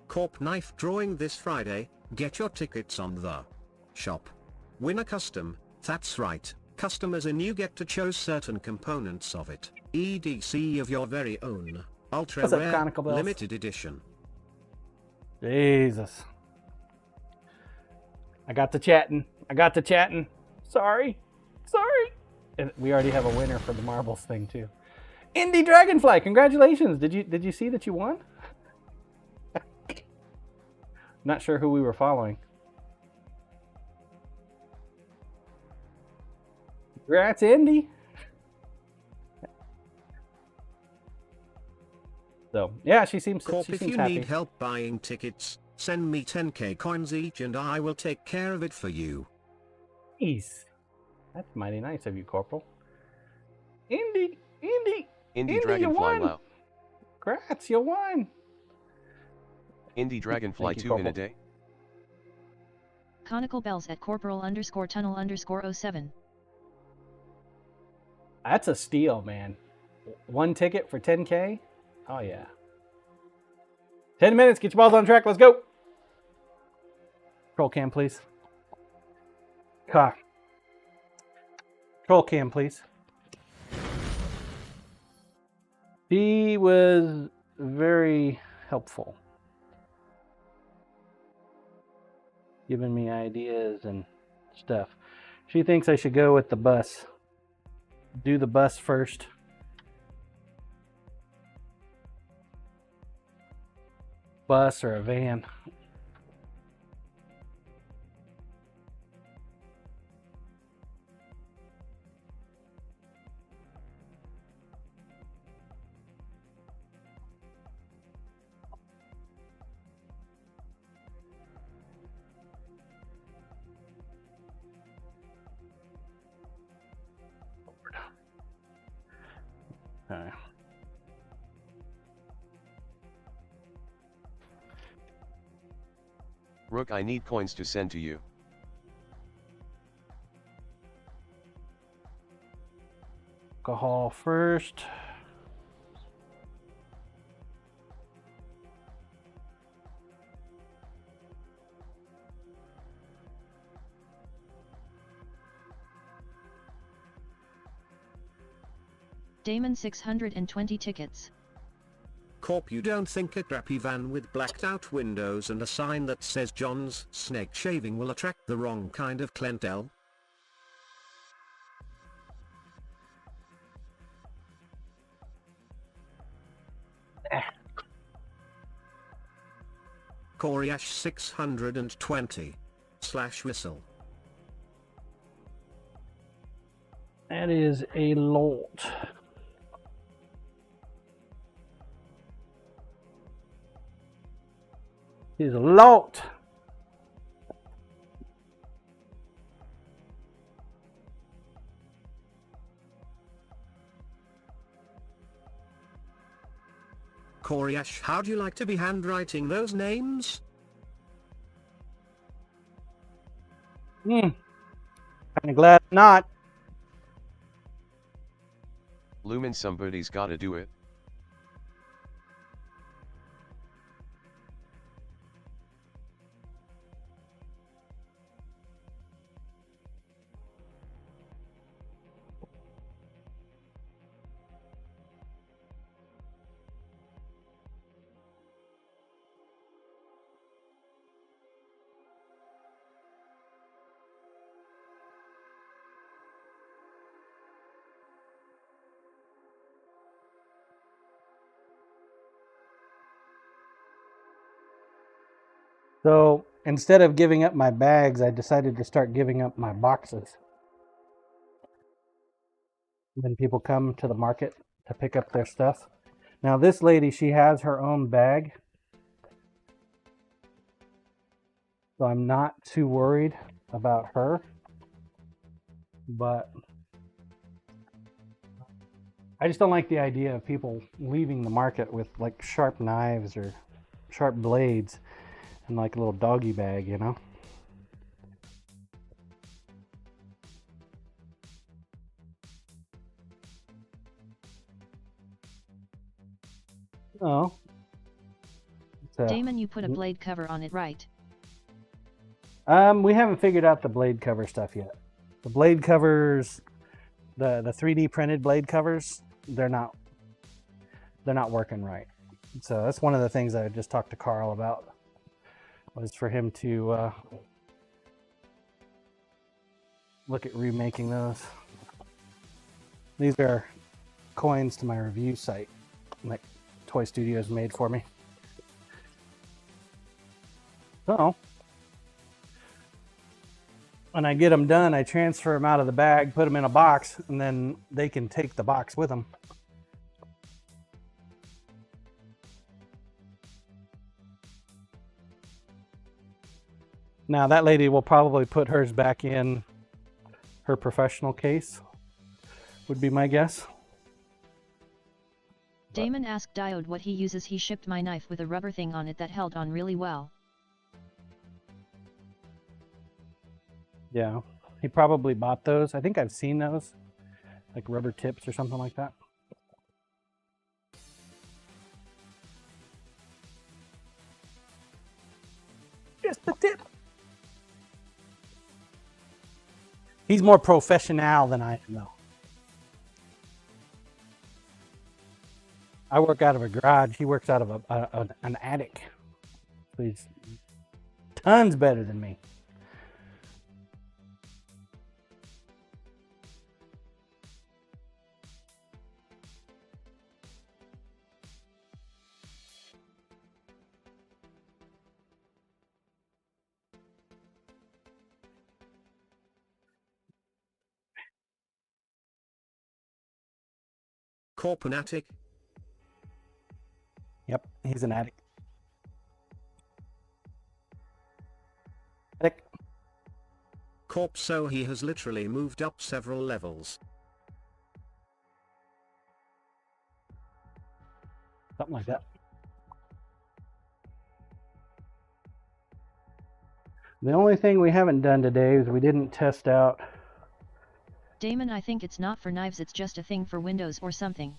Corp Knife drawing this Friday. Get your tickets on the shop. Win a custom, that's right, custom as in you get to choose certain components of it. EDC of your very own, ultra What's up, rare, Conical Bells? limited edition. Jesus. I got to chatting. Sorry. And we already have a winner for the marbles thing too. Indie Dragonfly, congratulations. Did you see that you won? Not sure who we were following. Congrats, Indy. So yeah, she seems Corp, she if seems you happy. need help buying tickets, send me 10k coins each and I will take care of it for you. Jeez. That's mighty nice of you, Corporal. Indy, Indie you Dragonfly, won. wow. Congrats, you won. Indie Dragonfly Thank you, 2 in a Corporal. day? Conical Bells at corporal_tunnel_07. That's a steal, man. One ticket for 10K? Oh, yeah. 10 minutes, get your balls on track, let's go. Control cam, please. Control cam, please. She was very helpful. Giving me ideas and stuff. She thinks I should go with the bus. Do the bus first. Bus or a van. All right. Rook, I need coins to send to you. Alcohol first. Damon 620 tickets. Corp, you don't think a crappy van with blacked out windows and a sign that says John's Snake Shaving will attract the wrong kind of clientele? Corey 620 / whistle. That is a lot. Is a lot. Corey Ash, how do you like to be handwriting those names? Kinda glad not. Lumen, somebody's gotta do it. So instead of giving up my bags, I decided to start giving up my boxes. When people come to the market to pick up their stuff. Now this lady, she has her own bag. So I'm not too worried about her. But I just don't like the idea of people leaving the market with like sharp knives or sharp blades and like a little doggy bag, you know? Oh. Damon, you put a blade cover on it, right? We haven't figured out the blade cover stuff yet. The blade covers, the 3D printed blade covers, they're not working right. So that's one of the things I just talked to Carl about, was for him to look at remaking those. These are coins to my review site, like Toy Studios made for me. So when I get them done, I transfer them out of the bag, put them in a box, and then they can take the box with them. Now that lady will probably put hers back in her professional case, would be my guess. Damon asked Diode what he uses. He shipped my knife with a rubber thing on it that held on really well. Yeah, he probably bought those. I think I've seen those, like rubber tips or something like that. Just the tip. He's more professional than I am, though. I work out of a garage. He works out of an attic. So he's tons better than me. Corp an attic? Yep, he's an addict. Addict. Corp, so he has literally moved up several levels. Something like that. The only thing we haven't done today is we didn't test out. Damon, I think it's not for knives, it's just a thing for windows or something.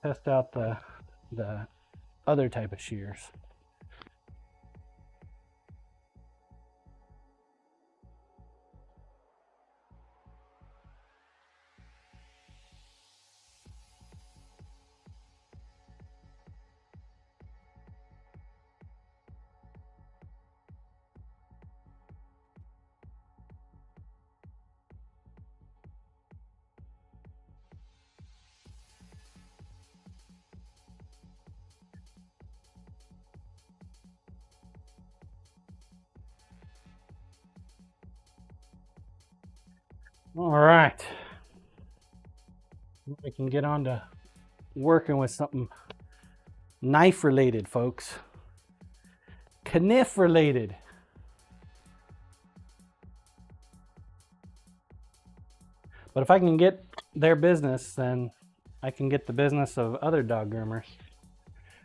Test out the other type of shears. All right. We can get on to working with something knife related, folks. Knife related. But if I can get their business, then I can get the business of other dog groomers.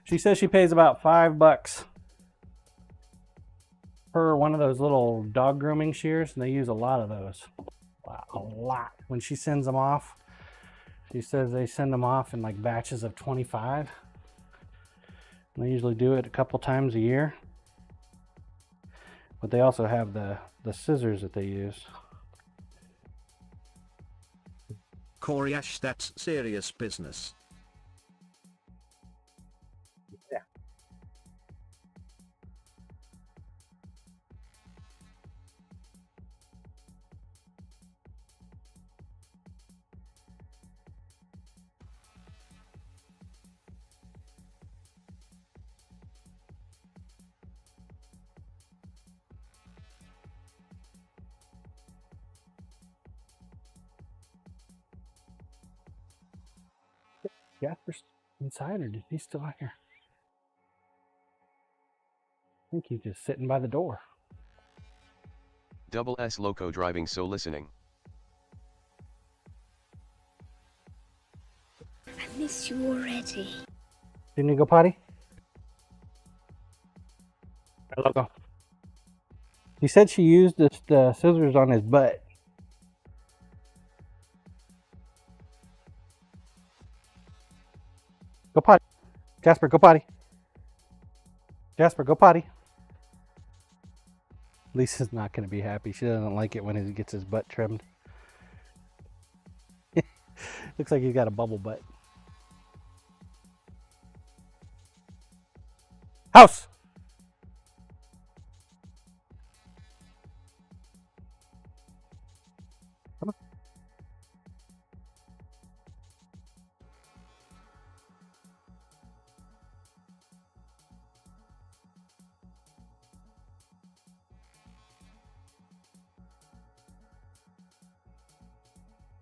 She says she pays about $5 per one of those little dog grooming shears, and they use a lot of those. Wow, a lot. When she sends them off, she says they send them off in like batches of 25. And they usually do it a couple times a year. But they also have the scissors that they use. Coriash, that's serious business. Yeah. Jasper's inside, or is he still out here? I think he's just sitting by the door. Double S Loco driving, so listening. I miss you already. Didn't he go potty? Hello, go. He said she used the scissors on his butt. Go potty. Jasper, go potty. Jasper, go potty. Lisa's not going to be happy. She doesn't like it when he gets his butt trimmed. Looks like he's got a bubble butt. House! Come on.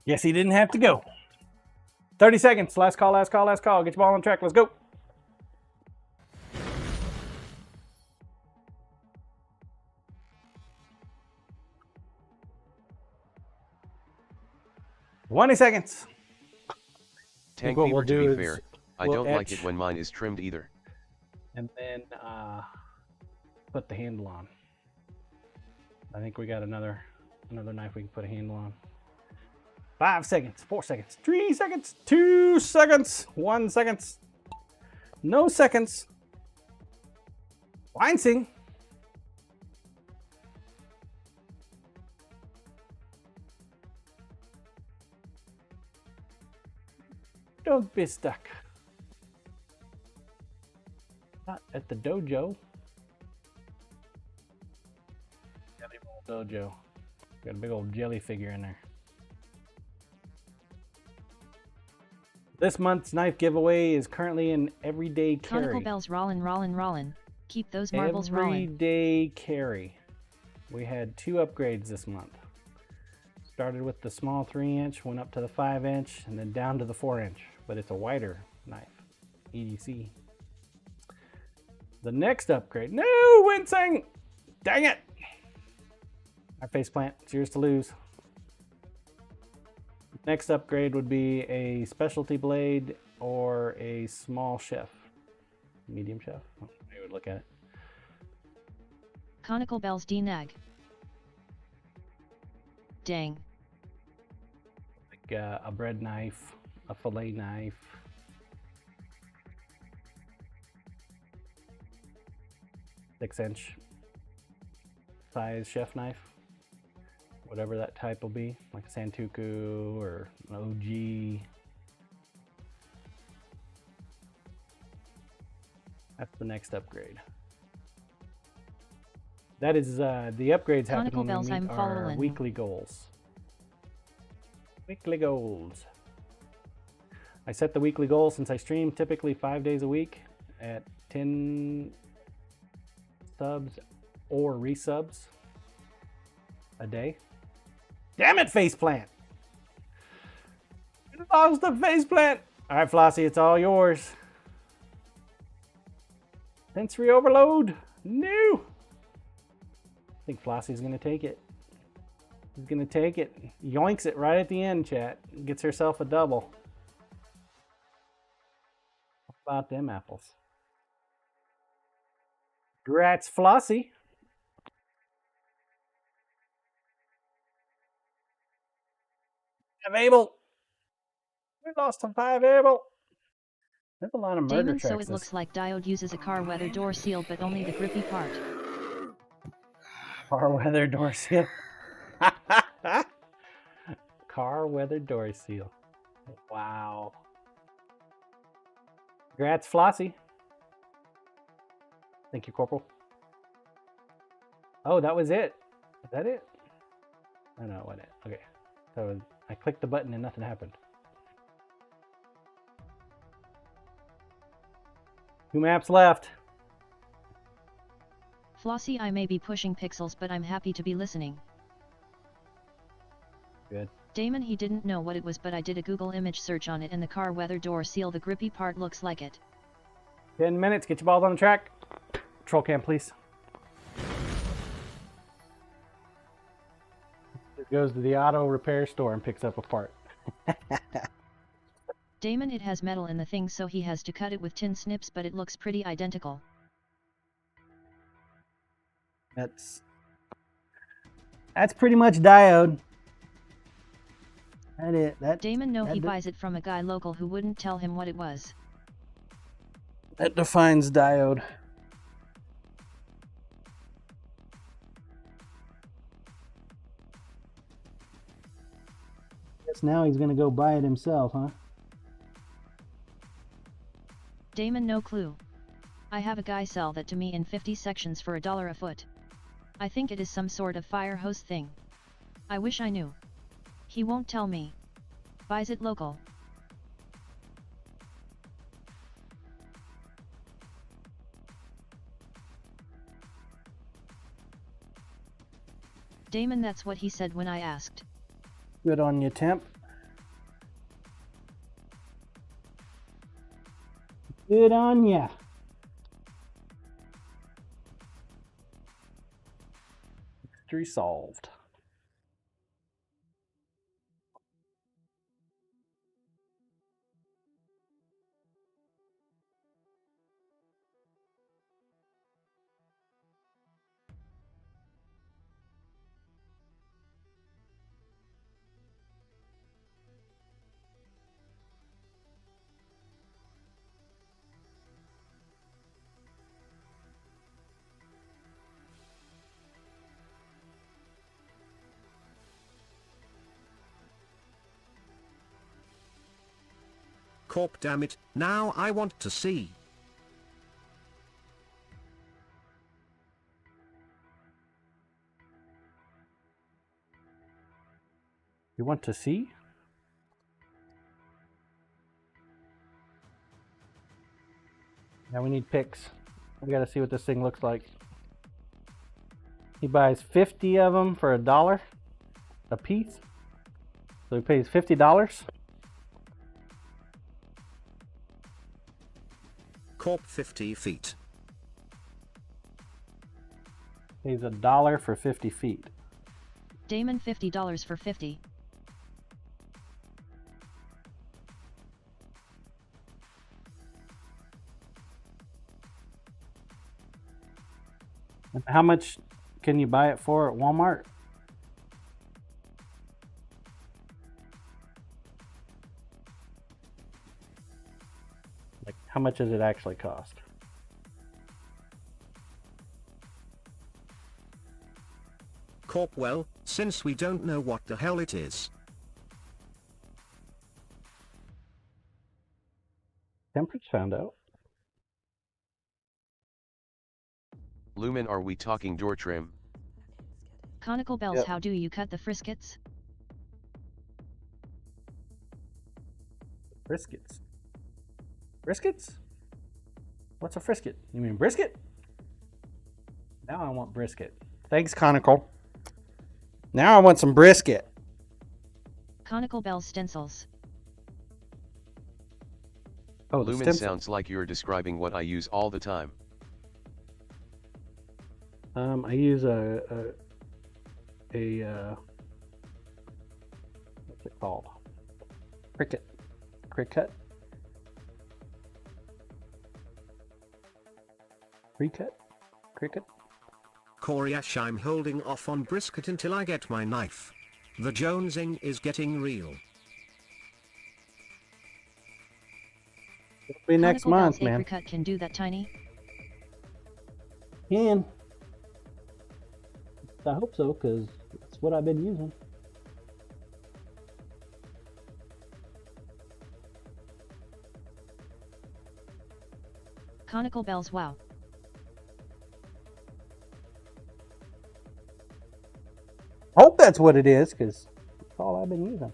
Yes, he didn't have to go. 30 seconds. Last call, last call, last call. Get your ball on track. Let's go. $20 seconds. Tank what Fever, we'll to do be is fair, I we'll don't like etch. it when mine is trimmed either. And then put the handle on. I think we got another knife we can put a handle on. 5 seconds, 4 seconds, 3 seconds, 2 seconds, 1 second. No seconds. Wine sing. Don't be stuck. Not at the dojo. Dojo. Got a big old jelly figure in there. This month's knife giveaway is currently an everyday carry. Conical bells rollin', rollin', rollin'. Keep those marbles rollin'. Everyday carry. We had 2 upgrades this month. Started with the small 3-inch, went up to the 5-inch, and then down to the 4-inch. But it's a wider knife. EDC. The next upgrade. No, wincing! Dang it! Our faceplant. It's yours to lose. Next upgrade would be a specialty blade or a small chef. Medium chef. I would look at it. Conical bells D-nag. Dang. Like a bread knife, a fillet knife. Six-inch size chef knife. Whatever that type will be, like a Santoku or an OG. That's the next upgrade. That is the upgrades happen Conical when bells, we I'm meet our following. weekly goals. Weekly goals. I set the weekly goal since I stream typically 5 days a week at 10 subs or resubs a day. Damn it, faceplant! Lost the faceplant. All right, Flossie, it's all yours. Sensory overload. No. I think Flossie's going to take it. He's going to take it. Yoinks it right at the end, chat. Gets herself a double. How about them apples? Congrats, Flossie. Abel. We lost to 5 Abel. There's a lot of murder Damon, tracks. so it looks like Diode uses a car weather door seal, but only the grippy part. Car weather door seal. Car weather door seal. Wow. Congrats, Flossie. Thank you, Corporal. Oh, that was it. Is that it? Oh, no, it wasn't it. Okay. So I clicked the button and nothing happened. 2 maps left. Flossie, I may be pushing pixels, but I'm happy to be listening. Good. Damon, he didn't know what it was, but I did a Google image search on it, and the car weather door seal, the grippy part, looks like it. 10 minutes. Get your balls on the track. Control cam, please. It goes to the auto repair store and picks up a part. Damon, it has metal in the thing, so he has to cut it with tin snips, but it looks pretty identical. That's pretty much Diode. Damon, no, he buys it from a guy local who wouldn't tell him what it was. That defines Diode. Guess now he's gonna go buy it himself, huh? Damon, no clue. I have a guy sell that to me in 50 sections for $1 a foot. I think it is some sort of fire hose thing. I wish I knew. He won't tell me. Buys it local. Damon, that's what he said when I asked. Good on you, Temp. Good on ya. Mystery solved. Corp, damn it, now I want to see. You want to see? Now we need pics. We gotta see what this thing looks like. He buys 50 of them for $1 a piece. So he pays $50. Corp 50 feet. Pays $1 for 50 feet. Damon, $50 for 50. How much can you buy it for at Walmart? Like, how much does it actually cost? Corp, well, since we don't know what the hell it is. Temperance found out. Lumen, are we talking door trim? Conical bells, Yep. how do you cut the friskets? Briskets. Briskets? What's a frisket? You mean brisket? Now I want brisket. Thanks, Conical. Now I want some brisket. Conical bells stencils. Oh, the Lumen stencil. sounds like you're describing what I use all the time. I use a what's it called? Cricut. Cricut. Cricut. Coriash, I'm holding off on brisket until I get my knife. The jonesing is getting real. It'll be next Conical month, Bell's man. apricot can do that tiny? Can. I hope so, because that's what I've been using. Conical bells, wow. Hope that's what it is, because that's all I've been using.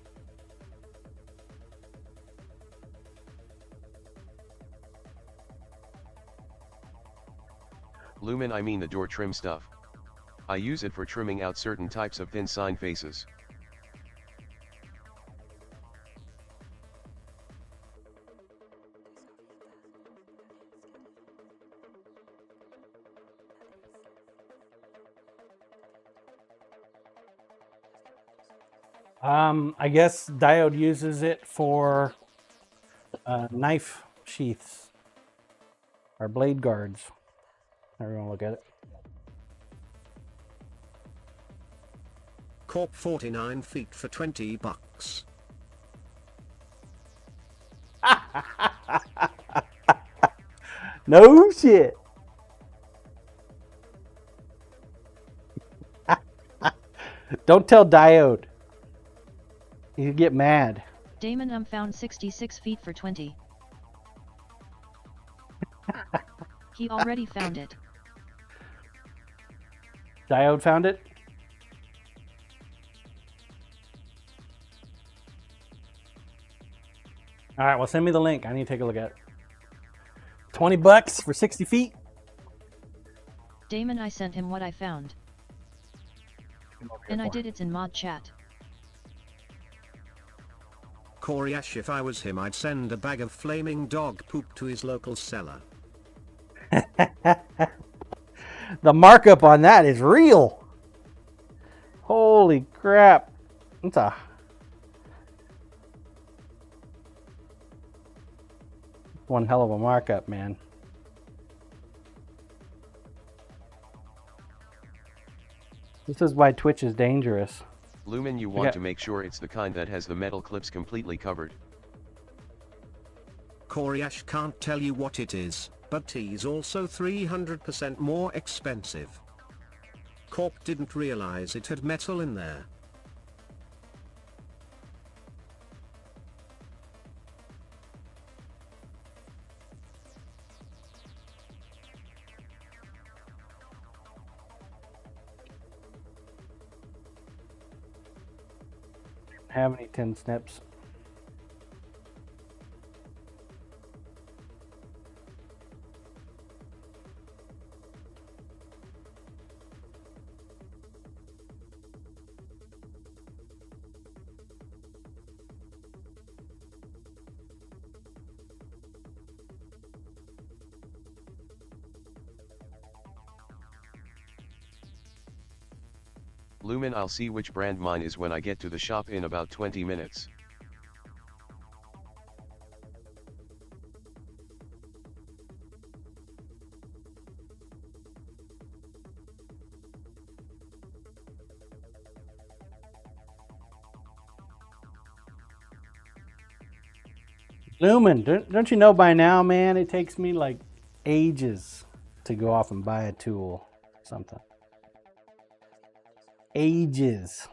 Lumen, I mean the door trim stuff. I use it for trimming out certain types of thin sign faces. I guess Diode uses it for knife sheaths or blade guards. Everyone look at it. Corp 49 feet for 20 bucks. No shit. Don't tell Diode. You get mad. Damon found 66 feet for 20. He already found it. Diode found it? All right, well, send me the link. I need to take a look at it. 20 bucks for 60 feet? Damon, I sent him what I found. And I did it's in mod chat. Coriash, if I was him, I'd send a bag of flaming dog poop to his local cellar. The markup on that is real. Holy crap. That's a one hell of a markup, man. This is why Twitch is dangerous. Lumen, you want to make sure it's the kind that has the metal clips completely covered. Coriash can't tell you what it is, but he's also 300% more expensive. Corp didn't realize it had metal in there. Have any tin snips? Lumen, I'll see which brand mine is when I get to the shop in about 20 minutes. Lumen, don't you know by now, man, it takes me like ages to go off and buy a tool or something. Ages.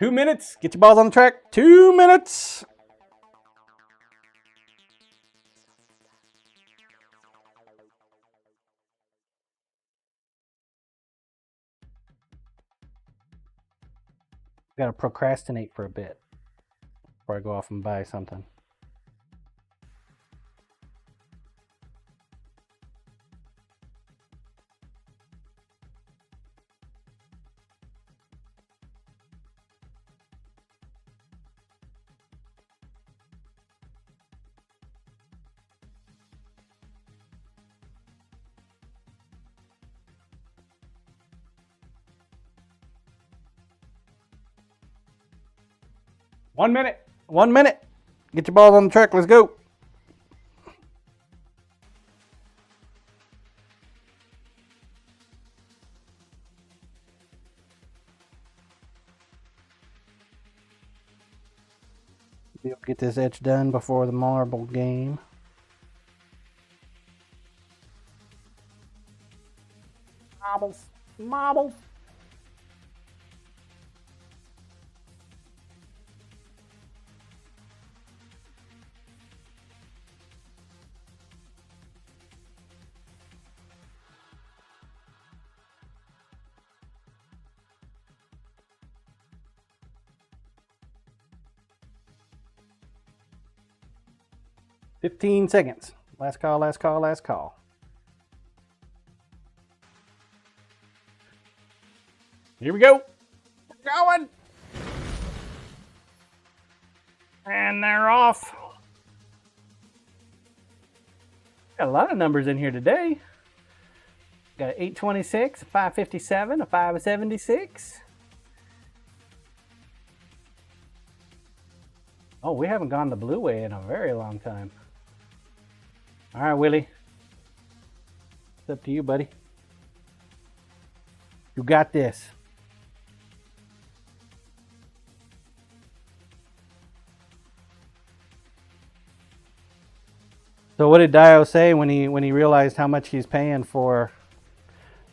2 minutes. Get your balls on the track. 2 minutes. Gotta procrastinate for a bit before I go off and buy something. 1 minute. 1 minute. Get your balls on the track. Let's go. We'll get this etch done before the marble game. Marbles. Marbles. "15 seconds. Last call, last call, last call." Here we go. We're going. And they're off. Got a lot of numbers in here today. Got an 826, a 557, a 576. Oh, we haven't gone the blue way in a very long time. All right, Willie. It's up to you, buddy. You got this. So what did Dio say when he realized how much he's paying for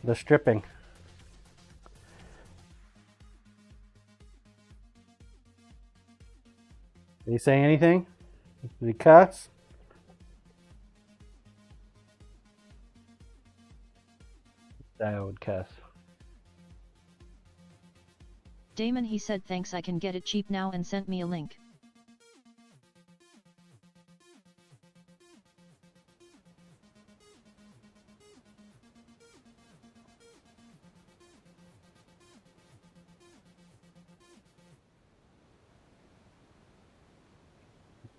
the stripping? Did he say anything? Did he cuss? Dio would cuss. Damon, he said thanks, I can get it cheap now, and sent me a link.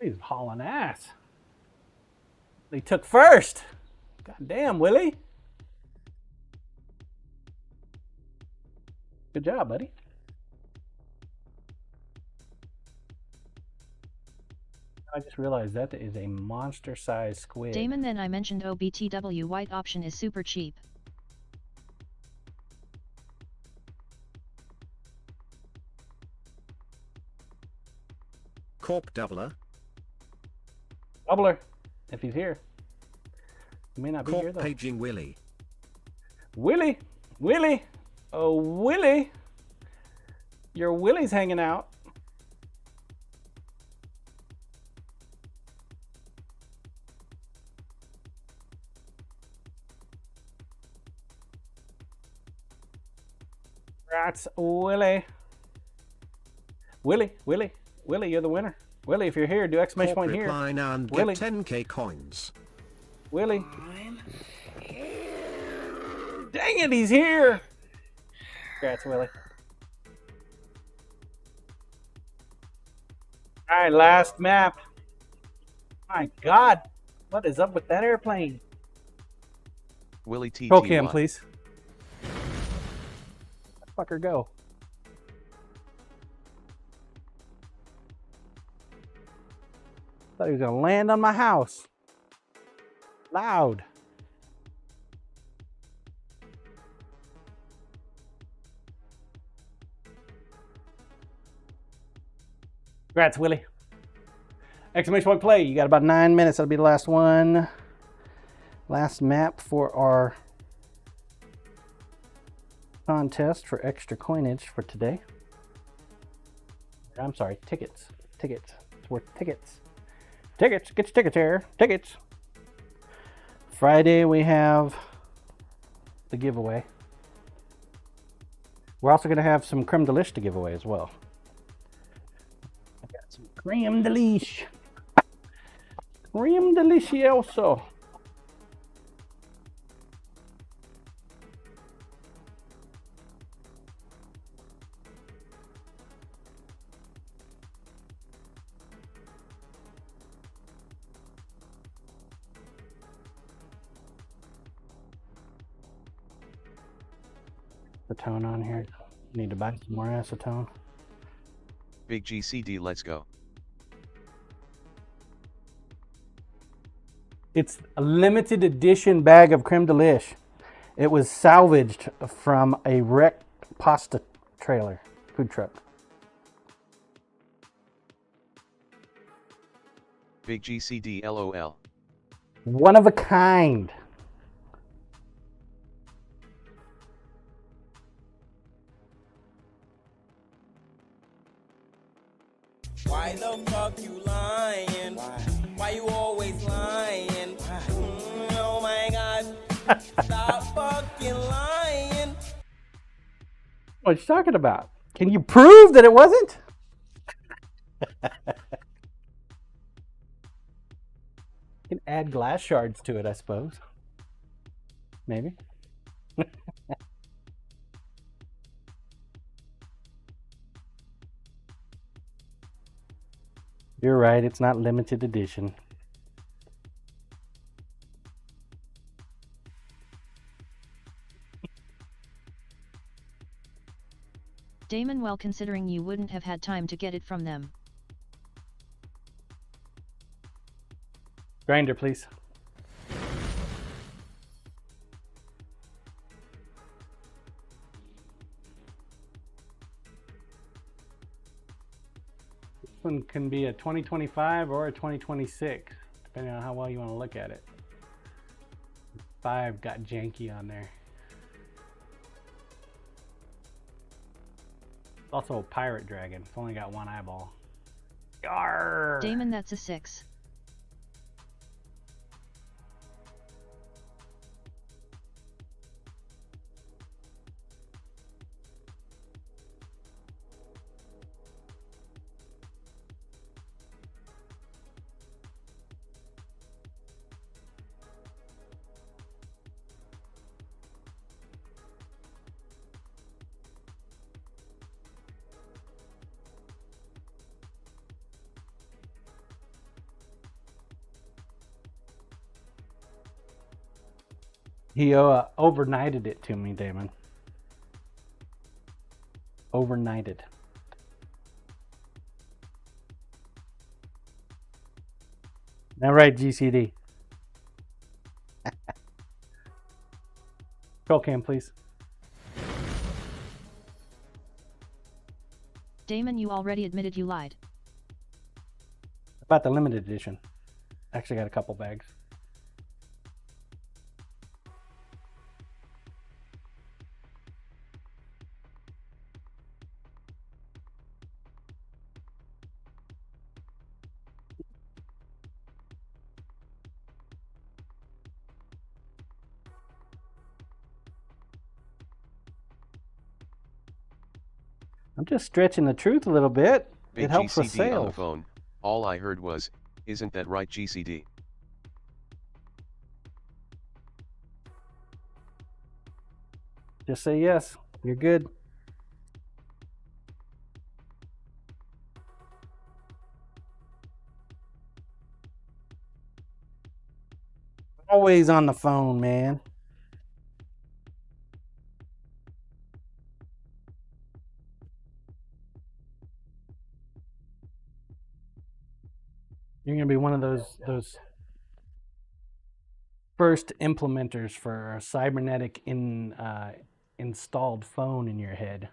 He's hauling ass. He took first. God damn, Willie. Good job, buddy. I just realized that is a monster-sized squid. Damon, then I mentioned OBTW white option is super cheap. Corp doubler. Doubler, if he's here. He may not be Corp here though. paging Willie. Willie, Willie, oh Willie, your Willie's hanging out. That's Willie. Willie, Willie, Willie, you're the winner. Willie, if you're here, do exclamation Corp point here. reply now and Willie. get 10k coins. Willie. Dang it, he's here. Congrats, Willie. All right, last map. My God, what is up with that airplane? Willie TT. Roll cam, please. Let fucker go. Thought he was gonna land on my house. Loud. Congrats, Willie. Exclamation point play. You got about 9 minutes. That'll be the last one. Last map for our contest for extra coinage for today. I'm sorry, tickets. Tickets. It's worth tickets. Tickets. Get your tickets here. Tickets. Friday we have the giveaway. We're also going to have some creme de liche to give away as well. I got some creme de liche. Creme delicioso. Acetone on here. Need to buy some more acetone. Big GCD, let's go. It's a limited edition bag of creme delish. It was salvaged from a wrecked pasta trailer, food truck. Big GCD, LOL. One of a kind. Why the fuck you lying? Why you always lying? Oh my god. Stop fucking lying. What are you talking about? Can you prove that it wasn't? You can add glass shards to it, I suppose. Maybe. You're right, it's not limited edition. Damon, well, considering you wouldn't have had time to get it from them. Grinder, please. This one can be a 2025 or a 2026, depending on how well you want to look at it. 5 got janky on there. It's also a pirate dragon. It's only got one eyeball. Yarr! Damon, that's a 6. He overnighted it to me, Damon. Overnighted. All right, GCD. Control cam, please. Damon, you already admitted you lied. About the limited edition. Actually got a couple bags. I'm just stretching the truth a little bit. Big It helps with GCD on the sales. phone. All I heard was, isn't that right, GCD? Just say yes. You're good. Always on the phone, man. You're gonna be one of those first implementers for a cybernetic installed phone in your head.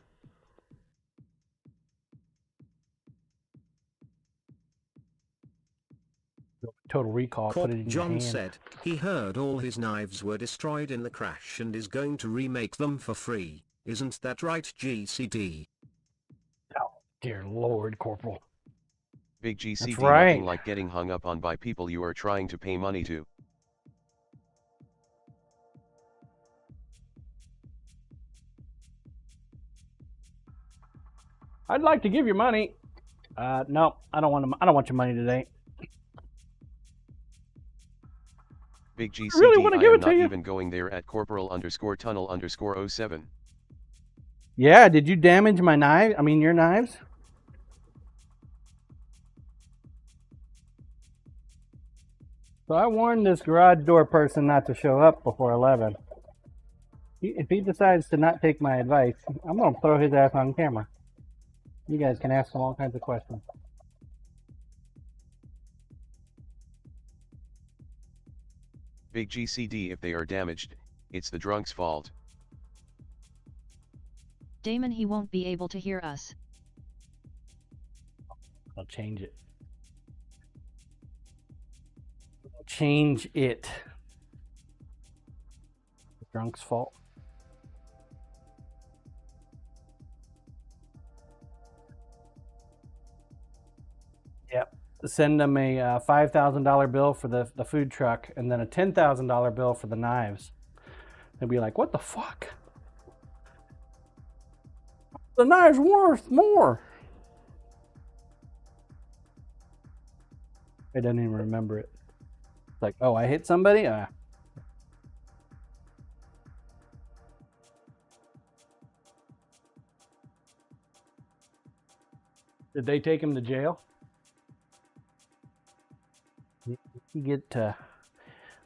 Total Recall, put it in your John hand. said he heard all his knives were destroyed in the crash and is going to remake them for free. Isn't that right, GCD? Oh, dear Lord, Corporal. Big GCD, That's right. nothing like getting hung up on by people you are trying to pay money to. I'd like to give you money. No, I don't want your money today. Big GCD, really want to give I am it to not you. even going there at corporal_tunnel_07. Yeah, did you damage my knife? I mean, your knives? So I warned this garage door person not to show up before 11. If he decides to not take my advice, I'm going to throw his ass on camera. You guys can ask them all kinds of questions. Big GCD, if they are damaged, it's the drunk's fault. Damon, he won't be able to hear us. I'll change it. Change it. The drunk's fault. Yep. Send them a $5,000 bill for the food truck and then a $10,000 bill for the knives. They'll be like, what the fuck? The knife's worth more. I don't even remember it. It's like, oh, I hit somebody? Did they take him to jail? You get to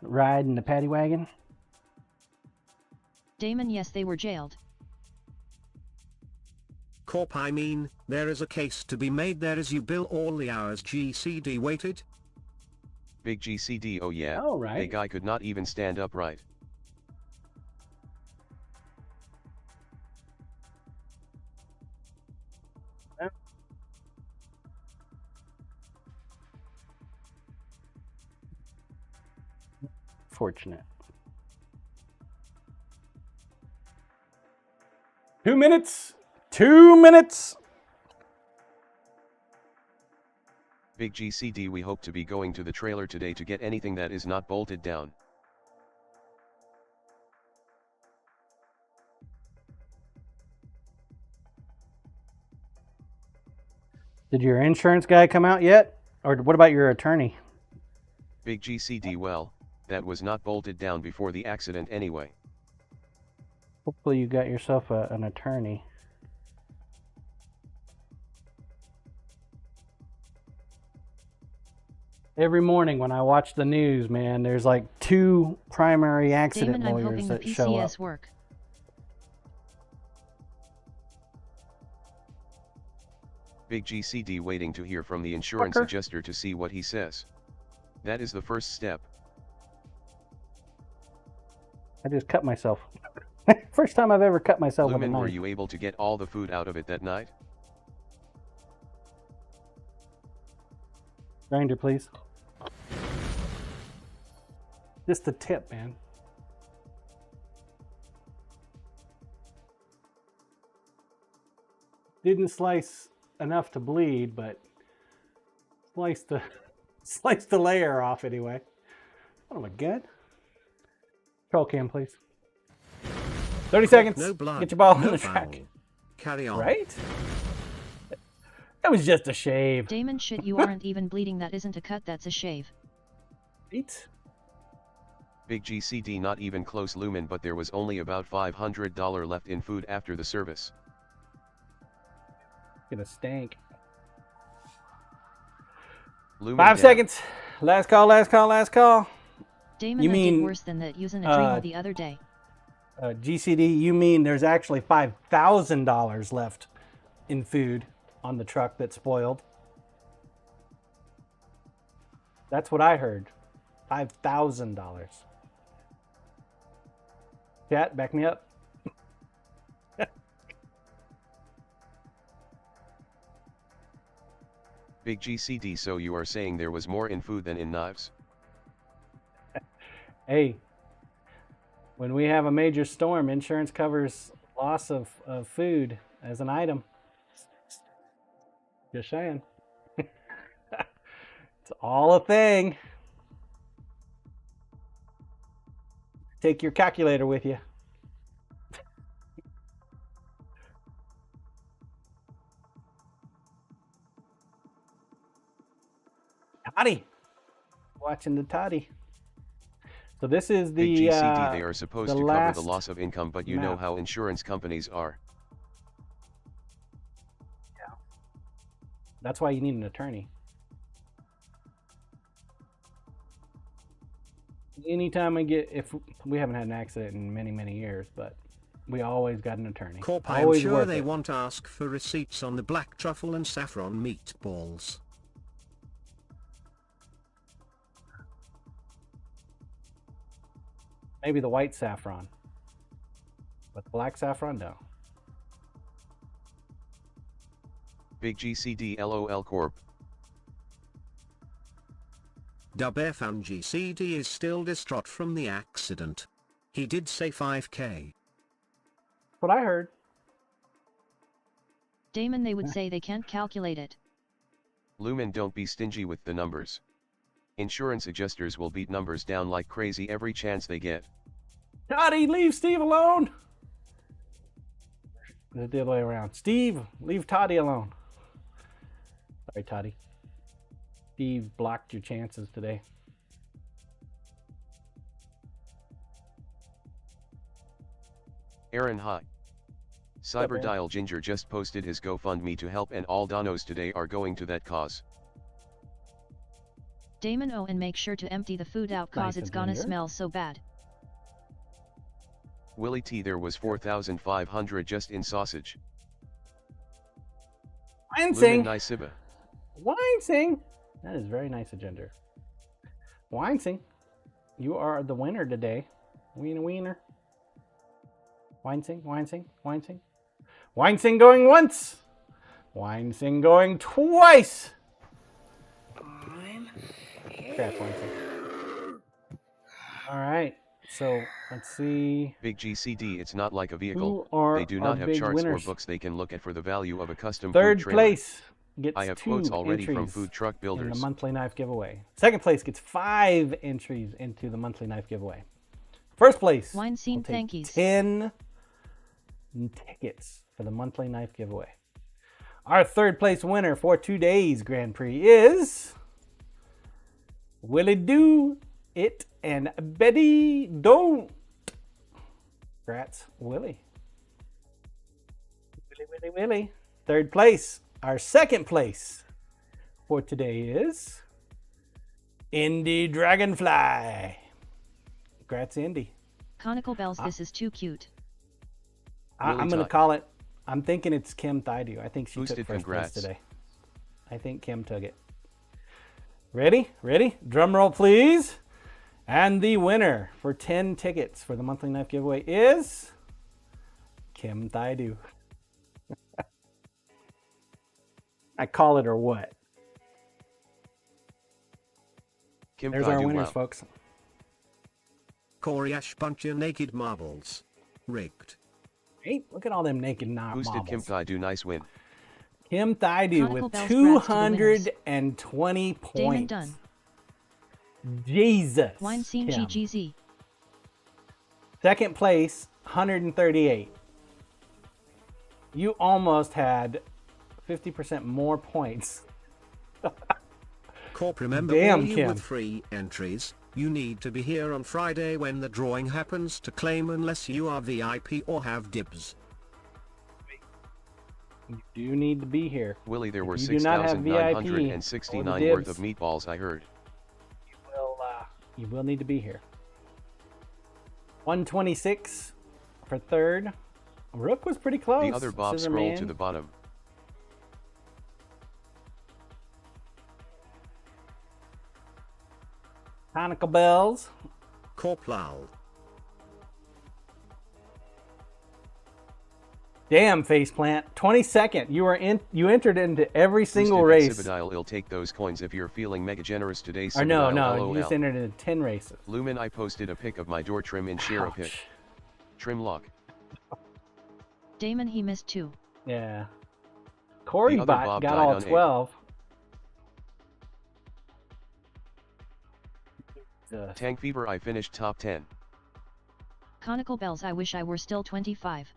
ride in the paddy wagon? Damon, yes, they were jailed. Corp, I mean, there is a case to be made there as you bill all the hours GCD waited. Big GCD, oh yeah, Oh, right. the guy could not even stand upright. Fortunate. 2 minutes. 2 minutes. Big GCD, we hope to be going to the trailer today to get anything that is not bolted down. Did your insurance guy come out yet? Or what about your attorney? Big GCD, well, that was not bolted down before the accident anyway. Hopefully you got yourself an attorney. Every morning when I watch the news, man, there's like 2 primary accident Damon, I'm lawyers hoping the that show up. PCS work. Big GCD waiting to hear from the insurance adjuster to see what he says. That is the first step. I just cut myself. First time I've ever cut myself with a Lumen, knife. were you able to get all the food out of it that night? Grinder, please. Just the tip, man. Didn't slice enough to bleed, but slice the layer off anyway. Oh my god. Control cam, please. 30 seconds. No blood. Get your ball no in the foul. track. Carry on. Right? That was just a shave. Damon, shit, you aren't even bleeding. That isn't a cut, that's a shave. Right? Big GCD, not even close, Lumen, but there was only about $500 left in food after the service. Gonna stank. Lumen 5 down. seconds. Last call, last call, last call. Damon, You I mean, did worse than that using a Dremel the other day. GCD, you mean there's actually $5,000 left in food on the truck that spoiled? That's what I heard. $5,000. Chat, back me up. Big GCD, so you are saying there was more in food than in knives? Hey, when we have a major storm, insurance covers loss of food as an item. Just saying. It's all a thing. Take your calculator with you. Toddy. Watching the toddy. So this is the Big GCD, they are supposed to cover the last loss of income, but you know how insurance companies are. Yeah. That's why you need an attorney. Anytime I get, if we haven't had an accident in many, many years, but We always got an attorney. Corp, I am Always sure worth they it. want to ask for receipts on the black truffle and saffron meatballs. Maybe the white saffron. But the black saffron, no. Big GCD LOL Corp. Dubfan GCD is still distraught from the accident. He did say 5k. What I heard. Damon, they would say they can't calculate it. Lumen, don't be stingy with the numbers. Insurance adjusters will beat numbers down like crazy every chance they get. Toddy, leave Steve alone. The other way around. Steve, leave Toddy alone. Sorry, Toddy. Steve blocked your chances today. Aaron, hi. Cyberdial Ginger just posted his GoFundMe to help, and all donos today are going to that cause. Damon, oh, and make sure to empty the food out cause Nice it's gonna Ginger. smell so bad. Willie T, there was 4,500 just in sausage. Wine Lumen sing. Nisiba. Wine sing. That is very nice of Ginger. Wine sing. You are the winner today. Wiener wiener. Wine sing, wine sing, wine sing. Wine sing going once. Wine sing going twice. Congrats, wine sing. All right. So let's see. Big GCD, it's not like a Who vehicle. are They do our not have big charts winners? or books they can look at for the value of a custom Third food trailer. place gets I have 2 quotes already from entries food truck in the builders. monthly knife giveaway. Second place gets 5 entries into the monthly knife giveaway. First place Wine scene will take thankies. 10 tickets for the monthly knife giveaway. Our third place winner for today's Grand Prix is Willie Do It and Betty Don't. Congrats, Willie. Willie. Third place. Our second place for today is Indy Dragonfly. Congrats, Indy. Conical bells, this is too cute. I'm Willie going to Tuck. call it. I'm thinking it's Kim Thaidu. I think she Boosted took first congrats. place today. I think Kim took it. Ready? Ready? Drum roll, please. And the winner for 10 tickets for the monthly knife giveaway is Kim Thaidu. I call it or what? Kim There's our Thaidu, winners, wow. folks. Corey Ash, bunch of naked marbles. Rigged. Hey, look at all them naked Boosted Kim marbles. Thaidu, nice win. Kim Thaidu Conical with bells, grats to the winners. 220 points. Damon done. Jesus. Wine scene Kim. GGZ. Second place, 138. You almost had 50% more points. Corp, remember Damn, all you Kim. with free entries, you need to be here on Friday when the drawing happens to claim unless you are VIP or have dibs. You do need to be here. Willie, there If were you do not have VIP 6,969 or worth dibs, of meatballs, I heard. You will need to be here. 126 for third. Rook was pretty close. The other Bob Scissor scrolled Man. to the bottom. Conical bells. Corp lol. Damn, faceplant. 22nd. You entered into every single Boosted race. Sibadile, it'll take those coins if you're feeling mega generous today. Or no, Sibadile, you LOL. just entered into 10 races. Lumen, I posted a pic of my door trim in share a pic. Ouch. Trim lock. Damon, he missed 2. Yeah. Corey The other Bot Bob got died all on eight. 12. Tank Fever, I finished top 10. Conical bells, I wish I were still 25.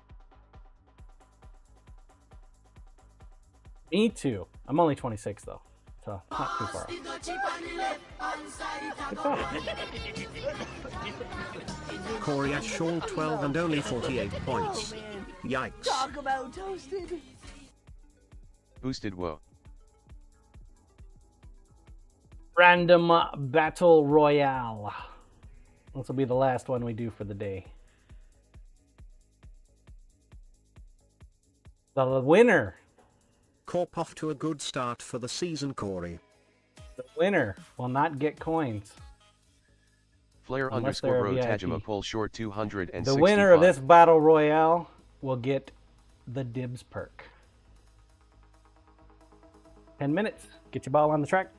Me too. I'm only 26 though, so not too far off. Corey Ash Shaw 12 and only 48 points. Yikes. Talk about toasted. Boosted whoa. Random Battle Royale. This will be the last one we do for the day. The winner. Corp off to a good start for the season, Corey. The winner will not get coins. Flair Unless underscore they're a bro VIP. Tajima pull short 265. The winner of this battle royale will get the dibs perk. 10 minutes. Get your ball on the track.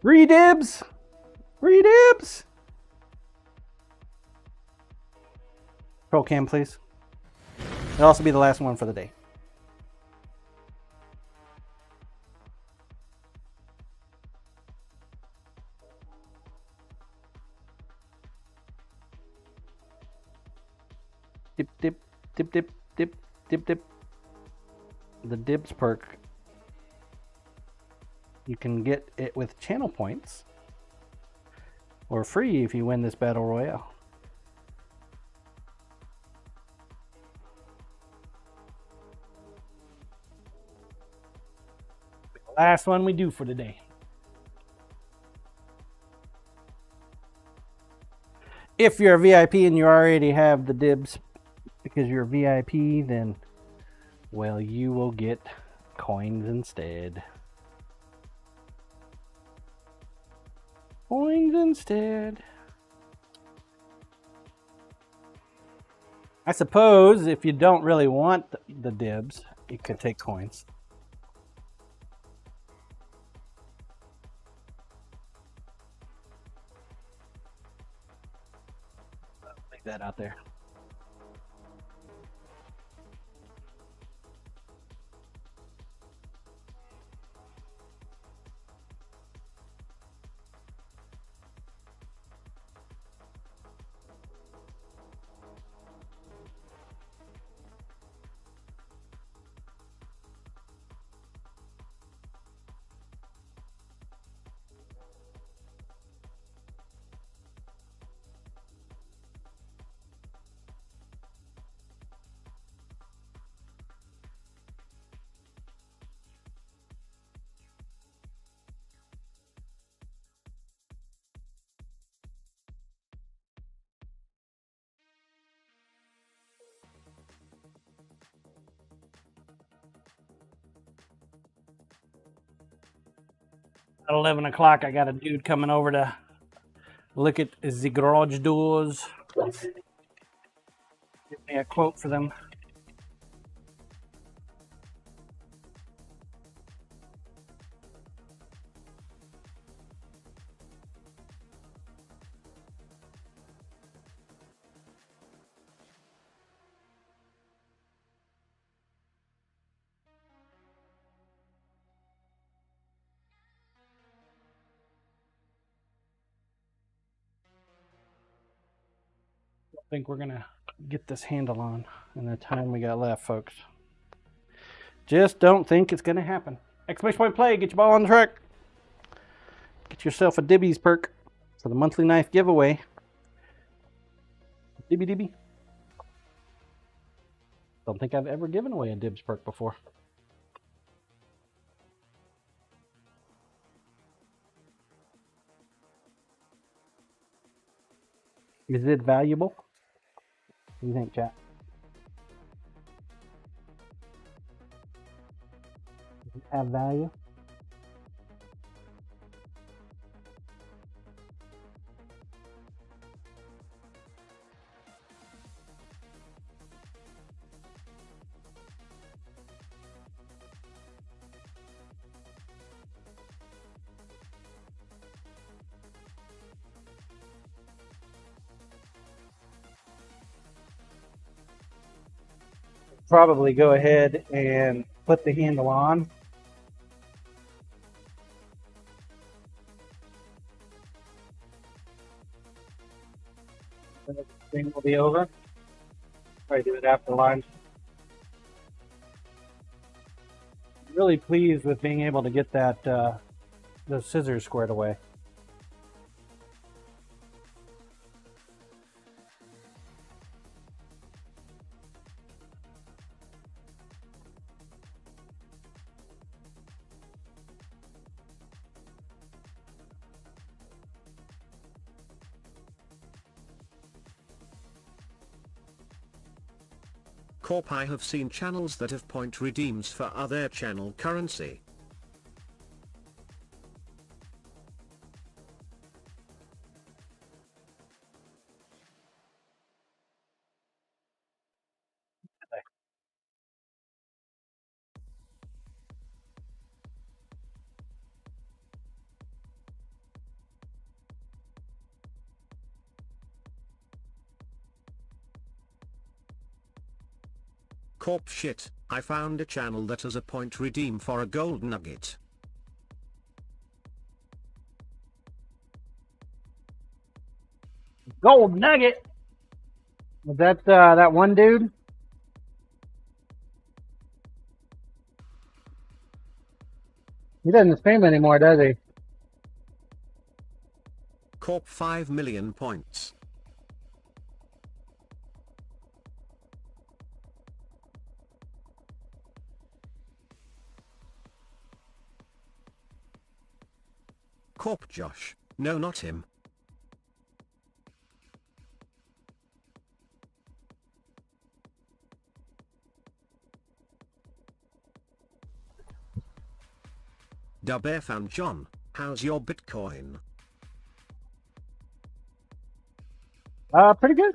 Redibs! Redibs! Roll cam, please. It'll also be the last one for the day. Dip, dip, dip, dip, dip, dip, dip. The dibs perk. You can get it with channel points or free if you win this battle royale. Last one we do for today. If you're a VIP and you already have the dibs because you're a VIP, then, well, you will get coins instead. Coins instead. I suppose if you don't really want the dibs, you could take coins. Leave that out there. At 11 o'clock, I got a dude coming over to look at the garage doors. Give me a quote for them. I think we're gonna get this handle on in the time we got left, folks. Just don't think it's gonna happen. Exclamation point play, get your ball on the track. Get yourself a Dibbies perk for the monthly knife giveaway. Dibby dibby. Don't think I've ever given away a dibs perk before. Is it valuable? What do you think, chat? Does it have value? Probably go ahead and put the handle on. Then the thing will be over. Probably do it after lunch. Really pleased with being able to get that the scissors squared away. Corp, I have seen channels that have point redeems for other channel currency. Corp shit, I found a channel that has a point redeem for a gold nugget. Gold nugget. Was that that one dude? He doesn't stream anymore, does he? Corp 5 million points. Corp Josh, no not him. Dubbear found John, how's your Bitcoin? Pretty good.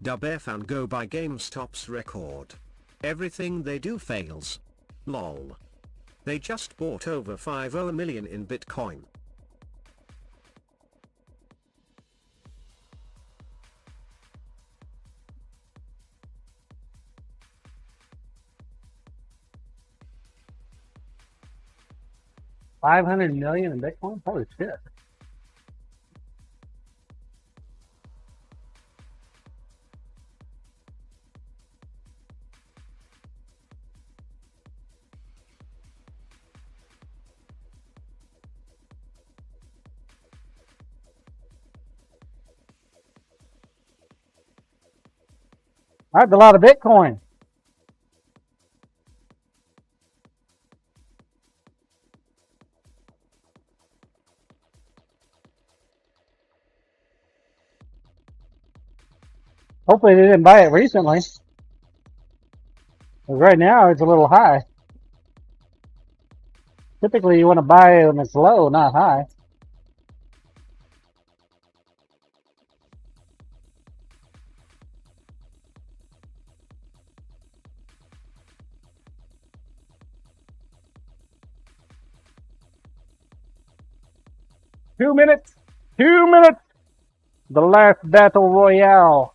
Dubbear found go by GameStop's record. Everything they do fails. Lol. They just bought over 50 million in Bitcoin. $500 million in Bitcoin? Holy shit. That's a lot of Bitcoin. Hopefully they didn't buy it recently. 'Cause right now it's a little high. Typically you want to buy it when it's low, not high. Two minutes. 2 minutes. The last battle royale.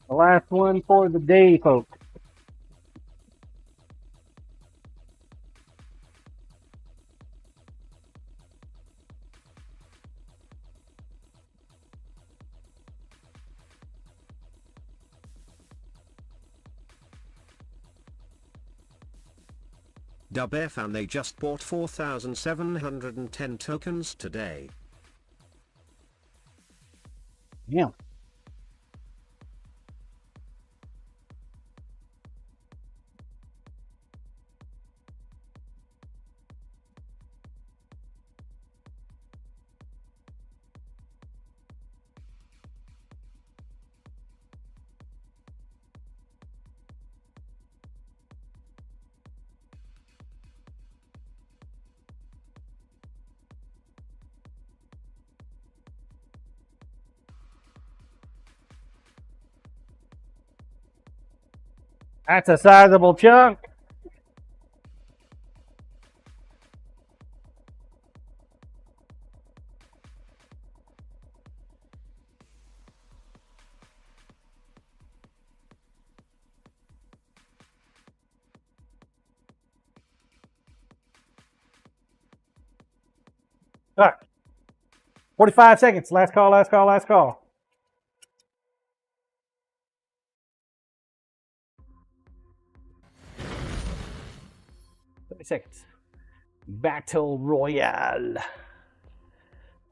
The last one for the day, folks. Dubbear found they just bought 4,710 tokens today. Yeah. That's a sizable chunk. All right. 45 seconds. Last call, last call, last call. Seconds. Battle Royale.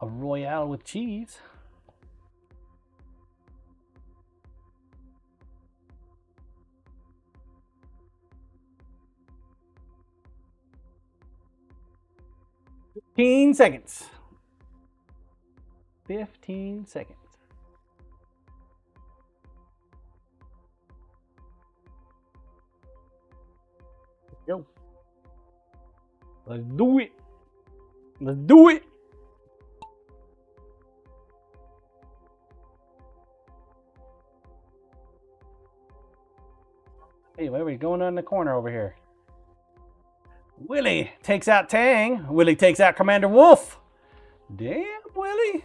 A Royale with cheese. 15 seconds. 15 seconds. Let's go. Let's do it. Let's do it. Hey, what are we going on in the corner over here? Willie takes out Tang. Willie takes out Commander Wolf. Damn, Willie.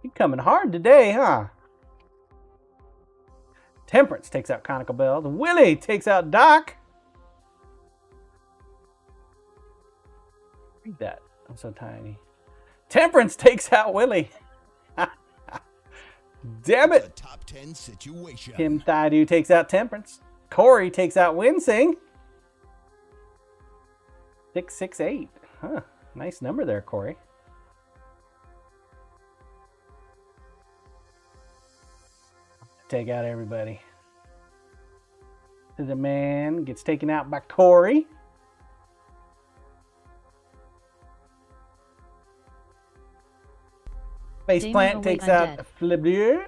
You coming hard today, huh? Temperance takes out Conical Bells. Willie takes out Doc. Read that. I'm so tiny. Temperance takes out Willie. Damn it. Top 10 situation. Kim Thaidu takes out Temperance. Corey takes out Winsing. 668. Huh. Nice number there, Corey. Take out everybody. The man gets taken out by Corey. Faceplant takes out Fliblier.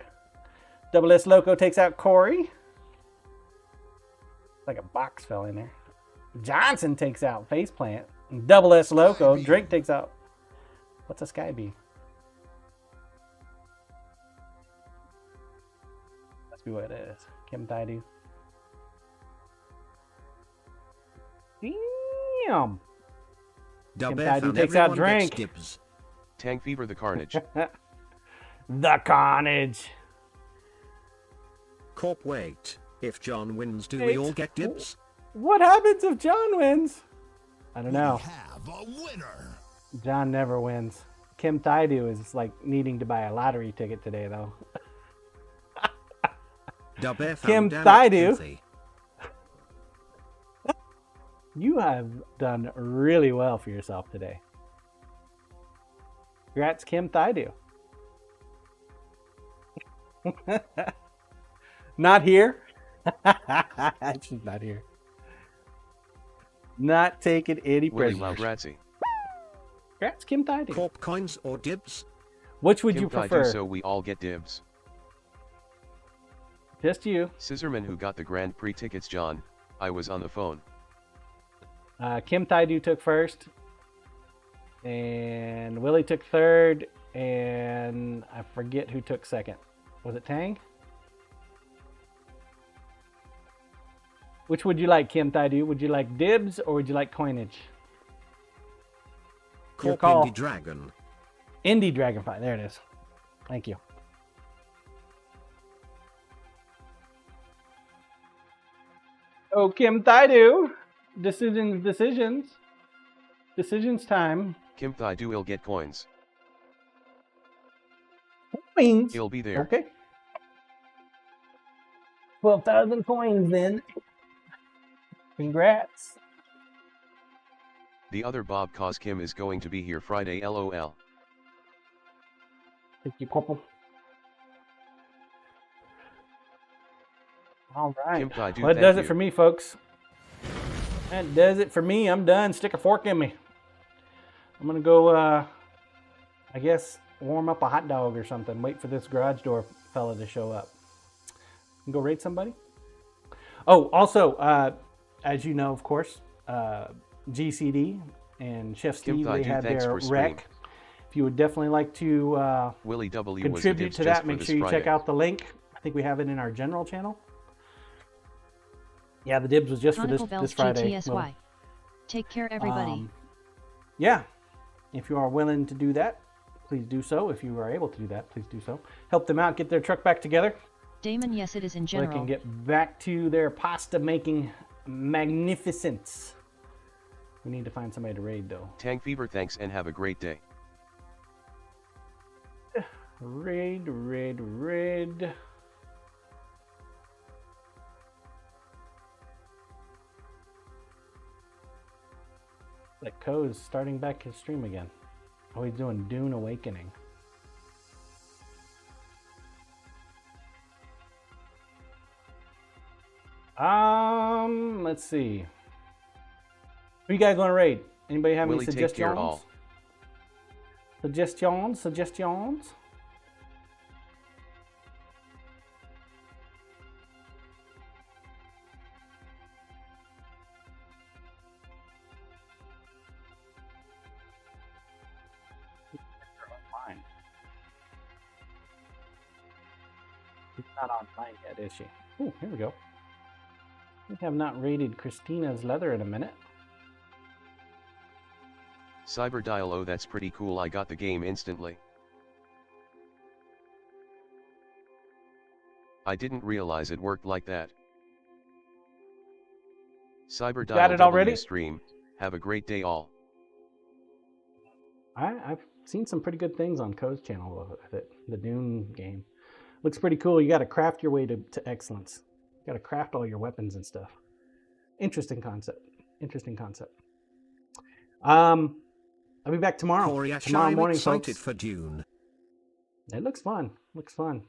Double S Loco takes out Corey. Like a box fell in there. Johnson takes out Faceplant. Double S Loco. Drake takes out. What's a Sky Bee? Let's see what it is. Kim Thaidu. Damn. Kim Thaidu takes out Drink. Tank Fever the Carnage. The Carnage. Corp, wait. If John wins, do we all get dibs? What happens if John wins? I don't know. We have a winner. John never wins. Kim Thaidu is like needing to buy a lottery ticket today, though. Kim Thaidu, you have done really well for yourself today. Congrats, Kim Thaidu. Not here. She's not here. Not taking any Willie prisoners. Grazie. Congrats, Kim Thaidu. Corp coins or dibs? Which would Kim you prefer? Thaidu, so we all get dibs. Just you. Scissorman who got the Grand Prix tickets, John. I was on the phone. Kim Thaidu took first. And Willie took third. And I forget who took second. Was it Tang? Which would you like, Kim Thaidu? Would you like dibs or would you like coinage? Your Corp call. Indie Dragon. Indie Dragonfly. There it is. Thank you. Oh, Kim Thaidu. Decisions. Decisions time. Kim Thaidu will get coins. Coins. He'll be there. Okay. 12,000 coins then. Congrats. The other Bob cause Kim is going to be here Friday, LOL. Thank you, Corporal. All right. Kim Thaidu, Well, that does it for me, folks. That does it for me. I'm done. Stick a fork in me. I'm going to go, I guess, warm up a hot dog or something. Wait for this garage door fella to show up. And go raid somebody. Oh, also, as you know, of course, GCD and Chef Steve, they had their rec. If you would definitely like to Willie W contribute to that, make sure you check out the link. I think we have it in our general channel. Yeah, the dibs was just for this Friday. GTSY. Take care, everybody. Yeah, if you are willing to do that, please do so. If you are able to do that, please do so. Help them out, get their truck back together. Damon, yes, it is in So general. they can get back to their pasta making magnificence. We need to find somebody to raid, though. Tank Fever, thanks and have a great day. Raid. Like Co's starting back his stream again. Oh, he's doing Dune Awakening. Let's see. Who you guys want to raid? Anybody have Willie, any take suggestions? care all. Suggestions. She's not online yet, is she? Oh, here we go. We have not rated Christina's leather in a minute. Cyberdial, oh that's pretty cool, I got the game instantly. I didn't realize it worked like that. Cyberdial Got it already? stream, have a great day all. I've seen some pretty good things on Co's channel with it, the Dune game. Looks pretty cool. You got to craft your way to excellence. You got to craft all your weapons and stuff. Interesting concept. Interesting concept. I'll be back tomorrow. Tomorrow morning, excited folks. for Dune. It looks fun. Looks fun.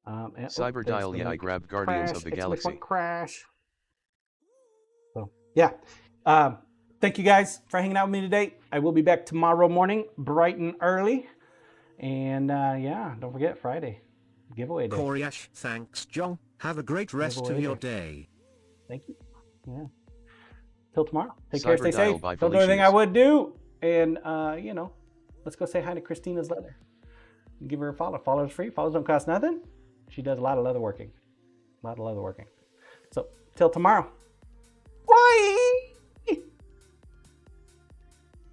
Cyberdial, yeah, I grabbed Guardians of the Galaxy. Crash. So yeah. Thank you guys for hanging out with me today. I will be back tomorrow morning, bright and early. And yeah, don't forget Friday, giveaway day. Coriash, thanks, John. Have a great rest of your day. Thank you. Yeah. Till tomorrow. Take care, stay safe. By Don't do anything I would do. And, you know, let's go say hi to Christina's Leather. Give her a follow. Follows free. Follows don't cost nothing. She does a lot of leather working. So, till tomorrow. Bye!